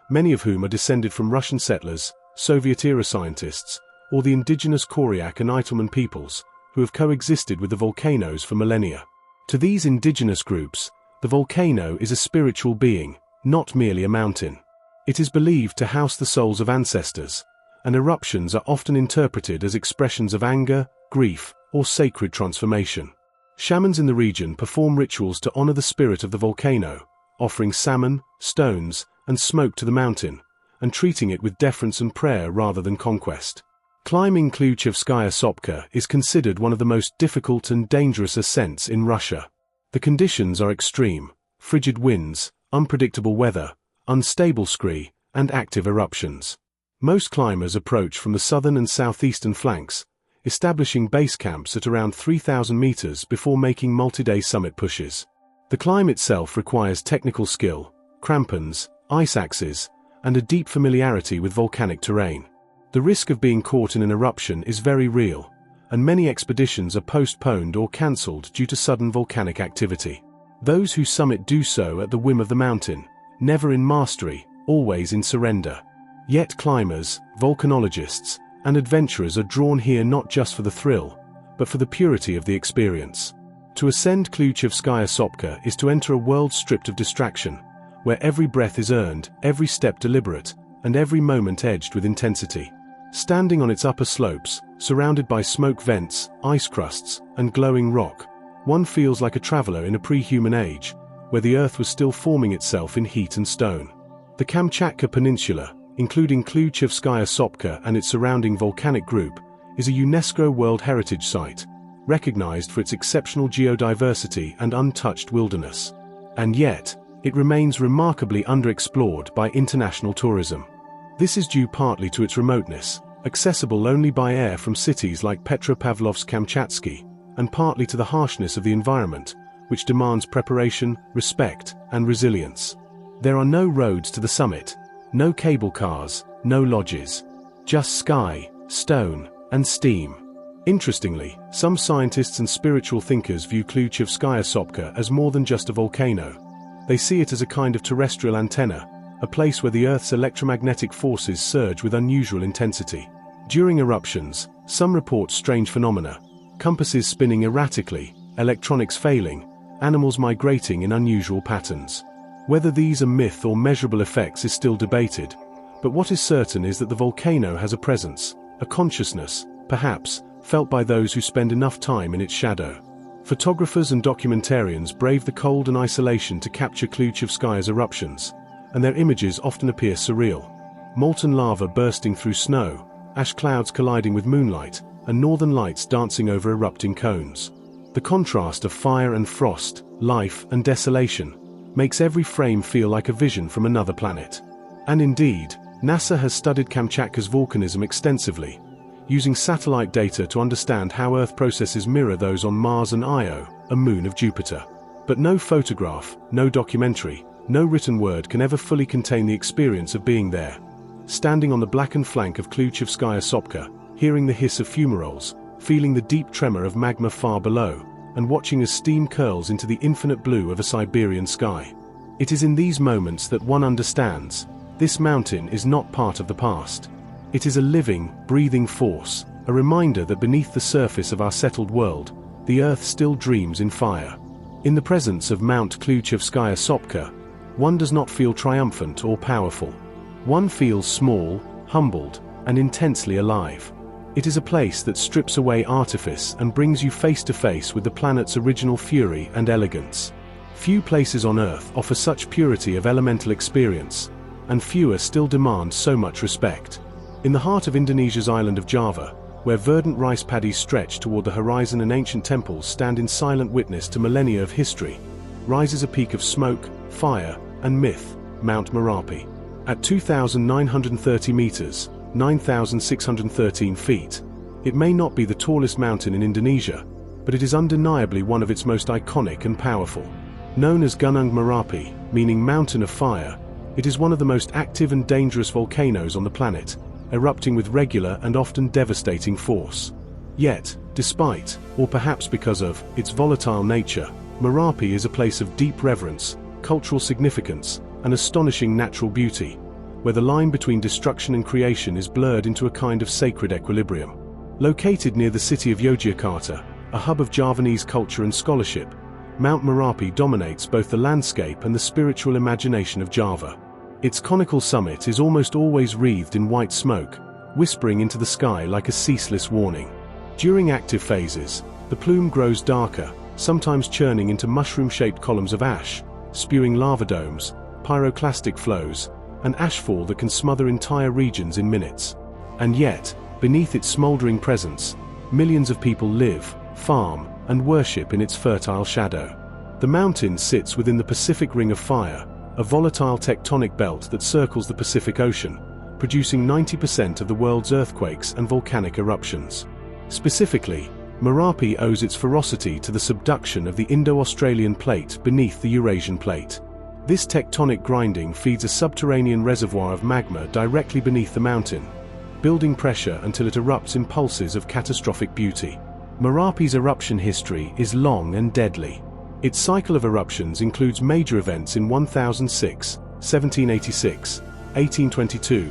Speaker 1: many of whom are descended from Russian settlers, Soviet-era scientists, or the indigenous Koryak and Itelmen peoples, who have coexisted with the volcanoes for millennia. To these indigenous groups, the volcano is a spiritual being, not merely a mountain. It is believed to house the souls of ancestors, and eruptions are often interpreted as expressions of anger, grief, or sacred transformation. Shamans in the region perform rituals to honor the spirit of the volcano, offering salmon, stones, and smoke to the mountain, and treating it with deference and prayer rather than conquest. Climbing Kliuchevskaya Sopka is considered one of the most difficult and dangerous ascents in Russia. The conditions are extreme: frigid winds, unpredictable weather, unstable scree, and active eruptions. Most climbers approach from the southern and southeastern flanks, establishing base camps at around 3,000 meters before making multi-day summit pushes. The climb itself requires technical skill, crampons, ice axes, and a deep familiarity with volcanic terrain. The risk of being caught in an eruption is very real, and many expeditions are postponed or cancelled due to sudden volcanic activity. Those who summit do so at the whim of the mountain, never in mastery, always in surrender. Yet climbers, volcanologists, and adventurers are drawn here not just for the thrill, but for the purity of the experience. To ascend Kliuchevskaya Sopka is to enter a world stripped of distraction, where every breath is earned, every step deliberate, and every moment edged with intensity. Standing on its upper slopes, surrounded by smoke vents, ice crusts, and glowing rock, one feels like a traveler in a pre-human age, where the Earth was still forming itself in heat and stone. The Kamchatka Peninsula, including Kliuchevskaya Sopka and its surrounding volcanic group, is a UNESCO World Heritage Site, recognized for its exceptional geodiversity and untouched wilderness. And yet, it remains remarkably underexplored by international tourism. This is due partly to its remoteness, accessible only by air from cities like Petropavlovsk-Kamchatsky, and partly to the harshness of the environment, which demands preparation, respect, and resilience. There are no roads to the summit, no cable cars, no lodges. Just sky, stone, and steam. Interestingly, some scientists and spiritual thinkers view Kliuchevskaya Sopka as more than just a volcano. They see it as a kind of terrestrial antenna, a place where the Earth's electromagnetic forces surge with unusual intensity. During eruptions, some report strange phenomena: compasses spinning erratically, electronics failing, animals migrating in unusual patterns. Whether these are myth or measurable effects is still debated, but what is certain is that the volcano has a presence, a consciousness, perhaps, felt by those who spend enough time in its shadow. Photographers and documentarians brave the cold and isolation to capture Kliuchevskaya's eruptions, and their images often appear surreal. Molten lava bursting through snow, ash clouds colliding with moonlight, and northern lights dancing over erupting cones. The contrast of fire and frost, life and desolation, makes every frame feel like a vision from another planet. And indeed, NASA has studied Kamchatka's volcanism extensively, using satellite data to understand how Earth processes mirror those on Mars and Io, a moon of Jupiter. But no photograph, no documentary, no written word can ever fully contain the experience of being there. Standing on the blackened flank of Kliuchevskaya Sopka, hearing the hiss of fumaroles, feeling the deep tremor of magma far below, and watching as steam curls into the infinite blue of a Siberian sky. It is in these moments that one understands, this mountain is not part of the past. It is a living, breathing force, a reminder that beneath the surface of our settled world, the Earth still dreams in fire. In the presence of Mount Kliuchevskaya Sopka, one does not feel triumphant or powerful. One feels small, humbled, and intensely alive. It is a place that strips away artifice and brings you face to face with the planet's original fury and elegance. Few places on Earth offer such purity of elemental experience, and fewer still demand so much respect. In the heart of Indonesia's island of Java, where verdant rice paddies stretch toward the horizon and ancient temples stand in silent witness to millennia of history, rises a peak of smoke, fire, and myth, Mount Merapi. At 2,930 meters, 9,613 feet, it may not be the tallest mountain in Indonesia, but it is undeniably one of its most iconic and powerful. Known as Gunung Merapi, meaning mountain of fire, it is one of the most active and dangerous volcanoes on the planet, erupting with regular and often devastating force. Yet, despite, or perhaps because of, its volatile nature, Merapi is a place of deep reverence, cultural significance, and astonishing natural beauty, where the line between destruction and creation is blurred into a kind of sacred equilibrium. Located near the city of Yogyakarta, a hub of Javanese culture and scholarship, Mount Merapi dominates both the landscape and the spiritual imagination of Java. Its conical summit is almost always wreathed in white smoke, whispering into the sky like a ceaseless warning. During active phases, the plume grows darker, sometimes churning into mushroom-shaped columns of ash, spewing lava domes, pyroclastic flows, and ashfall that can smother entire regions in minutes. And yet, beneath its smoldering presence, millions of people live, farm, and worship in its fertile shadow. The mountain sits within the Pacific Ring of Fire, a volatile tectonic belt that circles the Pacific Ocean, producing 90% of the world's earthquakes and volcanic eruptions. Specifically, Merapi owes its ferocity to the subduction of the Indo-Australian plate beneath the Eurasian plate. This tectonic grinding feeds a subterranean reservoir of magma directly beneath the mountain, building pressure until it erupts in pulses of catastrophic beauty. Merapi's eruption history is long and deadly. Its cycle of eruptions includes major events in 1006, 1786, 1822,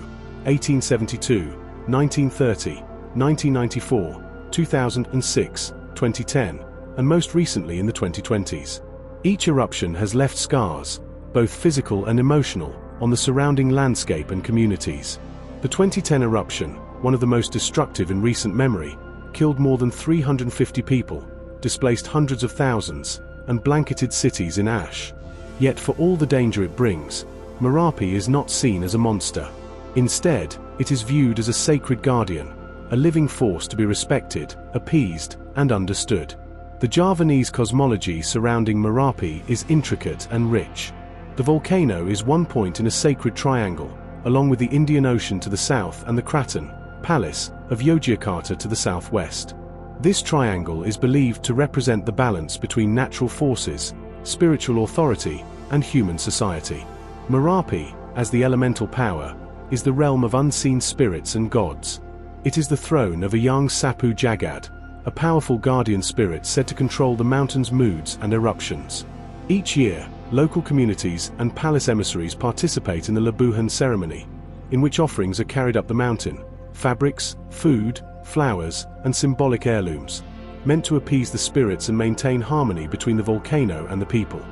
Speaker 1: 1872, 1930, 1994, 2006, 2010, and most recently in the 2020s. Each eruption has left scars, both physical and emotional, on the surrounding landscape and communities. The 2010 eruption, one of the most destructive in recent memory, killed more than 350 people, displaced hundreds of thousands, and blanketed cities in ash. Yet for all the danger it brings, Merapi is not seen as a monster. Instead, it is viewed as a sacred guardian, a living force to be respected, appeased, and understood. The Javanese cosmology surrounding Merapi is intricate and rich. The volcano is one point in a sacred triangle, along with the Indian Ocean to the south and the Kraton, Palace, of Yogyakarta to the southwest. This triangle is believed to represent the balance between natural forces, spiritual authority, and human society. Merapi, as the elemental power, is the realm of unseen spirits and gods. It is the throne of a young Sapu Jagad, a powerful guardian spirit said to control the mountain's moods and eruptions. Each year, local communities and palace emissaries participate in the Labuhan ceremony, in which offerings are carried up the mountain, fabrics, food, flowers, and symbolic heirlooms, meant to appease the spirits and maintain harmony between the volcano and the people.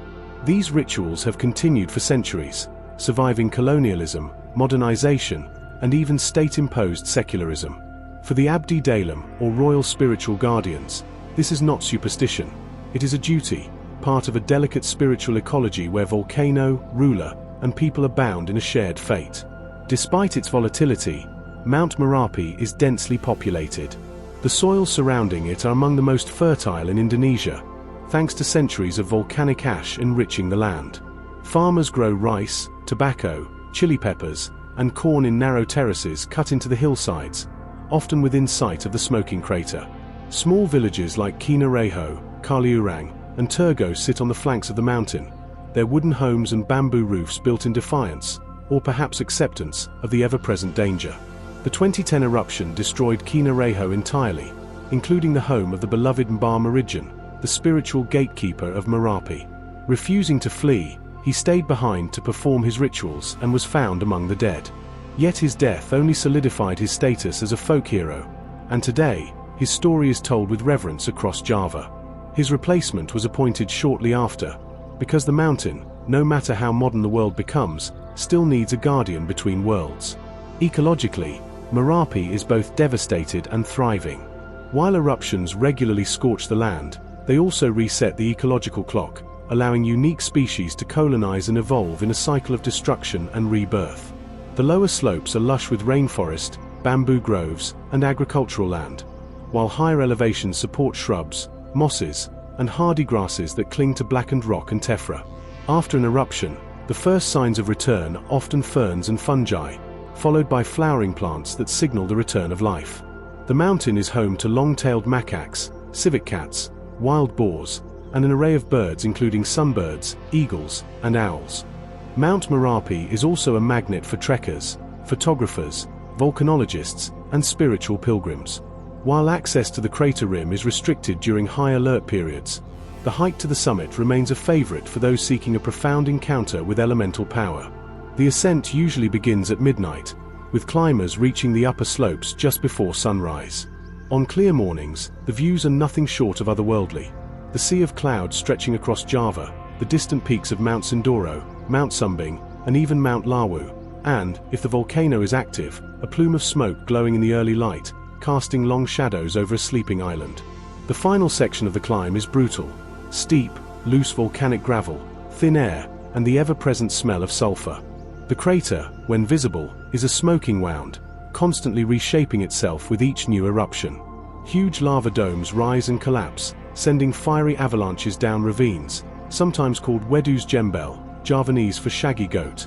Speaker 1: These rituals have continued for centuries, surviving colonialism, modernization, and even state-imposed secularism. For the Abdi Dalam, or royal spiritual guardians, this is not superstition, it is a duty, part of a delicate spiritual ecology where volcano, ruler, and people are bound in a shared fate. Despite its volatility, Mount Merapi is densely populated. The soils surrounding it are among the most fertile in Indonesia, thanks to centuries of volcanic ash enriching the land. Farmers grow rice, tobacco, chili peppers, and corn in narrow terraces cut into the hillsides, often within sight of the smoking crater. Small villages like Kinareho, Kaliurang, and Turgo sit on the flanks of the mountain, their wooden homes and bamboo roofs built in defiance, or perhaps acceptance, of the ever-present danger. The 2010 eruption destroyed Kinareho entirely, including the home of the beloved Mbah Meridian, the spiritual gatekeeper of Merapi. Refusing to flee, he stayed behind to perform his rituals and was found among the dead. Yet his death only solidified his status as a folk hero, and today, his story is told with reverence across Java. His replacement was appointed shortly after, because the mountain, no matter how modern the world becomes, still needs a guardian between worlds. Ecologically, Merapi is both devastated and thriving. While eruptions regularly scorch the land, they also reset the ecological clock, allowing unique species to colonize and evolve in a cycle of destruction and rebirth. The lower slopes are lush with rainforest, bamboo groves, and agricultural land, while higher elevations support shrubs, mosses, and hardy grasses that cling to blackened rock and tephra. After an eruption, the first signs of return are often ferns and fungi, followed by flowering plants that signal the return of life. The mountain is home to long-tailed macaques, civet cats, wild boars, and an array of birds including sunbirds, eagles, and owls. Mount Merapi is also a magnet for trekkers, photographers, volcanologists, and spiritual pilgrims. While access to the crater rim is restricted during high alert periods, the hike to the summit remains a favorite for those seeking a profound encounter with elemental power. The ascent usually begins at midnight, with climbers reaching the upper slopes just before sunrise. On clear mornings, the views are nothing short of otherworldly. The sea of clouds stretching across Java, the distant peaks of Mount Sindoro, Mount Sumbing, and even Mount Lawu, and, if the volcano is active, a plume of smoke glowing in the early light, casting long shadows over a sleeping island. The final section of the climb is brutal. Steep, loose volcanic gravel, thin air, and the ever-present smell of sulfur. The crater, when visible, is a smoking wound, constantly reshaping itself with each new eruption. Huge lava domes rise and collapse, sending fiery avalanches down ravines, sometimes called Wedus Jembel, Javanese for shaggy goat,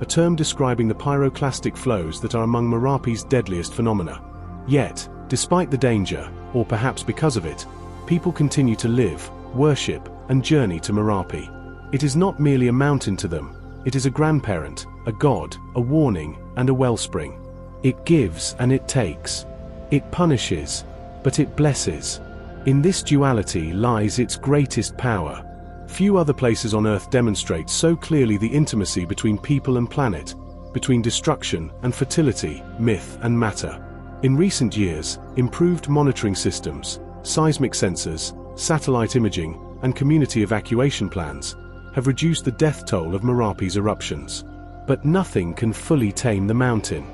Speaker 1: a term describing the pyroclastic flows that are among Merapi's deadliest phenomena. Yet, despite the danger, or perhaps because of it, people continue to live, worship, and journey to Merapi. It is not merely a mountain to them, it is a grandparent, a god, a warning, and a wellspring. It gives and it takes. It punishes, but it blesses. In this duality lies its greatest power. Few other places on Earth demonstrate so clearly the intimacy between people and planet, between destruction and fertility, myth and matter. In recent years, improved monitoring systems, seismic sensors, satellite imaging, and community evacuation plans have reduced the death toll of Merapi's eruptions. But nothing can fully tame the mountain.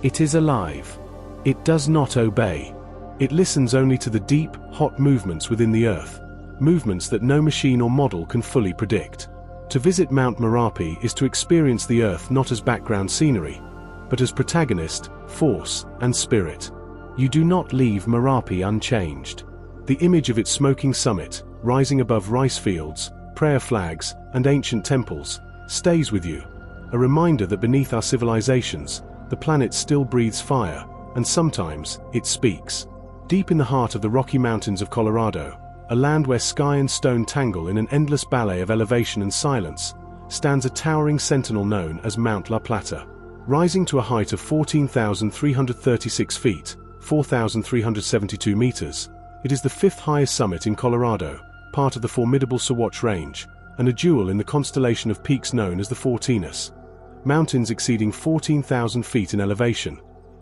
Speaker 1: It is alive. It does not obey. It listens only to the deep, hot movements within the earth, movements that no machine or model can fully predict. To visit Mount Merapi is to experience the earth not as background scenery, but as protagonist, force, and spirit. You do not leave Merapi unchanged. The image of its smoking summit, rising above rice fields, prayer flags, and ancient temples, stays with you, a reminder that beneath our civilizations, the planet still breathes fire, and sometimes, it speaks. Deep in the heart of the Rocky Mountains of Colorado, a land where sky and stone tangle in an endless ballet of elevation and silence, stands a towering sentinel known as Mount La Plata. Rising to a height of 14,336 feet, 4,372 meters, it is the fifth highest summit in Colorado, part of the formidable Sawatch Range, and a jewel in the constellation of peaks known as the Fortinus. Mountains exceeding 14,000 feet in elevation,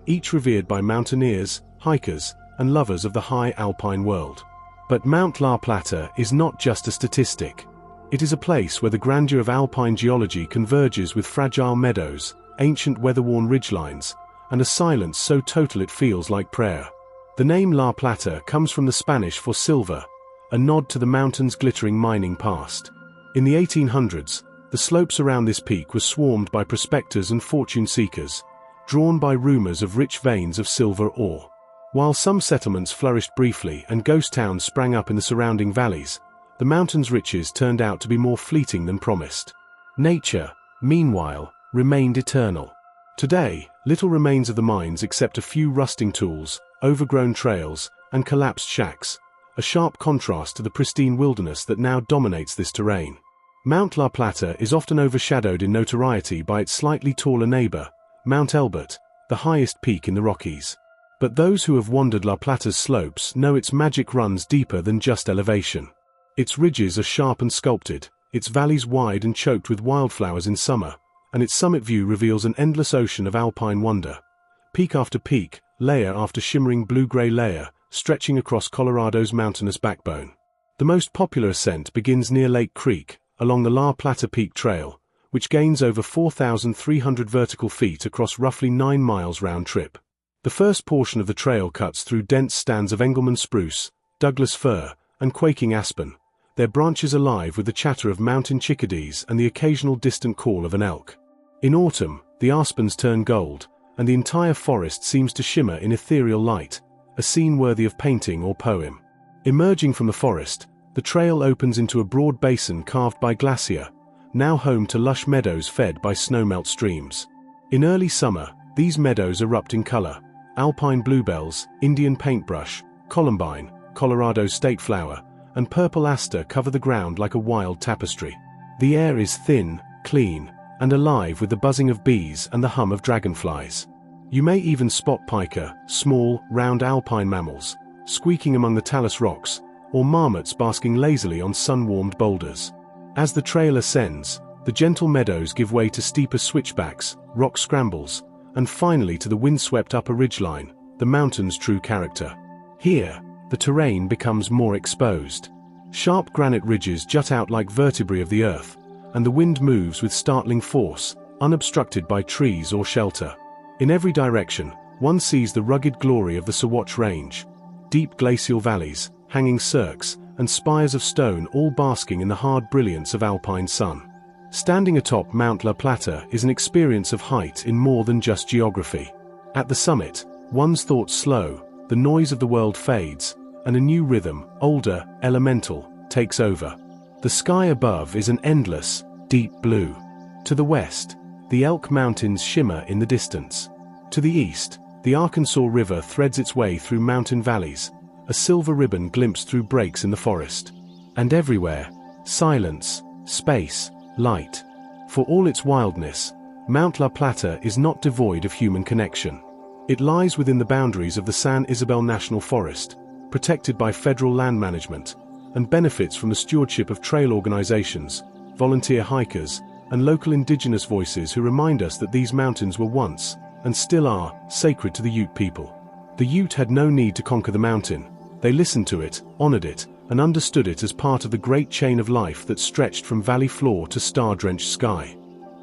Speaker 1: each revered by mountaineers, hikers, and lovers of the high alpine world. But Mount La Plata is not just a statistic. It is a place where the grandeur of alpine geology converges with fragile meadows, ancient weather-worn ridgelines, and a silence so total it feels like prayer. The name La Plata comes from the Spanish for silver, a nod to the mountain's glittering mining past. In the 1800s, the slopes around this peak were swarmed by prospectors and fortune seekers, drawn by rumors of rich veins of silver ore. While some settlements flourished briefly and ghost towns sprang up in the surrounding valleys, the mountain's riches turned out to be more fleeting than promised. Nature, meanwhile, remained eternal. Today, little remains of the mines except a few rusting tools, overgrown trails, and collapsed shacks, a sharp contrast to the pristine wilderness that now dominates this terrain. Mount La Plata is often overshadowed in notoriety by its slightly taller neighbor, Mount Elbert, the highest peak in the Rockies. But those who have wandered La Plata's slopes know its magic runs deeper than just elevation. Its ridges are sharp and sculpted, its valleys wide and choked with wildflowers in summer, and its summit view reveals an endless ocean of alpine wonder. Peak after peak, layer after shimmering blue-gray layer, stretching across Colorado's mountainous backbone. The most popular ascent begins near Lake Creek, along the La Plata Peak Trail, which gains over 4,300 vertical feet across roughly 9 miles round trip. The first portion of the trail cuts through dense stands of Engelmann spruce, Douglas fir, and quaking aspen, their branches alive with the chatter of mountain chickadees and the occasional distant call of an elk. In autumn, the aspens turn gold, and the entire forest seems to shimmer in ethereal light, a scene worthy of painting or poem. Emerging from the forest, the trail opens into a broad basin carved by glacier, now home to lush meadows fed by snowmelt streams. In early summer, these meadows erupt in color. Alpine bluebells, Indian paintbrush, columbine, Colorado's state flower, and purple aster cover the ground like a wild tapestry. The air is thin, clean, and alive with the buzzing of bees and the hum of dragonflies. You may even spot pika, small, round alpine mammals, squeaking among the talus rocks, or marmots basking lazily on sun-warmed boulders. As the trail ascends, the gentle meadows give way to steeper switchbacks, rock scrambles, and finally to the windswept upper ridgeline, the mountain's true character. Here, the terrain becomes more exposed. Sharp granite ridges jut out like vertebrae of the earth, and the wind moves with startling force, unobstructed by trees or shelter. In every direction, one sees the rugged glory of the Sawatch Range, deep glacial valleys, hanging cirques, and spires of stone all basking in the hard brilliance of alpine sun. Standing atop Mount La Plata is an experience of height in more than just geography. At the summit, one's thoughts slow, the noise of the world fades, and a new rhythm, older, elemental, takes over. The sky above is an endless, deep blue. To the west, the Elk Mountains shimmer in the distance. To the east, the Arkansas River threads its way through mountain valleys, a silver ribbon glimpsed through breaks in the forest. And everywhere, silence, space, light. For all its wildness, Mount La Plata is not devoid of human connection. It lies within the boundaries of the San Isabel National Forest, protected by federal land management, and benefits from the stewardship of trail organizations, volunteer hikers, and local indigenous voices who remind us that these mountains were once, and still are, sacred to the Ute people. The Ute had no need to conquer the mountain. They listened to it, honored it, and understood it as part of the great chain of life that stretched from valley floor to star-drenched sky.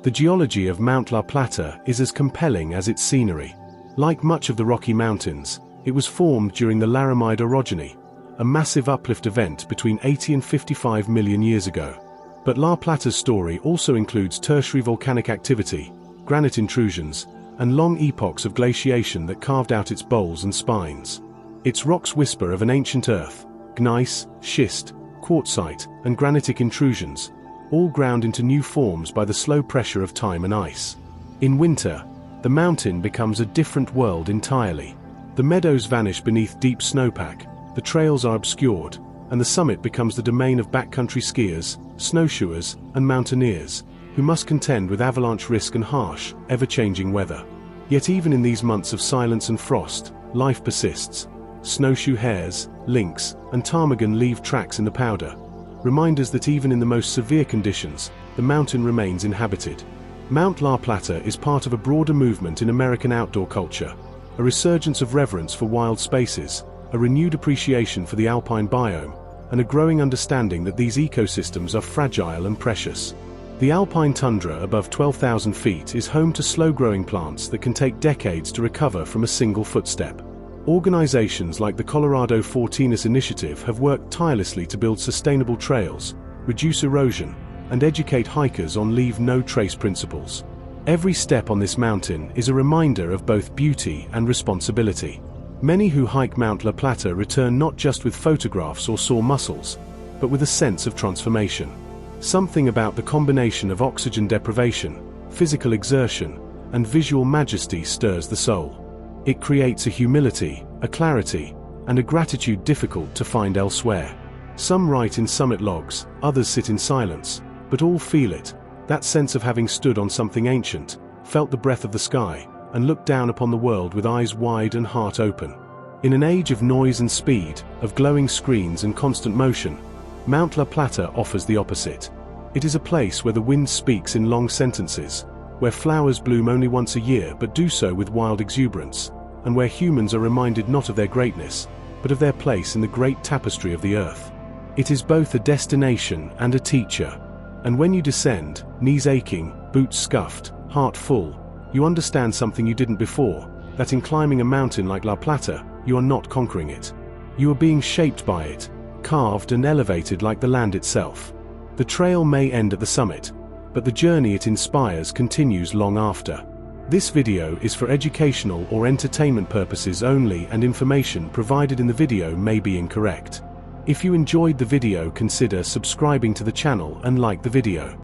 Speaker 1: The geology of Mount La Plata is as compelling as its scenery. Like much of the Rocky Mountains, it was formed during the Laramide orogeny, a massive uplift event between 80 and 55 million years ago. But La Plata's story also includes tertiary volcanic activity, granite intrusions, and long epochs of glaciation that carved out its bowls and spines. Its rocks whisper of an ancient earth, gneiss, schist, quartzite, and granitic intrusions, all ground into new forms by the slow pressure of time and ice. In winter, the mountain becomes a different world entirely. The meadows vanish beneath deep snowpack, the trails are obscured, and the summit becomes the domain of backcountry skiers, snowshoers, and mountaineers, who must contend with avalanche risk and harsh, ever-changing weather. Yet even in these months of silence and frost, life persists. Snowshoe hares, lynx, and ptarmigan leave tracks in the powder, reminders that even in the most severe conditions, the mountain remains inhabited. Mount La Plata is part of a broader movement in American outdoor culture, a resurgence of reverence for wild spaces, a renewed appreciation for the alpine biome, and a growing understanding that these ecosystems are fragile and precious. The alpine tundra above 12,000 feet is home to slow-growing plants that can take decades to recover from a single footstep. Organizations like the Colorado Fortinus Initiative have worked tirelessly to build sustainable trails, reduce erosion, and educate hikers on leave-no-trace principles. Every step on this mountain is a reminder of both beauty and responsibility. Many who hike Mount La Plata return not just with photographs or sore muscles, but with a sense of transformation. Something about the combination of oxygen deprivation, physical exertion, and visual majesty stirs the soul. It creates a humility, a clarity, and a gratitude difficult to find elsewhere. Some write in summit logs, others sit in silence, but all feel it, that sense of having stood on something ancient, felt the breath of the sky, and looked down upon the world with eyes wide and heart open. In an age of noise and speed, of glowing screens and constant motion, Mount La Plata offers the opposite. It is a place where the wind speaks in long sentences, where flowers bloom only once a year but do so with wild exuberance, and where humans are reminded not of their greatness, but of their place in the great tapestry of the earth. It is both a destination and a teacher. And when you descend, knees aching, boots scuffed, heart full, you understand something you didn't before, that in climbing a mountain like La Plata, you are not conquering it. You are being shaped by it, carved and elevated like the land itself. The trail may end at the summit, but the journey it inspires continues long after. This video is for educational or entertainment purposes only, and information provided in the video may be incorrect. If you enjoyed the video, consider subscribing to the channel and like the video.